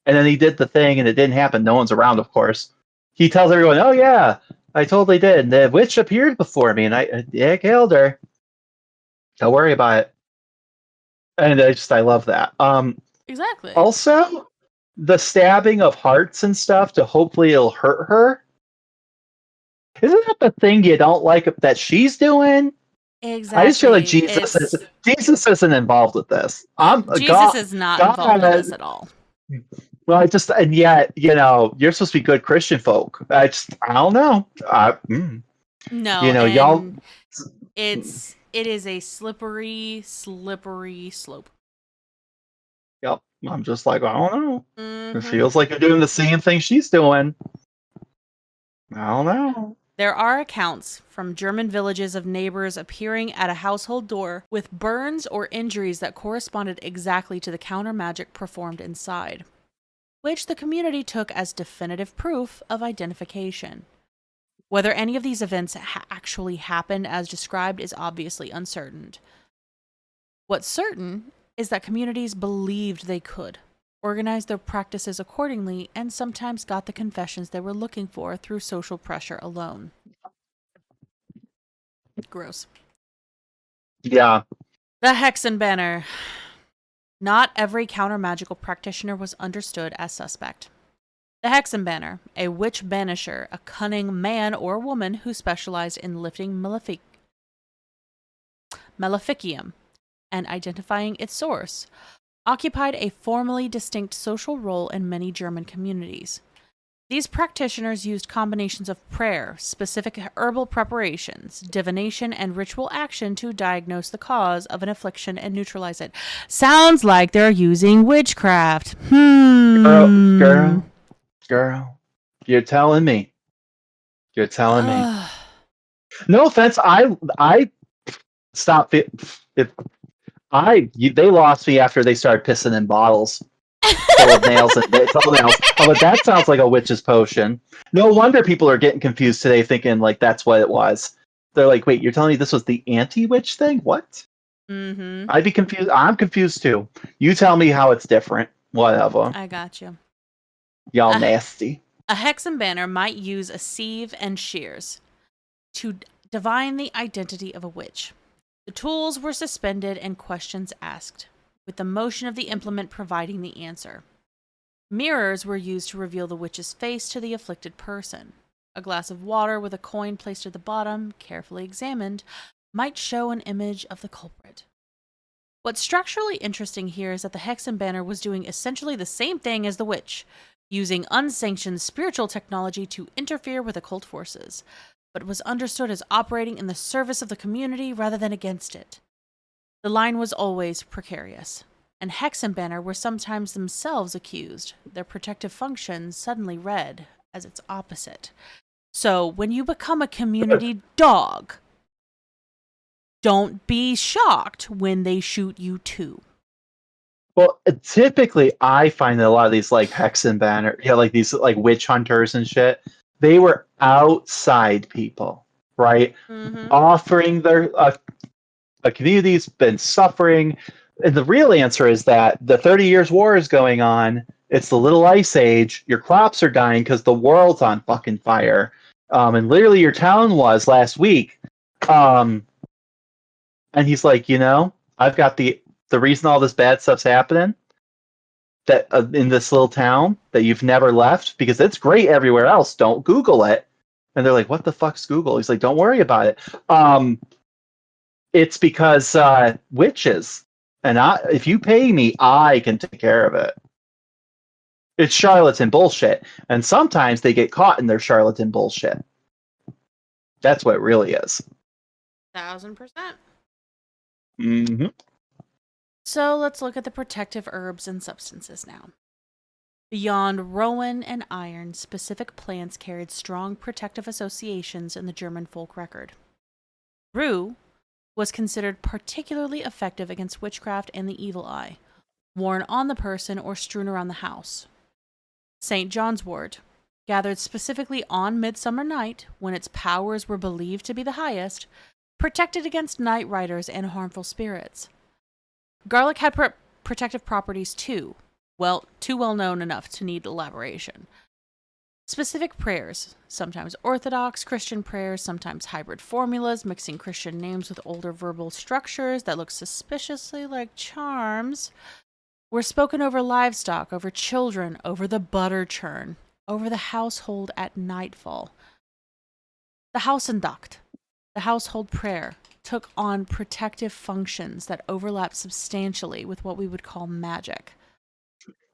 and then he did the thing and it didn't happen. No one's around, of course. He tells everyone, "Oh yeah, I totally did. The witch appeared before me, and I killed her. Don't worry about it." And I love that.
Exactly.
Also, the stabbing of hearts and stuff to hopefully it'll hurt her. Isn't that the thing you don't like that she's doing?
Exactly.
I just feel like Jesus isn't involved with this.
Jesus is not involved in this at all.
Well, and yet, you're supposed to be good Christian folk. I don't know.
No,
y'all.
it is a slippery slope.
Yep. I'm just like, I don't know.
Mm-hmm.
It feels like you're doing the same thing she's doing. I don't know.
There are accounts from German villages of neighbors appearing at a household door with burns or injuries that corresponded exactly to the counter magic performed inside, which the community took as definitive proof of identification. Whether any of these events actually happened as described is obviously uncertain. What's certain is that communities believed they could, organized their practices accordingly, and sometimes got the confessions they were looking for through social pressure alone. Gross.
Yeah.
The Hexen Banner. Not every counter-magical practitioner was understood as suspect. The Hexen Banner, a witch banisher, a cunning man or woman who specialized in lifting maleficium and identifying its source, occupied a formally distinct social role in many German communities. These practitioners used combinations of prayer, specific herbal preparations, divination, and ritual action to diagnose the cause of an affliction and neutralize it. Sounds like they're using witchcraft.
Girl, you're telling me. You're telling me. No offense, I stopped it. They lost me after they started pissing in bottles full of nails and toenails. Oh, but that sounds like a witch's potion. No wonder people are getting confused today, thinking like that's what it was. They're like, wait, you're telling me this was the anti-witch thing? What?
Mm-hmm.
I'd be confused. I'm confused too. You tell me how it's different. Whatever.
I got you.
Y'all nasty.
A Hexen Banner might use a sieve and shears to divine the identity of a witch. The tools were suspended and questions asked, with the motion of the implement providing the answer. Mirrors were used to reveal the witch's face to the afflicted person. A glass of water with a coin placed at the bottom, carefully examined, might show an image of the culprit. What's structurally interesting here is that the Hexen Banner was doing essentially the same thing as the witch, using unsanctioned spiritual technology to interfere with occult forces, but was understood as operating in the service of the community rather than against it. The line was always precarious, and Hexen Banner were sometimes themselves accused, their protective functions suddenly read as its opposite. So when you become a community dog, don't be shocked when they shoot you too.
Well, typically I find that a lot of these like Hexen Banner, like these like witch hunters and shit, they were outside people, right?
Mm-hmm.
Offering their a community's been suffering, and the real answer is that the 30 Years' War is going on. It's the Little Ice Age. Your crops are dying because the world's on fucking fire, and literally your town was last week. And he's like, I've got the reason all this bad stuff's happening that in this little town that you've never left because it's great everywhere else. Don't Google it. And they're like, what the fuck's Google? He's like, don't worry about it. It's because witches, and if you pay me, I can take care of it. It's charlatan bullshit, and sometimes they get caught in their charlatan bullshit. That's what it really is.
1000%.
Mm-hmm.
So let's look at the protective herbs and substances now. Beyond rowan and iron, specific plants carried strong protective associations in the German folk record. Rue was considered particularly effective against witchcraft and the evil eye, worn on the person or strewn around the house. St. John's wort, gathered specifically on Midsummer Night, when its powers were believed to be the highest, protected against night riders and harmful spirits. Garlic had protective properties too, too well known enough to need elaboration. Specific prayers, sometimes Orthodox Christian prayers, sometimes hybrid formulas, mixing Christian names with older verbal structures that look suspiciously like charms, were spoken over livestock, over children, over the butter churn, over the household at nightfall. The Hausandacht, the household prayer, took on protective functions that overlapped substantially with what we would call magic.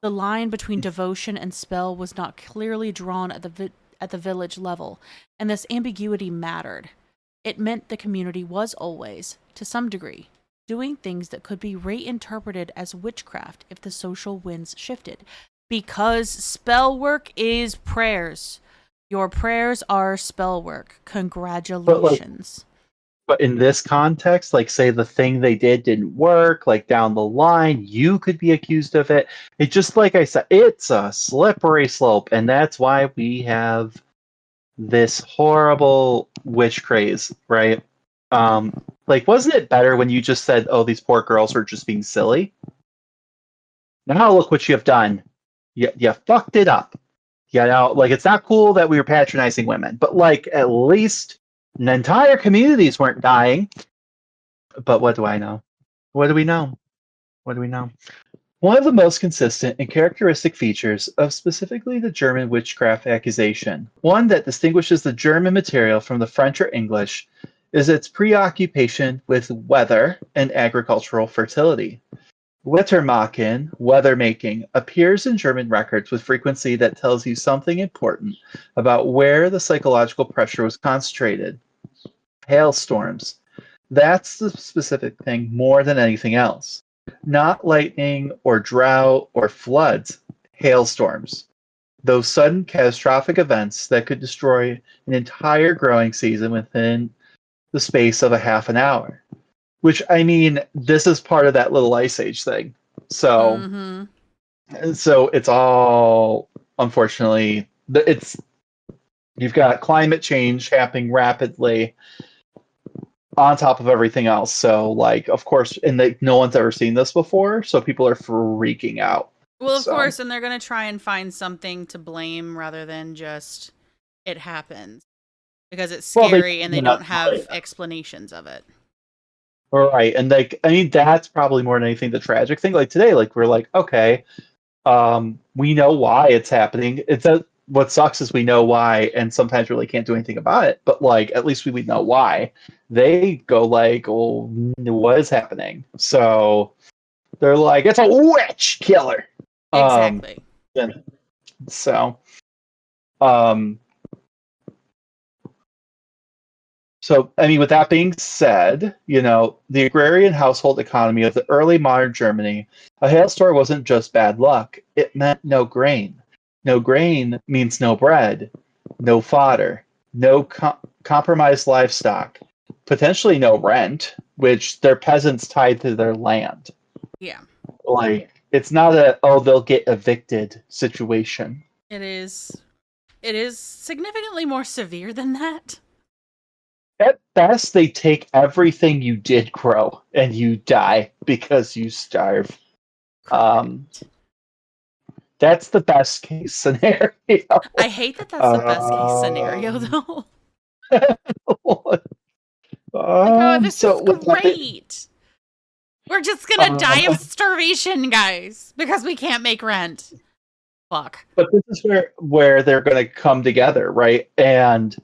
The line between devotion and spell was not clearly drawn at the village level, and this ambiguity mattered. It meant the community was always, to some degree, doing things that could be reinterpreted as witchcraft if the social winds shifted. Because spell work is prayers. Your prayers are spell work. Congratulations.
But in this context, like say the thing they didn't work, like down the line, you could be accused of it. It just like I said, it's a slippery slope, and that's why we have this horrible witch craze, right? Like, wasn't it better when you just said, "Oh, these poor girls are just being silly"? Now look what you have done. You fucked it up. You know, like it's not cool that we were patronizing women, but like at least entire communities weren't dying. But what do I know? What do we know? What do we know? One of the most consistent and characteristic features of specifically the German witchcraft accusation, one that distinguishes the German material from the French or English, is its preoccupation with weather and agricultural fertility. Wettermachen, weather making, appears in German records with frequency that tells you something important about where the psychological pressure was concentrated. Hailstorms. That's the specific thing more than anything else. Not lightning or drought or floods, hailstorms. Those sudden catastrophic events that could destroy an entire growing season within the space of a half an hour. Which, I mean, this is part of that little ice age thing. So, so it's all, unfortunately, you've got climate change happening rapidly on top of everything else. So, like, of course, and no one's ever seen this before, so people are freaking out.
Well, of course, and they're going to try and find something to blame rather than just it happens. Because it's scary and they don't have explanations of it.
Right, and like, I mean, that's probably more than anything the tragic thing. Like today, like we're like, okay, we know why it's happening. What sucks is we know why, and sometimes really can't do anything about it. But like, at least we know why. They go like, "Oh, what is happening?" So they're like, "It's a witch killer."
Exactly.
So, So, I mean, with that being said, you know, the agrarian household economy of the early modern Germany, a hailstorm wasn't just bad luck. It meant no grain. No grain means no bread, no fodder, no compromised livestock, potentially no rent, which they're peasants tied to their land.
Yeah.
Like, it's not they'll get evicted situation.
It is significantly more severe than that.
At best, they take everything you did grow and you die because you starve. That's the best case scenario.
I hate that that's the best case scenario, though. This is great. We're just gonna die of starvation, guys, because we can't make rent. Fuck.
But this is where they're gonna come together, right? And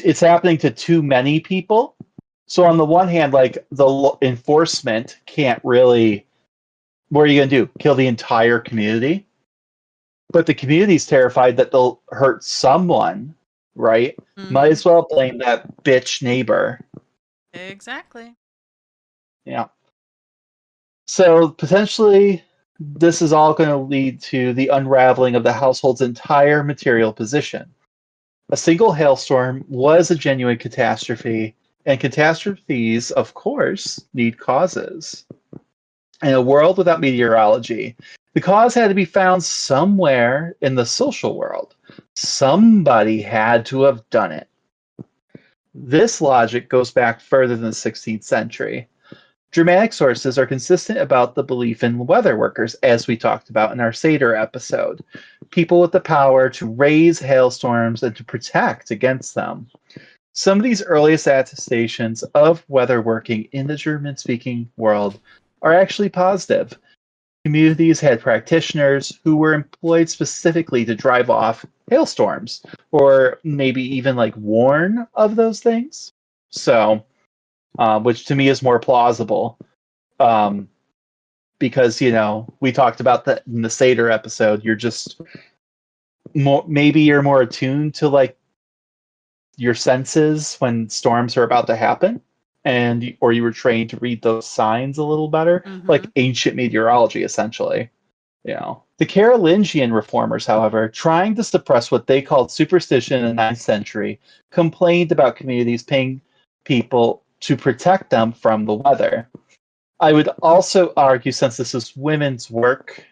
it's happening to too many people, So on the one hand, like enforcement can't really. What are you going to do? Kill the entire community? But the community's terrified that they'll hurt someone, right? Might as well blame that bitch neighbor.
Exactly.
Yeah. So potentially, this is all going to lead to the unraveling of the household's entire material position. A single hailstorm was a genuine catastrophe, and catastrophes, of course, need causes. In a world without meteorology, the cause had to be found somewhere in the social world. Somebody had to have done it. This logic goes back further than the 16th century. Germanic sources are consistent about the belief in weather workers, as we talked about in our Seder episode. People with the power to raise hailstorms and to protect against them. Some of these earliest attestations of weather working in the German-speaking world are actually positive. Communities had practitioners who were employed specifically to drive off hailstorms, or maybe even like warn of those things. So, which to me is more plausible, because we talked about that in the Seder episode. You're just maybe you're more attuned to like your senses when storms are about to happen, or you were trained to read those signs a little better, like ancient meteorology, essentially. The Carolingian reformers, however, trying to suppress what they called superstition in the 9th century, complained about communities paying people to protect them from the weather. I would also argue, since this is women's work,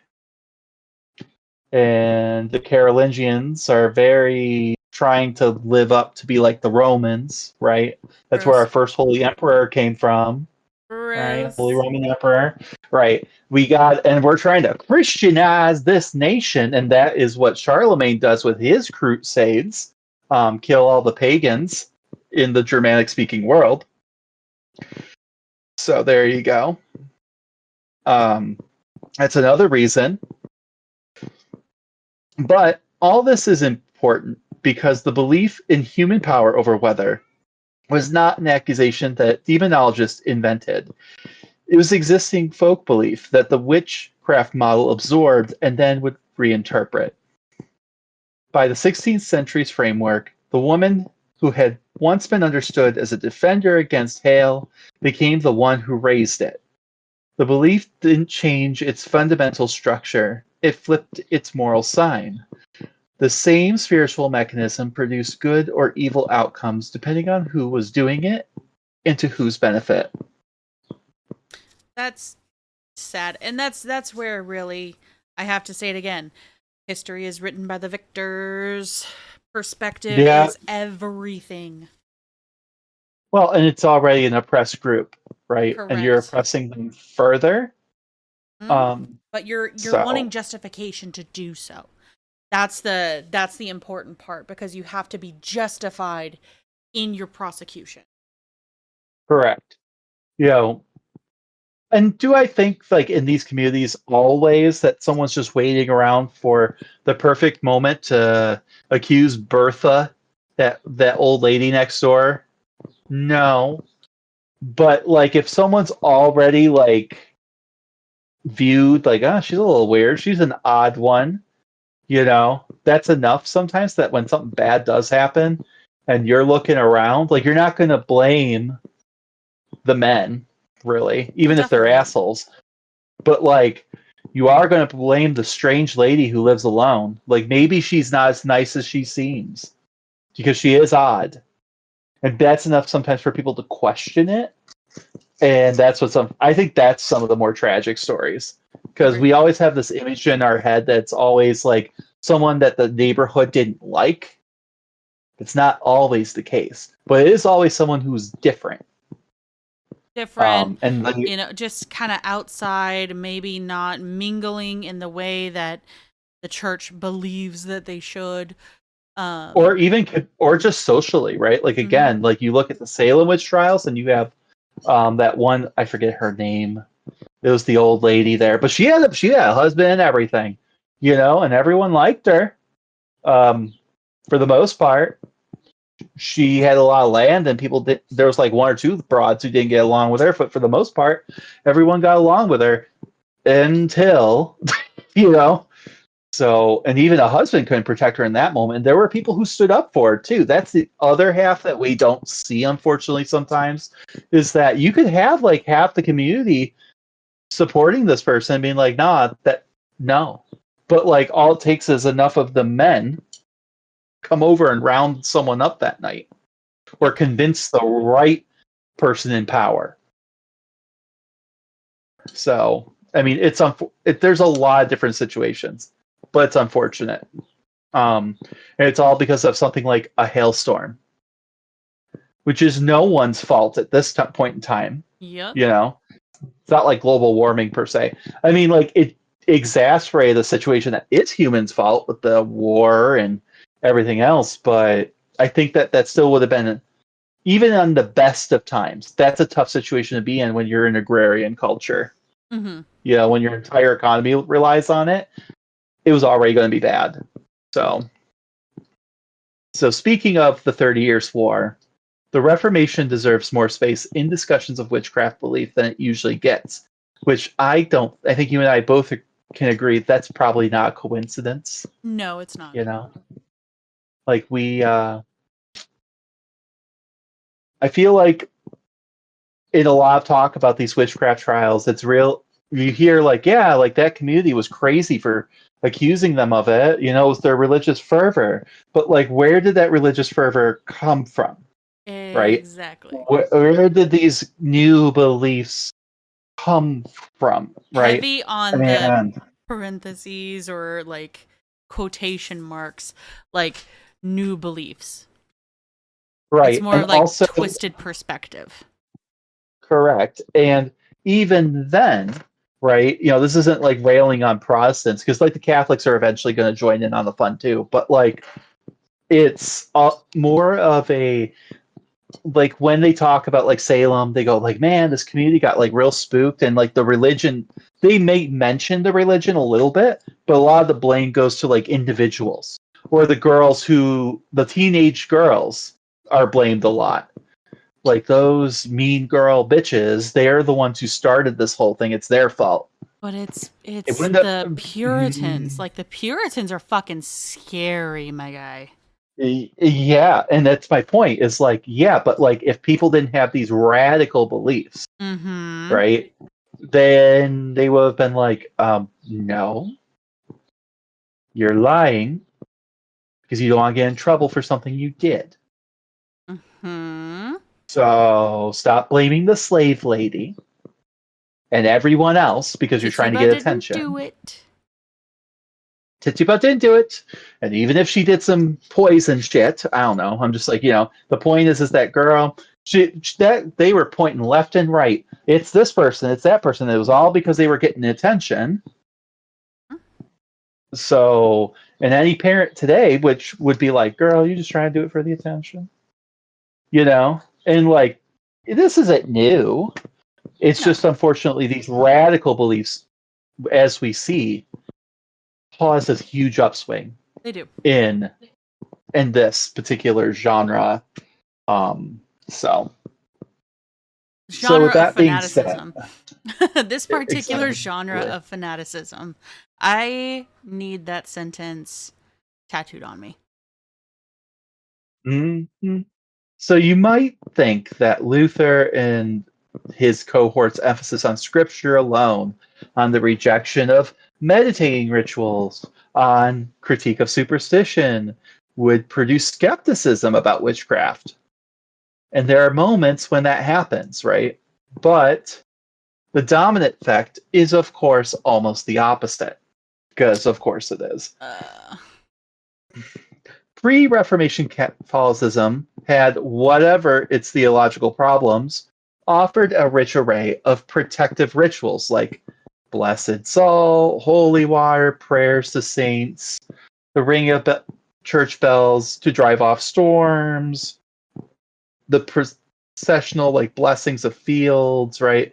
and the Carolingians are very trying to live up to be like the Romans, right? That's where our first holy emperor came from. Right? Holy Roman Emperor. Right. And we're trying to Christianize this nation, and that is what Charlemagne does with his crusades. Kill all the pagans in the Germanic speaking world. So there you go. That's another reason. But all this is important because the belief in human power over weather was not an accusation that demonologists invented. It was existing folk belief that the witchcraft model absorbed and then would reinterpret. By the 16th century's framework, the woman who had once been understood as a defender against hail became the one who raised it. The belief didn't change its fundamental structure, it flipped its moral sign. The same spiritual mechanism produced good or evil outcomes depending on who was doing it and to whose benefit.
That's sad. And that's where really, I have to say it again, history is written by the victors. Perspective is everything.
Well, and it's already an oppressed group, right?
Correct.
And you're oppressing them further.
But you're wanting justification to do so. That's the important part, because you have to be justified in your prosecution.
Correct. And do I think, like, in these communities always that someone's just waiting around for the perfect moment to accuse Bertha, that old lady next door? No. But, like, if someone's already, like, viewed, like, she's a little weird, she's an odd one, that's enough sometimes that when something bad does happen and you're looking around, like, you're not going to blame the men, really, even if they're assholes. But, like, you are going to blame the strange lady who lives alone. Like, maybe she's not as nice as she seems because she is odd. And that's enough sometimes for people to question it. And that's I think that's some of the more tragic stories. Because we always have this image in our head that's always like someone that the neighborhood didn't like. It's not always the case. But it is always someone who's different.
And just kind of outside, maybe not mingling in the way that the church believes that they should.
Or just socially, right? Like, again, like you look at the Salem witch trials and you have that one, I forget her name. It was the old lady there, but she had a husband and everything, and everyone liked her, for the most part. she had a lot of land, and there was like one or two broads who didn't get along with her, but for the most part, everyone got along with her until, you know. So, and even a husband couldn't protect her in that moment. And there were people who stood up for her too. That's the other half that we don't see, unfortunately, sometimes, is that you could have like half the community supporting this person, being like, no. But like all it takes is enough of the men come over and round someone up that night, or convince the right person in power. So, I mean, there's a lot of different situations, but it's unfortunate. And it's all because of something like a hailstorm, which is no one's fault at this point in time.
Yep.
You know, it's not like global warming per se. I mean, like, it exacerbated the situation that it's humans' fault with the war and everything else. But I think that still would have been, even on the best of times, that's a tough situation to be in when you're an agrarian culture.
Mm-hmm.
You know, when your entire economy relies on it, it was already going to be bad. So speaking of the 30 Years' War, the Reformation deserves more space in discussions of witchcraft belief than it usually gets, which I think you and I both can agree that's probably not a coincidence.
No, it's not.
You know? Like I feel like in a lot of talk about these witchcraft trials, it's real. You hear like, yeah, like that community was crazy for accusing them of it. You know, it was their religious fervor. But like, where did that religious fervor come from? Right?
Exactly.
Where did these new beliefs come from? Right?
Heavy on the parentheses or like quotation marks, like new beliefs.
Right.
It's more
and
like
also,
twisted perspective.
correct. And even then, right, you know, this isn't like railing on Protestants, because like the Catholics are eventually going to join in on the fun too. But like, it's more of a, like, when they talk about like Salem, they go like, man, this community got like real spooked, and like the religion, they may mention the religion a little bit, but a lot of the blame goes to like individuals, or the teenage girls are blamed a lot. Like those mean girl bitches, they're the ones who started this whole thing. It's their fault.
But it's
wouldn't
the Puritans. Like the Puritans are fucking scary, my guy.
Yeah, and that's my point. Is like, yeah, but like if people didn't have these radical beliefs,
Mm-hmm.
right, then they would have been like, no, you're lying because you don't want to get in trouble for something you did.
Mm-hmm.
So stop blaming the slave lady and everyone else because you're trying to get attention.
Do it.
Tituba didn't do it, and even if she did some poison shit, I don't know. I'm just like, you know, the point is that girl, that they were pointing left and right. It's this person, it's that person. It was all because they were getting attention. So, and any parent today, which would be like, girl, you just trying to do it for the attention, you know, and like, this isn't new. It's just unfortunately these radical beliefs, as we see, cause this huge upswing.
They do.
In this particular genre. So
Genre
with that
of
being
fanaticism.
said,
This particular
exactly.
genre of fanaticism. I need that sentence tattooed on me.
Mm-hmm. So you might think that Luther and his cohort's emphasis on scripture alone, on the rejection of meditating rituals, on critique of superstition, would produce skepticism about witchcraft. And there are moments when that happens, right? But the dominant effect is, of course, almost the opposite. Because, of course, it is. Pre-Reformation Catholicism had, whatever its theological problems, offered a rich array of protective rituals like blessed salt, holy water, prayers to saints, the ringing of church bells to drive off storms, the processional like blessings of fields, right?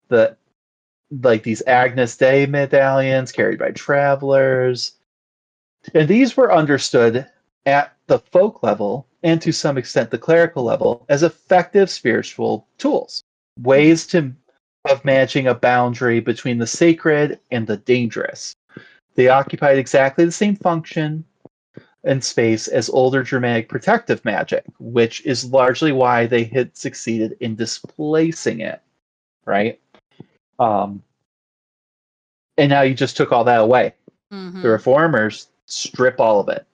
The like these Agnus Dei medallions carried by travelers. And these were understood at the folk level and to some extent the clerical level, as effective spiritual tools, ways of managing a boundary between the sacred and the dangerous. They occupied exactly the same function and space as older Germanic protective magic, which is largely why they had succeeded in displacing it, right? And now you just took all that away.
Mm-hmm.
The reformers strip all of it.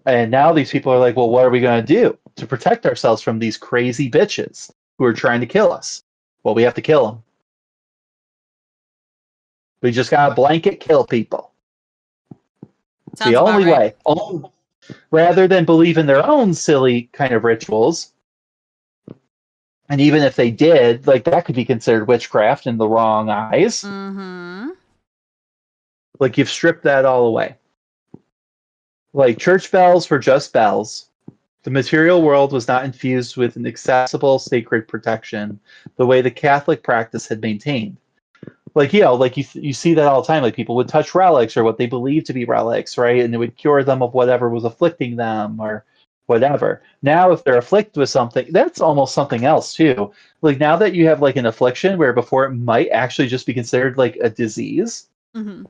And now these people are like, well, what are we going to do to protect ourselves from these crazy bitches who are trying to kill us? Well, we have to kill them. We just got to blanket kill people. It's the only way. Rather than believe in their own silly kind of rituals. And even if they did, like that could be considered witchcraft in the wrong eyes.
Mm-hmm.
Like you've stripped that all away. Like church bells were just bells. The material world was not infused with an accessible sacred protection the way the Catholic practice had maintained. Like, like you see that all the time. Like people would touch relics or what they believed to be relics, right? And it would cure them of whatever was afflicting them or whatever. Now, if they're afflicted with something, that's almost something else too. Like now that you have like an affliction where before it might actually just be considered like a disease.
Mm-hmm.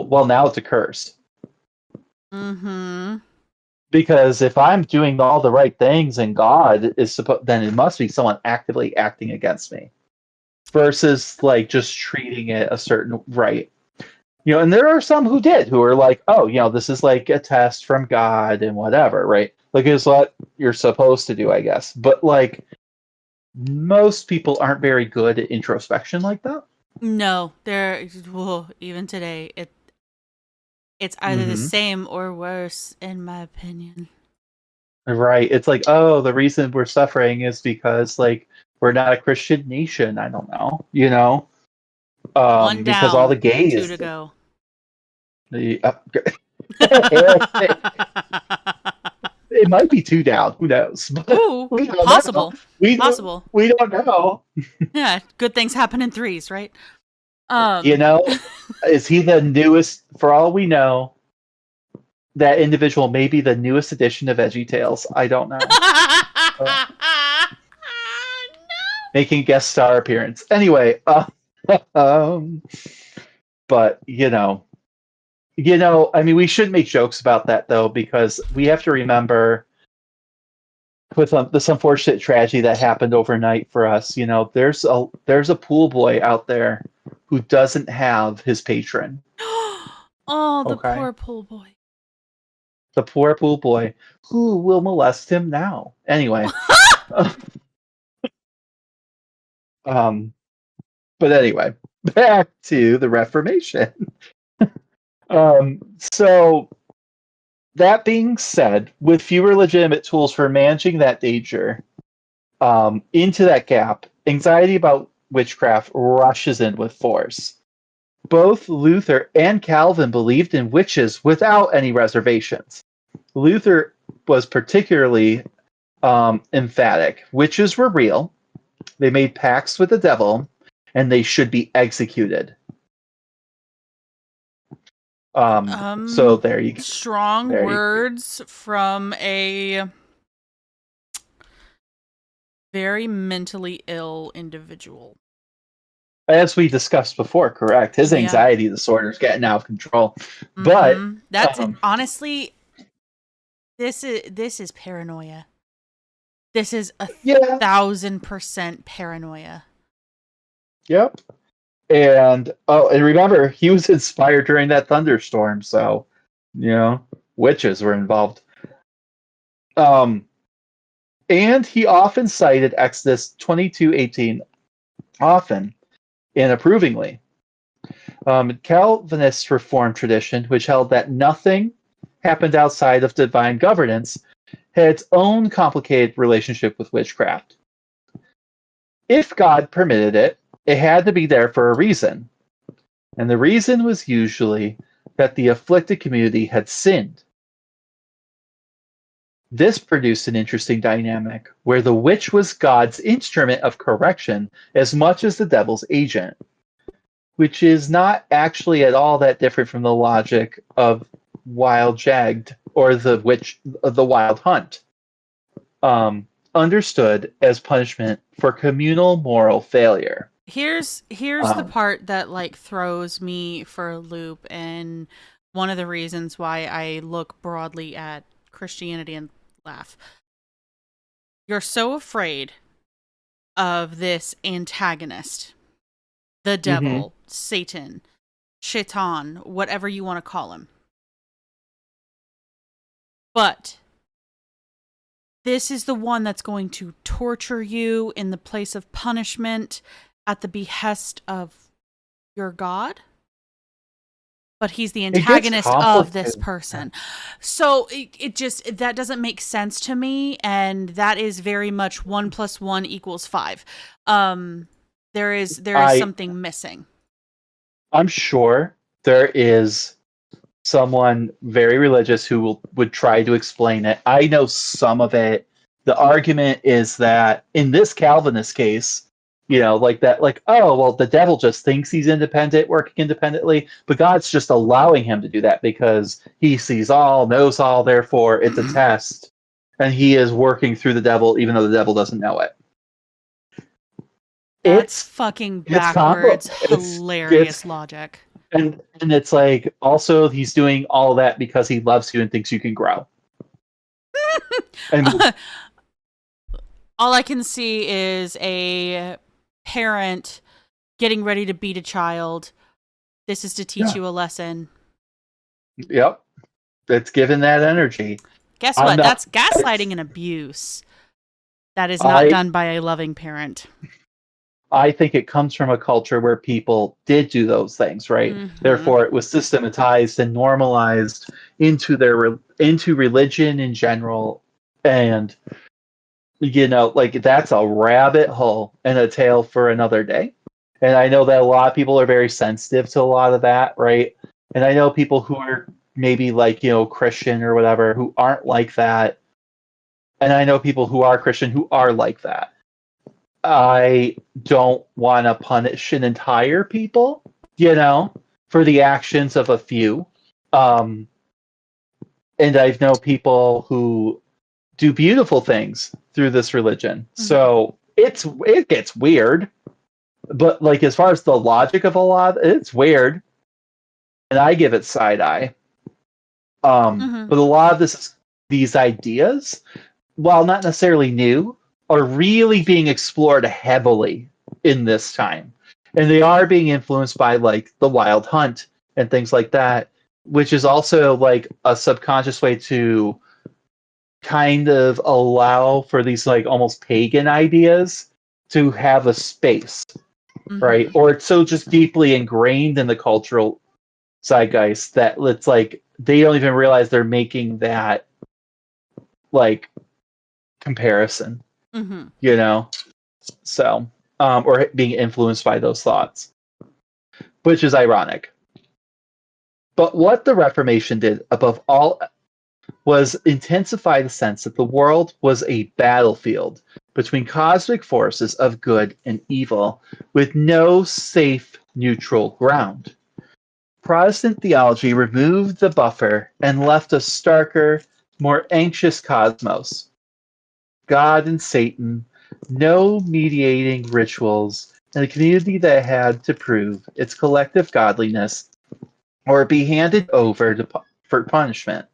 Well, now it's a curse.
Mm-hmm.
Because if I'm doing all the right things and God is then it must be someone actively acting against me. Versus like just treating it a certain right. And there are some who are like, oh, this is like a test from God and whatever, right? Like it's what you're supposed to do, I guess. But like most people aren't very good at introspection like that.
No, even today, it's either the same or worse, in my opinion.
Right. It's like, oh, the reason we're suffering is because like we're not a Christian nation. I don't know,
One
because
down,
all the gays.
2 to go.
It might be 2 down. Who knows?
Ooh, possible. Possible.
We don't know.
Yeah, good things happen in 3s, right?
Is he the newest? For all we know, that individual may be the newest edition of VeggieTales. I don't know. Making a guest star appearance. Anyway, but I mean, we shouldn't make jokes about that though, because we have to remember with this unfortunate tragedy that happened overnight for us. There's a pool boy out there who doesn't have his patron.
Oh, the poor pool boy.
The poor pool boy who will molest him now. Anyway. But anyway, back to the Reformation. So that being said, with fewer legitimate tools for managing that danger, into that gap, anxiety about witchcraft rushes in with force. Both Luther and Calvin believed in witches without any reservations. Luther was particularly emphatic. Witches were real. They made pacts with the devil, and they should be executed. So there you go.
Strong words from a very mentally ill individual.
As we discussed before, correct. His anxiety disorder is getting out of control. Mm-hmm. But
that's honestly, this is paranoia. This is 1,000% paranoia.
Yep. And remember, he was inspired during that thunderstorm, so witches were involved. And he often cited Exodus 22:18, often and approvingly. Calvinist Reformed tradition, which held that nothing happened outside of divine governance, had its own complicated relationship with witchcraft. If God permitted it, it had to be there for a reason. And the reason was usually that the afflicted community had sinned. This produced an interesting dynamic where the witch was God's instrument of correction as much as the devil's agent, which is not actually at all that different from the logic of wild jagged or the wild hunt. understood as punishment for communal moral failure.
Here's the part that like throws me for a loop, and one of the reasons why I look broadly at Christianity and laugh. You're so afraid of this antagonist, the devil, Satan, Shaitan, whatever you want to call him. But this is the one that's going to torture you in the place of punishment at the behest of your God. But he's the antagonist of this person. So it just, that doesn't make sense to me. And that is very much 1 + 1 = 5. There is something missing.
I'm sure there is someone very religious who would try to explain it. I know some of it. The argument is that in this Calvinist case, like that, like, oh, well, the devil just thinks he's independent, working independently, but God's just allowing him to do that because he sees all, knows all, therefore it's a test. And he is working through the devil, even though the devil doesn't know it.
That's fucking backwards, hilarious logic.
And it's like, also, he's doing all that because he loves you and thinks you can grow. And
all I can see is a parent getting ready to beat a child. This is to teach you a lesson.
Yep. It's given that energy.
Guess what? That's gaslighting and abuse. That is not done by a loving parent.
I think it comes from a culture where people did do those things, right? Mm-hmm. Therefore, it was systematized and normalized into religion in general. And, like, that's a rabbit hole and a tale for another day. And I know that a lot of people are very sensitive to a lot of that, right? And I know people who are maybe like, Christian or whatever, who aren't like that. And I know people who are Christian who are like that. I don't want to punish an entire people, for the actions of a few. And I've known people who do beautiful things through this religion. Mm-hmm. So it gets weird. But like, as far as the logic of a lot, it's weird. And I give it side eye. But a lot of these ideas, while not necessarily new, are really being explored heavily in this time. And they are being influenced by like the Wild Hunt and things like that, which is also like a subconscious way to kind of allow for these like almost pagan ideas to have a space, right? Or it's so just deeply ingrained in the cultural zeitgeist that it's like they don't even realize they're making that like comparison. So, or being influenced by those thoughts, which is ironic. But what the Reformation did above all was intensify the sense that the world was a battlefield between cosmic forces of good and evil, with no safe neutral ground. Protestant theology removed the buffer and left a starker, more anxious cosmos. God and Satan, no mediating rituals, and a community that had to prove its collective godliness or be handed over for punishment.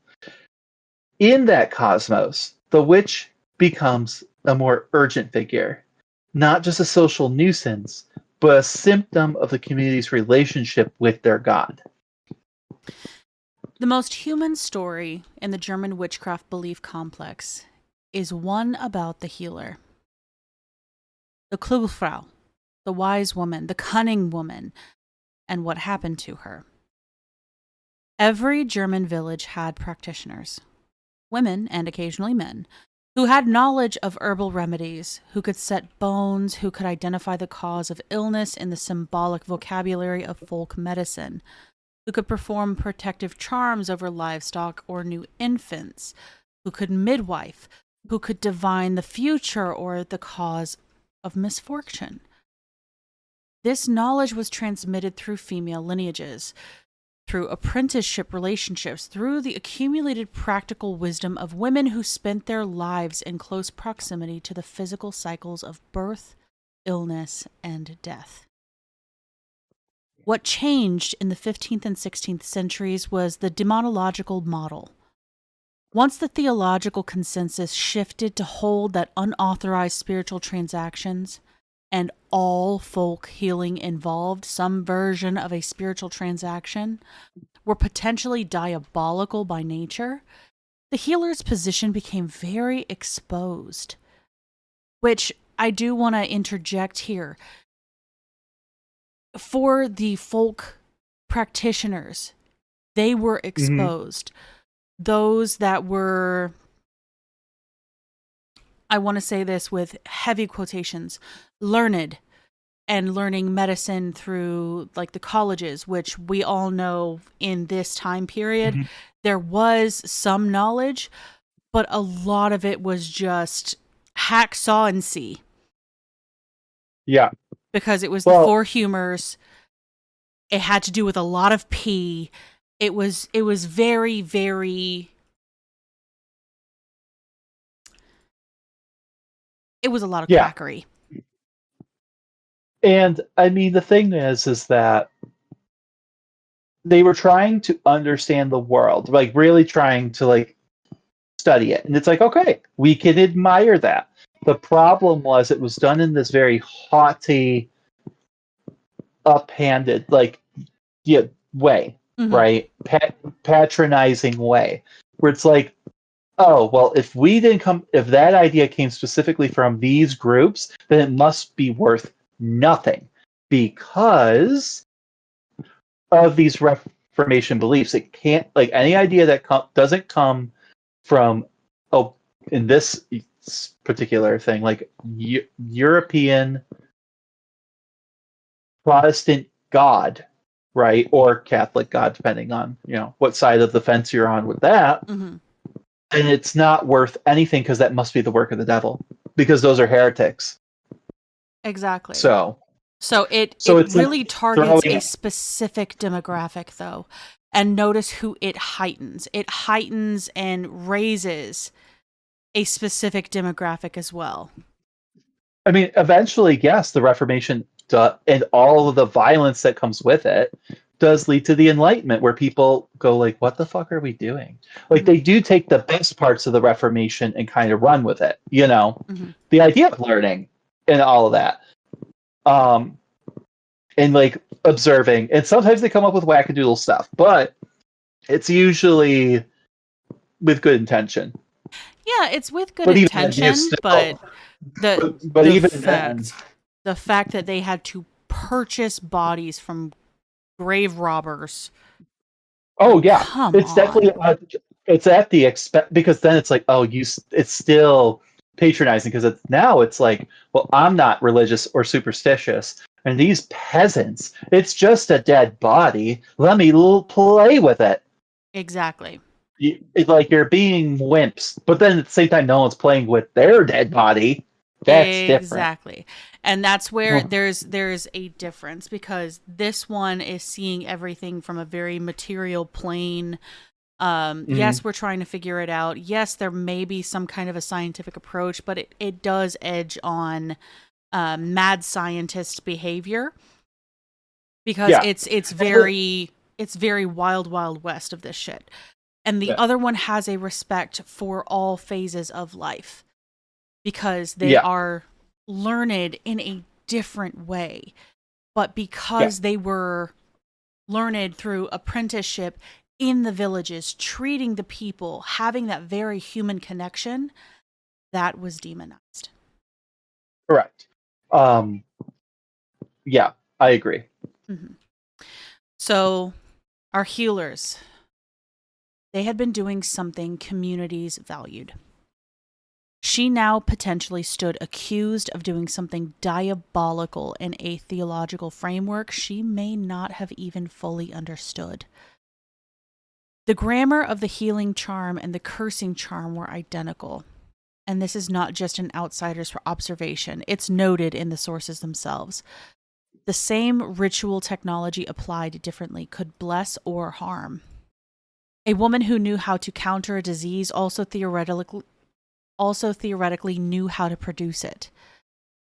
In that cosmos, the witch becomes a more urgent figure, not just a social nuisance, but a symptom of the community's relationship with their God.
The most human story in the German witchcraft belief complex is one about the healer. The kluge Frau, the wise woman, the cunning woman, and what happened to her. Every German village had practitioners, women and occasionally men, who had knowledge of herbal remedies, who could set bones, who could identify the cause of illness in the symbolic vocabulary of folk medicine, who could perform protective charms over livestock or new infants, who could midwife, who could divine the future or the cause of misfortune. This knowledge was transmitted through female lineages, through apprenticeship relationships, through the accumulated practical wisdom of women who spent their lives in close proximity to the physical cycles of birth, illness, and death. What changed in the 15th and 16th centuries was the demonological model. Once the theological consensus shifted to hold that unauthorized spiritual transactions and all folk healing involved some version of a spiritual transaction were potentially diabolical by nature, the healer's position became very exposed. Which I do want to interject here. For the folk practitioners, they were exposed. Those that were, I want to say this with heavy quotations, learned and learning medicine through like the colleges, which we all know in this time period, there was some knowledge, but a lot of it was just hacksaw and see.
Yeah.
Because it was the four humors. It had to do with a lot of pee. It was very, very... It was a lot of quackery.
And I mean, the thing is that they were trying to understand the world, like really trying to like study it. And it's like, okay, we can admire that. The problem was it was done in this very haughty, uphanded, like, way, right? Patronizing way, where it's like, oh, well, if that idea came specifically from these groups, then it must be worth nothing because of these Reformation beliefs. It can't, like, any idea that doesn't come from, in this particular thing, like European Protestant God, right, or Catholic God, depending on what side of the fence you're on with that. And it's not worth anything because that must be the work of the devil, because those are heretics.
Exactly.
So
it really like targets a specific demographic, though. And notice who it heightens. It heightens and raises a specific demographic as well.
I mean, eventually, yes, the Reformation and all of the violence that comes with it does lead to the Enlightenment, where people go like, what the fuck are we doing? Like, they do take the best parts of the Reformation and kind of run with it, the idea of learning and all of that. And like observing, and sometimes they come up with wackadoodle stuff, but it's usually with good intention.
Yeah, it's with good intention, but the fact that they had to purchase bodies from grave robbers.
Oh yeah, it's definitely it's at the expense, because then it's like, it's still patronizing, because it's like, well, I'm not religious or superstitious, and these peasants, it's just a dead body. Let me play with it.
Exactly.
It's like you're being wimps, but then at the same time, no one's playing with their dead body. That's different.
Exactly. And that's where there's a difference, because this one is seeing everything from a very material plane. Yes, we're trying to figure it out. Yes, there may be some kind of a scientific approach, but it does edge on mad scientist behavior, because it's very wild west of this shit. And the other one has a respect for all phases of life, because they are learned in a different way. But because they were learned through apprenticeship in the villages, treating the people, having that very human connection, that was demonized.
Correct. Yeah, I agree.
So our healers, they had been doing something communities valued. She now potentially stood accused of doing something diabolical in a theological framework she may not have even fully understood. The grammar of the healing charm and the cursing charm were identical. And this is not just an outsider's observation. It's noted in the sources themselves. The same ritual technology applied differently could bless or harm. A woman who knew how to counter a disease also theoretically knew how to produce it.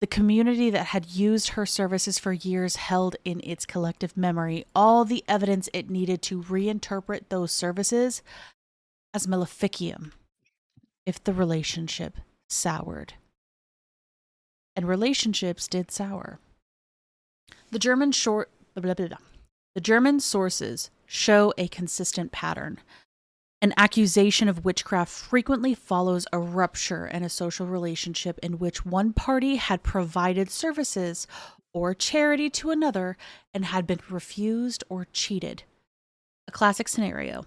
The community that had used her services for years held in its collective memory all the evidence it needed to reinterpret those services as maleficium if the relationship soured. And relationships did sour. The German sources show a consistent pattern. An accusation of witchcraft frequently follows a rupture in a social relationship in which one party had provided services or charity to another and had been refused or cheated. A classic scenario: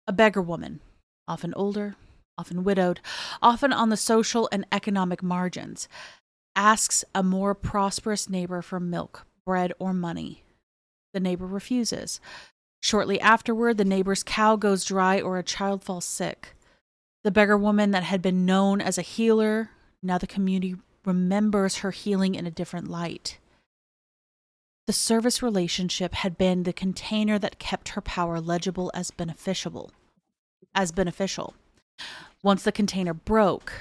a beggar woman, often older, often widowed, often on the social and economic margins, asks a more prosperous neighbor for milk, bread, or money. The neighbor refuses. Shortly afterward, the neighbor's cow goes dry or a child falls sick. The beggar woman that had been known as a healer, now the community remembers her healing in a different light. The service relationship had been the container that kept her power legible as beneficial. Once the container broke,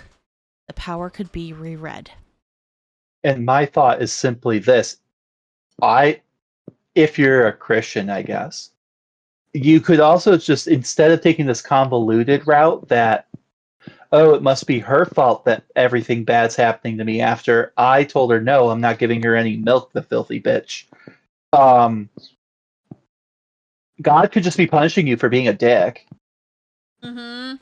the power could be reread.
And my thought is simply this. If you're a Christian, I guess, you could also just, instead of taking this convoluted route that, oh, it must be her fault that everything bad's happening to me after I told her no, I'm not giving her any milk, the filthy bitch. God could just be punishing you for being a dick.
Mm-hmm.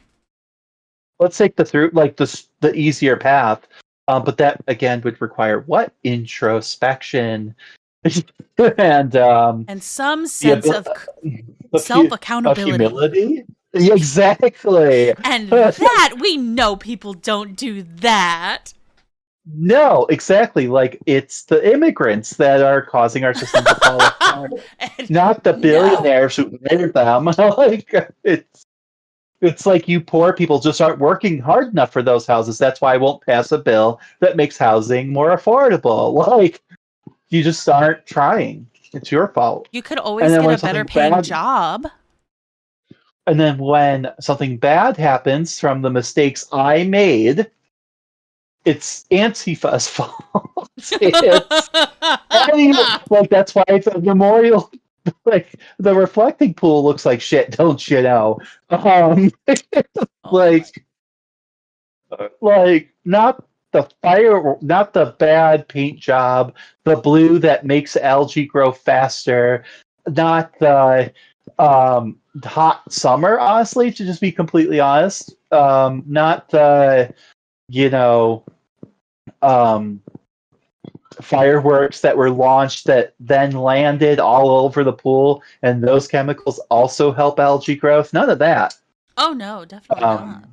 Let's take the easier path. But that, again, would require what? Introspection. and
some sense of self-accountability.
Of humility? Exactly.
And that, we know people don't do that.
No, exactly. Like, it's the immigrants that are causing our system to fall apart. Not the billionaires who made them. Like, it's like you poor people just aren't working hard enough for those houses. That's why I won't pass a bill that makes housing more affordable. Like, you just aren't trying. It's your fault.
You could always get a better paying job.
And then when something bad happens from the mistakes I made, it's Antifa's fault. Like, that's why the memorial, like, the reflecting pool looks like shit, don't you know? Like, not the fire, not the bad paint job, the blue that makes algae grow faster, not the hot summer, honestly, to just be completely honest. Not the, fireworks that were launched that then landed all over the pool, and those chemicals also help algae growth. None of that.
Oh, no, definitely not.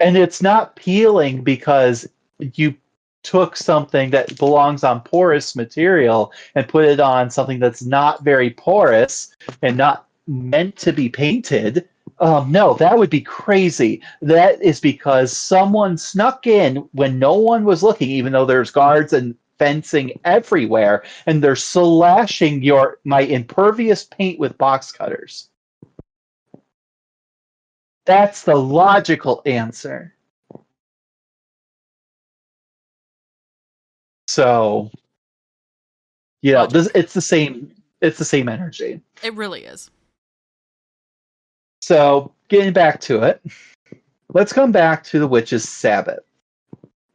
And it's not peeling because you took something that belongs on porous material and put it on something that's not very porous and not meant to be painted. No, that would be crazy. That is because someone snuck in when no one was looking, even though there's guards and fencing everywhere, and they're slashing my impervious paint with box cutters. That's the logical answer. So, it's the same. It's the same energy.
It really is.
So, getting back to it, let's come back to the witch's Sabbath,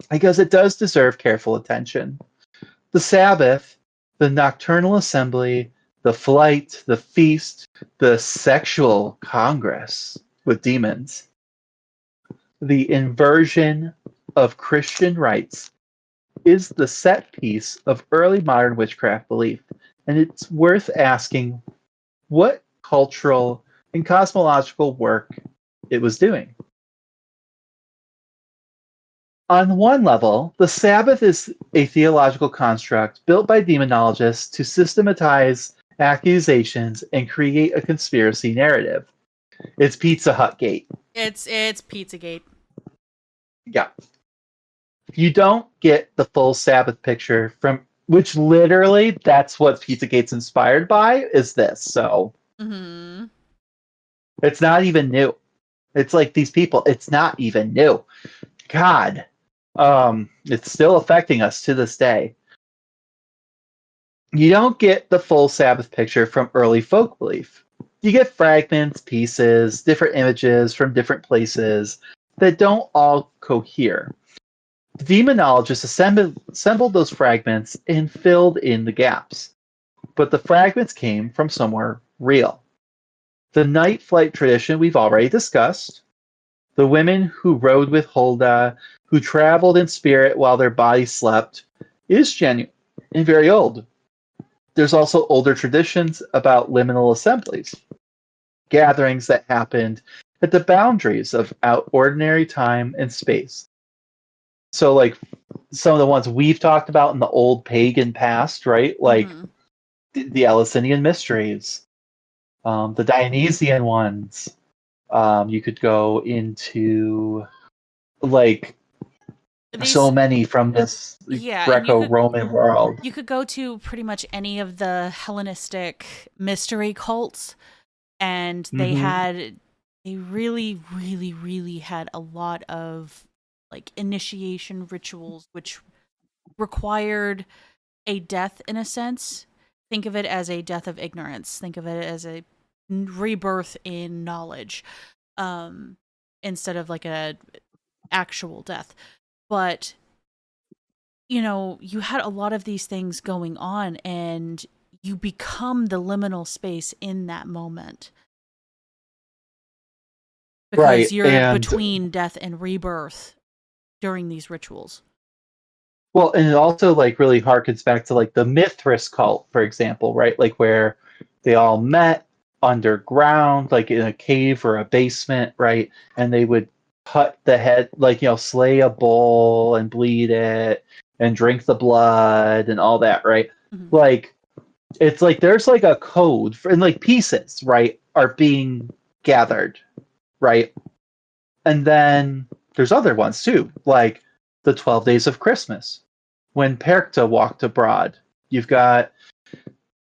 because it does deserve careful attention. The Sabbath, the nocturnal assembly, the flight, the feast, the sexual congress with demons, the inversion of Christian rites, is the set piece of early modern witchcraft belief, and it's worth asking what cultural and cosmological work it was doing. On one level, the Sabbath is a theological construct built by demonologists to systematize accusations and create a conspiracy narrative. It's Pizza Hut Gate.
It's Pizzagate.
Yeah. You don't get the full Sabbath picture from which literally that's what Pizzagate's inspired by is this. So
Mm-hmm.
it's not even new. It's like these people. It's not even new. God, it's still affecting us to this day. You don't get the full Sabbath picture from early folk belief. You get fragments, pieces, different images from different places that don't all cohere. The demonologists assembled those fragments and filled in the gaps. But the fragments came from somewhere real. The night flight tradition we've already discussed. The women who rode with Huldah, who traveled in spirit while their bodies slept, is genuine and very old. There's also older traditions about liminal assemblies, gatherings that happened at the boundaries of ordinary time and space. So, like some of the ones we've talked about in the old pagan past, right? Like the Eleusinian mysteries, the Dionysian ones. You could go into like so many from this
Yeah,
Greco-Roman world.
you could go to pretty much any of the Hellenistic mystery cults, and they really, really, really had a lot of like initiation rituals, which required a death in a sense. Think of it as a death of ignorance. Think of it as a rebirth in knowledge, instead of like a actual death. But you had a lot of these things going on, and you become the liminal space in that moment because
Right,
you're
and
between death and rebirth during these rituals.
well, and it also like really harkens back to like the Mithras cult, for example, right? Like where they all met underground, like in a cave or a basement, right? And they would cut the head, like slay a bull and bleed it and drink the blood and all that, right?
Mhm.
Like it's like there's like a code for, and like pieces, right, are being gathered, right? And then there's other ones too, like the 12 Days of Christmas, when Perchta walked abroad. You've got,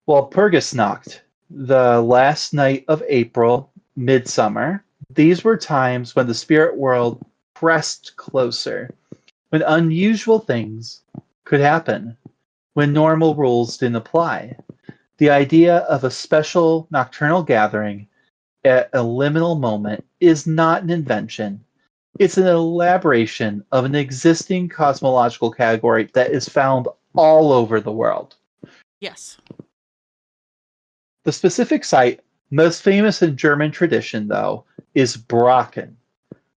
well, Purgisnacht, the last night of April, midsummer. These were times when the spirit world pressed closer, when unusual things could happen, when normal rules didn't apply. The idea of a special nocturnal gathering at a liminal moment is not an invention. It's an elaboration of an existing cosmological category that is found all over the world.
Yes.
The specific site, most famous in German tradition, though, is Brocken,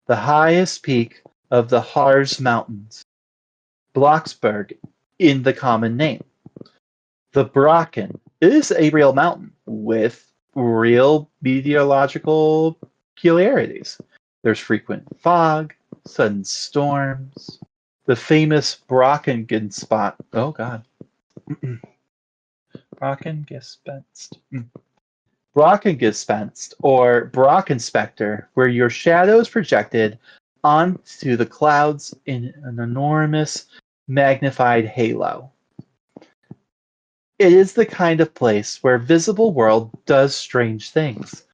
the highest peak of the Harz Mountains, Blocksberg in the common name. The Brocken is a real mountain with real meteorological peculiarities. There's frequent fog, sudden storms. The famous Brockengespenst. Oh God. Brockengespenst. Brockengespenst, or Brockenspector, where your shadow is projected onto the clouds in an enormous magnified halo. It is the kind of place where visible world does strange things,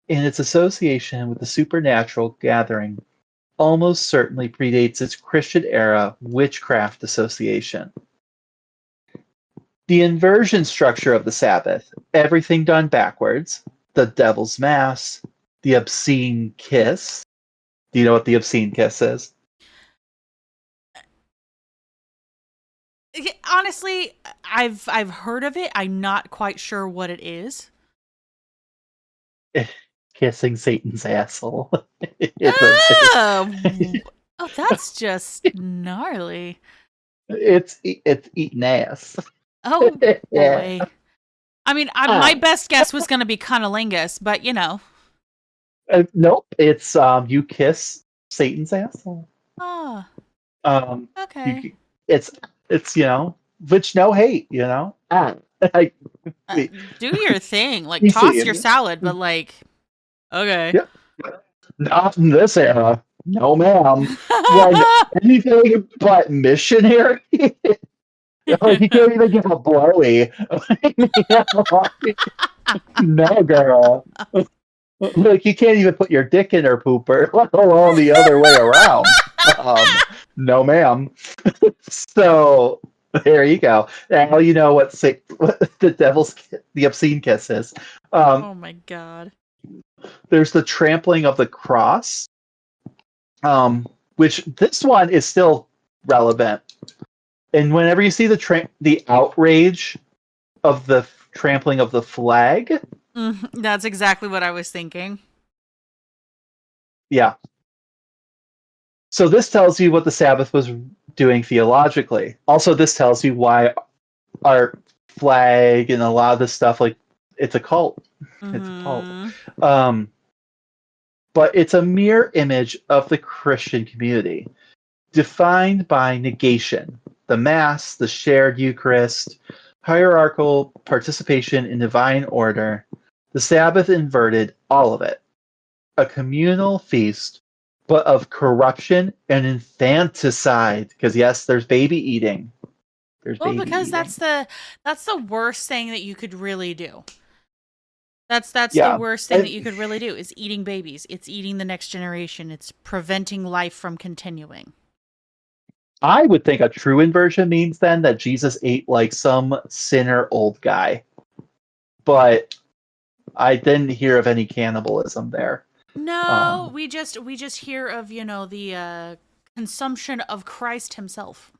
and its association with the supernatural gathering almost certainly predates its Christian era witchcraft association. The inversion structure of the Sabbath, everything done backwards, the devil's mass, the obscene kiss. Do you know what the obscene kiss is?
Honestly, I've heard of it. I'm not quite sure what it is.
Kissing Satan's asshole.
Oh, oh, that's just gnarly.
It's eating ass.
Oh
Yeah.
boy. I mean, my best guess was going to be cunnilingus, but
Nope. It's you kiss Satan's asshole.
Oh,
You,
okay.
it's which no hate. Like,
Do your thing. Like,
you
toss
see,
your salad, but like, okay.
yep. Not in this era. No, ma'am. When anything but missionary Like, you can't even give a blowy. No, girl. Look, you can't even put your dick in her pooper, let alone the other way around. No, ma'am. So there you go. Now you know what the obscene kiss is.
Oh my god.
There's the trampling of the cross, which this one is still relevant. And whenever you see the outrage of the trampling of the flag,
That's exactly what I was thinking.
yeah. So this tells you what the Sabbath was doing theologically. Also, this tells you why our flag and a lot of this stuff, like, it's a cult. It's a cult. But it's a mirror image of the Christian community, defined by negation, the Mass, the shared Eucharist, hierarchical participation in divine order. The Sabbath inverted all of it. A communal feast, but of corruption and infanticide. Because yes, there's baby eating. There's
Well,
baby
because
eating.
that's the worst thing that you could really do. That's
Yeah.
the worst thing that you could really do is eating babies. It's eating the next generation. It's preventing life from continuing.
I would think a true inversion means then that Jesus ate like some sinner old guy. But I didn't hear of any cannibalism there.
No, we just hear of, the consumption of Christ himself.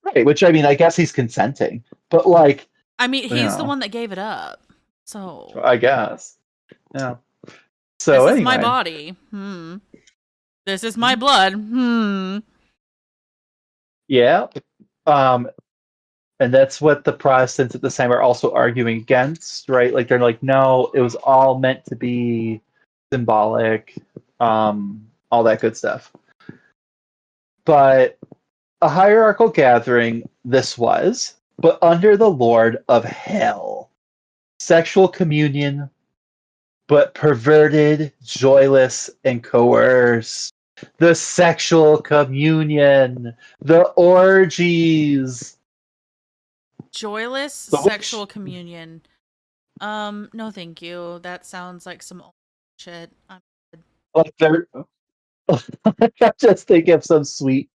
Right, which, I mean, I guess he's consenting. But, like,
I mean, he's the one that gave it up. So
I guess. Yeah. So
this
anyway.
is my body. This is my blood.
Yeah. And that's what the Protestants at this time are also arguing against, right? Like, they're like, no, it was all meant to be symbolic, all that good stuff. But a hierarchical gathering this was, but under the Lord of Hell. Sexual communion, but perverted, joyless, and coerced. The sexual communion, the orgies.
Joyless sexual communion. No, thank you. That sounds like some old shit.
Like, they're I'm just thinking of some sweet,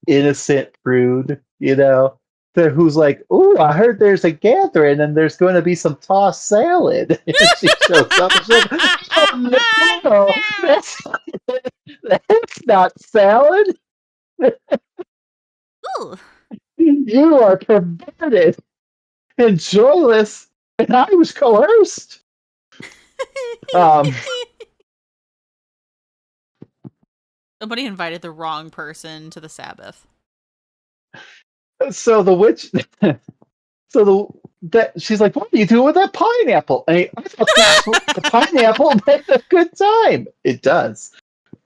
innocent prude, who's like, "Ooh, I heard there's a gathering and there's going to be some tossed salad." And she shows up and she's like, "Oh no, that's not salad.
Ooh.
You are perverted and joyless, and I was coerced."
Somebody invited the wrong person to the Sabbath.
So the witch, she's like, "What are you doing with that pineapple?" And I thought the pineapple made a good time. It does.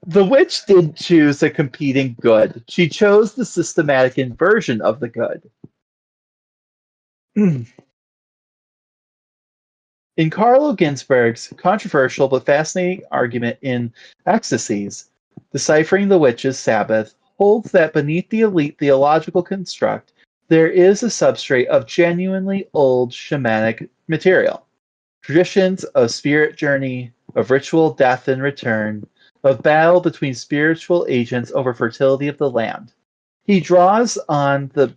The witch did choose a competing good. She chose the systematic inversion of the good. In Carlo Ginzburg's controversial but fascinating argument in Ecstasies, Deciphering the Witch's Sabbath holds that beneath the elite theological construct, there is a substrate of genuinely old shamanic material. Traditions of spirit journey, of ritual death and return, of battle between spiritual agents over fertility of the land. He draws on the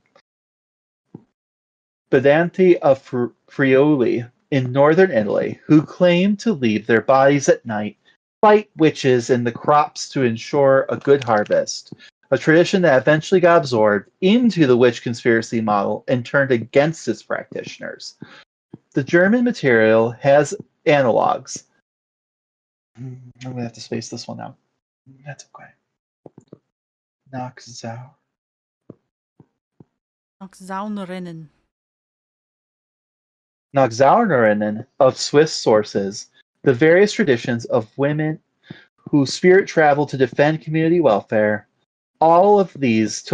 Badanti of Friuli in northern Italy, who claim to leave their bodies at night, fight witches in the crops to ensure a good harvest, a tradition that eventually got absorbed into the witch conspiracy model and turned against its practitioners. The German material has analogs. I'm going to have to space this one out. That's okay.
Nachzaunerinnen.
Nachzaunerinnen of Swiss sources, the various traditions of women who spirit travel to defend community welfare. All of these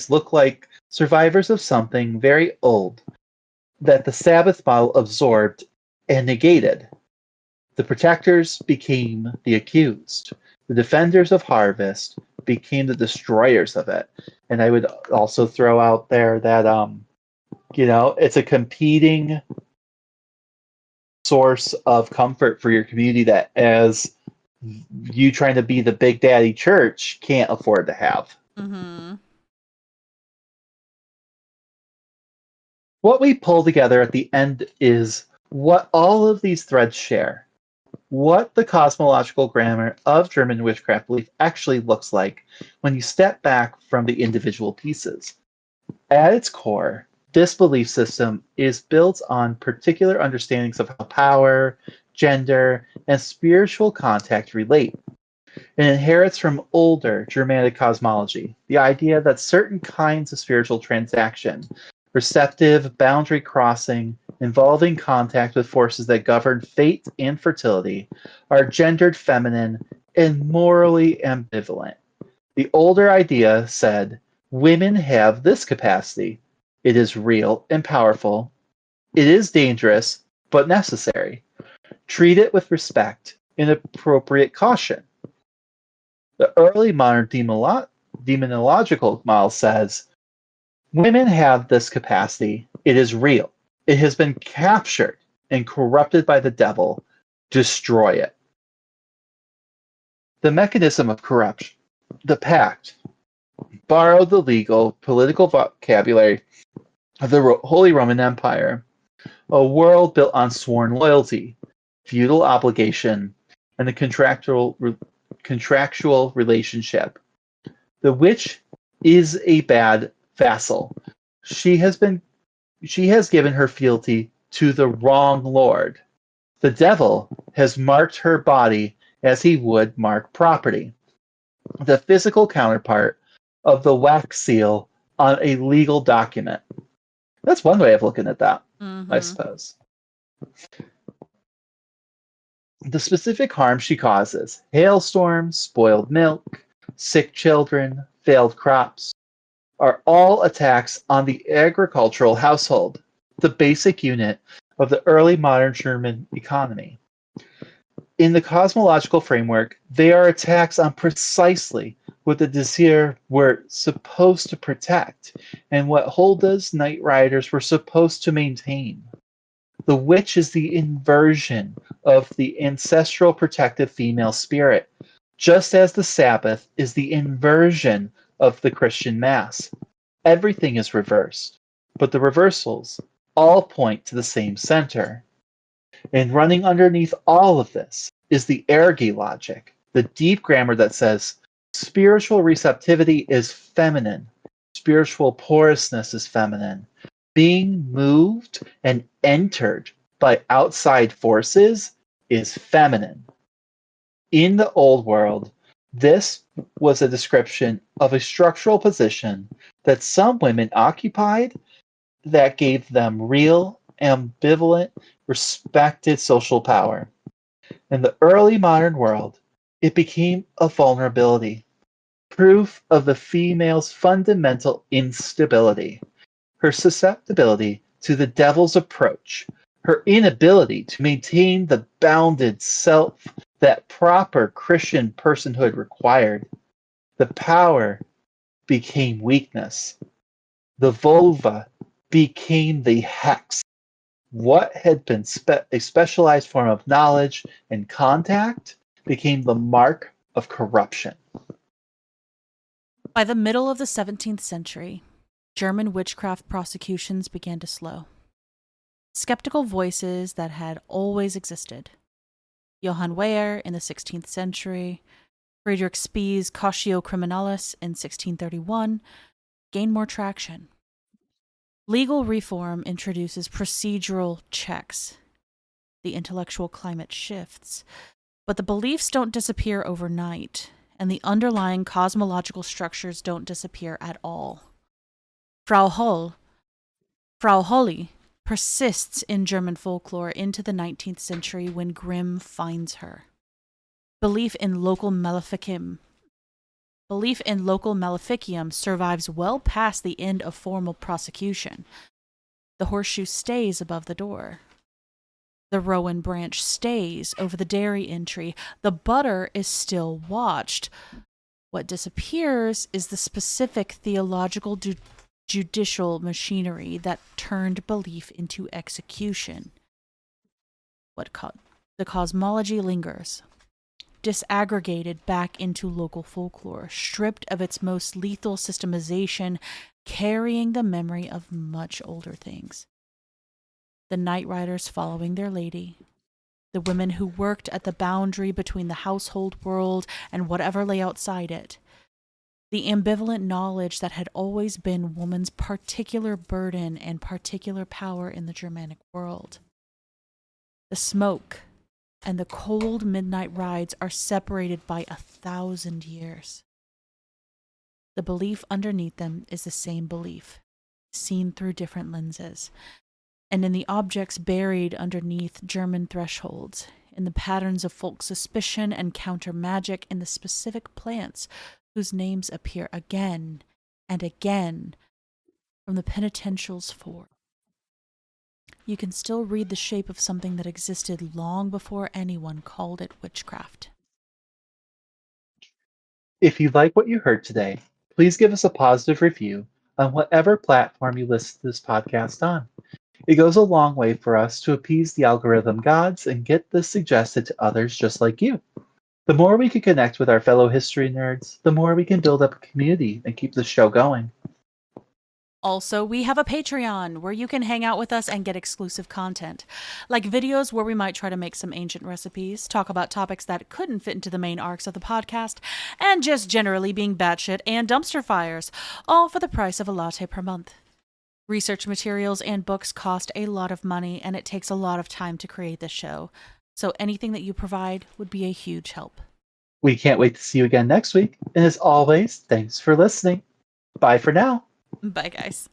look like survivors of something very old that the Sabbath model absorbed and negated. The protectors became the accused. The defenders of harvest became the destroyers of it. And I would also throw out there that it's a competing source of comfort for your community that as you trying to be the big daddy church can't afford to have.
Mm-hmm.
What we pull together at the end is what all of these threads share. What the cosmological grammar of German witchcraft belief actually looks like when you step back from the individual pieces. At its core, this belief system is built on particular understandings of how power, gender, and spiritual contact relate. It inherits from older Germanic cosmology the idea that certain kinds of spiritual transaction, receptive, boundary crossing, involving contact with forces that govern fate and fertility, are gendered feminine and morally ambivalent. The older idea said, women have this capacity. It is real and powerful. It is dangerous, but necessary. Treat it with respect and appropriate caution. The early modern demonological model says, women have this capacity. It is real. It has been captured and corrupted by the devil. Destroy it. The mechanism of corruption, the pact, borrowed the legal, political vocabulary of the Holy Roman Empire, a world built on sworn loyalty, feudal obligation, and the contractual relationship. The witch is a bad vassal. She has given her fealty to the wrong lord. The devil has marked her body as he would mark property, the physical counterpart of the wax seal on a legal document. That's one way of looking at that, I suppose. The specific harm she causes, hailstorms, spoiled milk, sick children, failed crops, are all attacks on the agricultural household, the basic unit of the early modern German economy. In the cosmological framework, they are attacks on precisely what the Desir were supposed to protect and what Hulda's Night Riders were supposed to maintain. The witch is the inversion of the ancestral protective female spirit, just as the Sabbath is the inversion of the Christian Mass. Everything is reversed, but the reversals all point to the same center. And running underneath all of this is the ergi logic, the deep grammar that says spiritual receptivity is feminine, spiritual porousness is feminine. Being moved and entered by outside forces is feminine. In the old world, this was a description of a structural position that some women occupied that gave them real, ambivalent, respected social power. In the early modern world, it became a vulnerability, proof of the female's fundamental instability, her susceptibility to the devil's approach, her inability to maintain the bounded self that proper Christian personhood required. The power became weakness. The vulva became the hex. What had been a specialized form of knowledge and contact became the mark of corruption.
By the middle of the 17th century, German witchcraft prosecutions began to slow. Skeptical voices that had always existed, Johann Weyer in the 16th century, Friedrich Spie's Cautio Criminalis in 1631, gained more traction. Legal reform introduces procedural checks. The intellectual climate shifts, but the beliefs don't disappear overnight, and the underlying cosmological structures don't disappear at all. Frau Holle persists in German folklore into the 19th century when Grimm finds her. Belief in local maleficium survives well past the end of formal prosecution. The horseshoe stays above the door. The rowan branch stays over the dairy entry. The butter is still watched. What disappears is the specific theological judicial machinery that turned belief into execution. The cosmology lingers, disaggregated back into local folklore, stripped of its most lethal systemization, carrying the memory of much older things. The night riders following their lady, the women who worked at the boundary between the household world and whatever lay outside it, the ambivalent knowledge that had always been woman's particular burden and particular power in the Germanic world. The smoke and the cold midnight rides are separated by 1,000 years. The belief underneath them is the same belief, seen through different lenses, and in the objects buried underneath German thresholds, in the patterns of folk suspicion and counter magic, in the specific plants whose names appear again and again from the penitential's floor. You can still read the shape of something that existed long before anyone called it witchcraft.
If you like what you heard today, please give us a positive review on whatever platform you listen to this podcast on. It goes a long way for us to appease the algorithm gods and get this suggested to others just like you. The more we can connect with our fellow history nerds, the more we can build up a community and keep the show going.
Also, we have a Patreon where you can hang out with us and get exclusive content, like videos where we might try to make some ancient recipes, talk about topics that couldn't fit into the main arcs of the podcast, and just generally being batshit and dumpster fires, all for the price of a latte per month. Research materials and books cost a lot of money, and it takes a lot of time to create this show, so anything that you provide would be a huge help.
We can't wait to see you again next week, and as always, thanks for listening. Bye for now.
Bye, guys.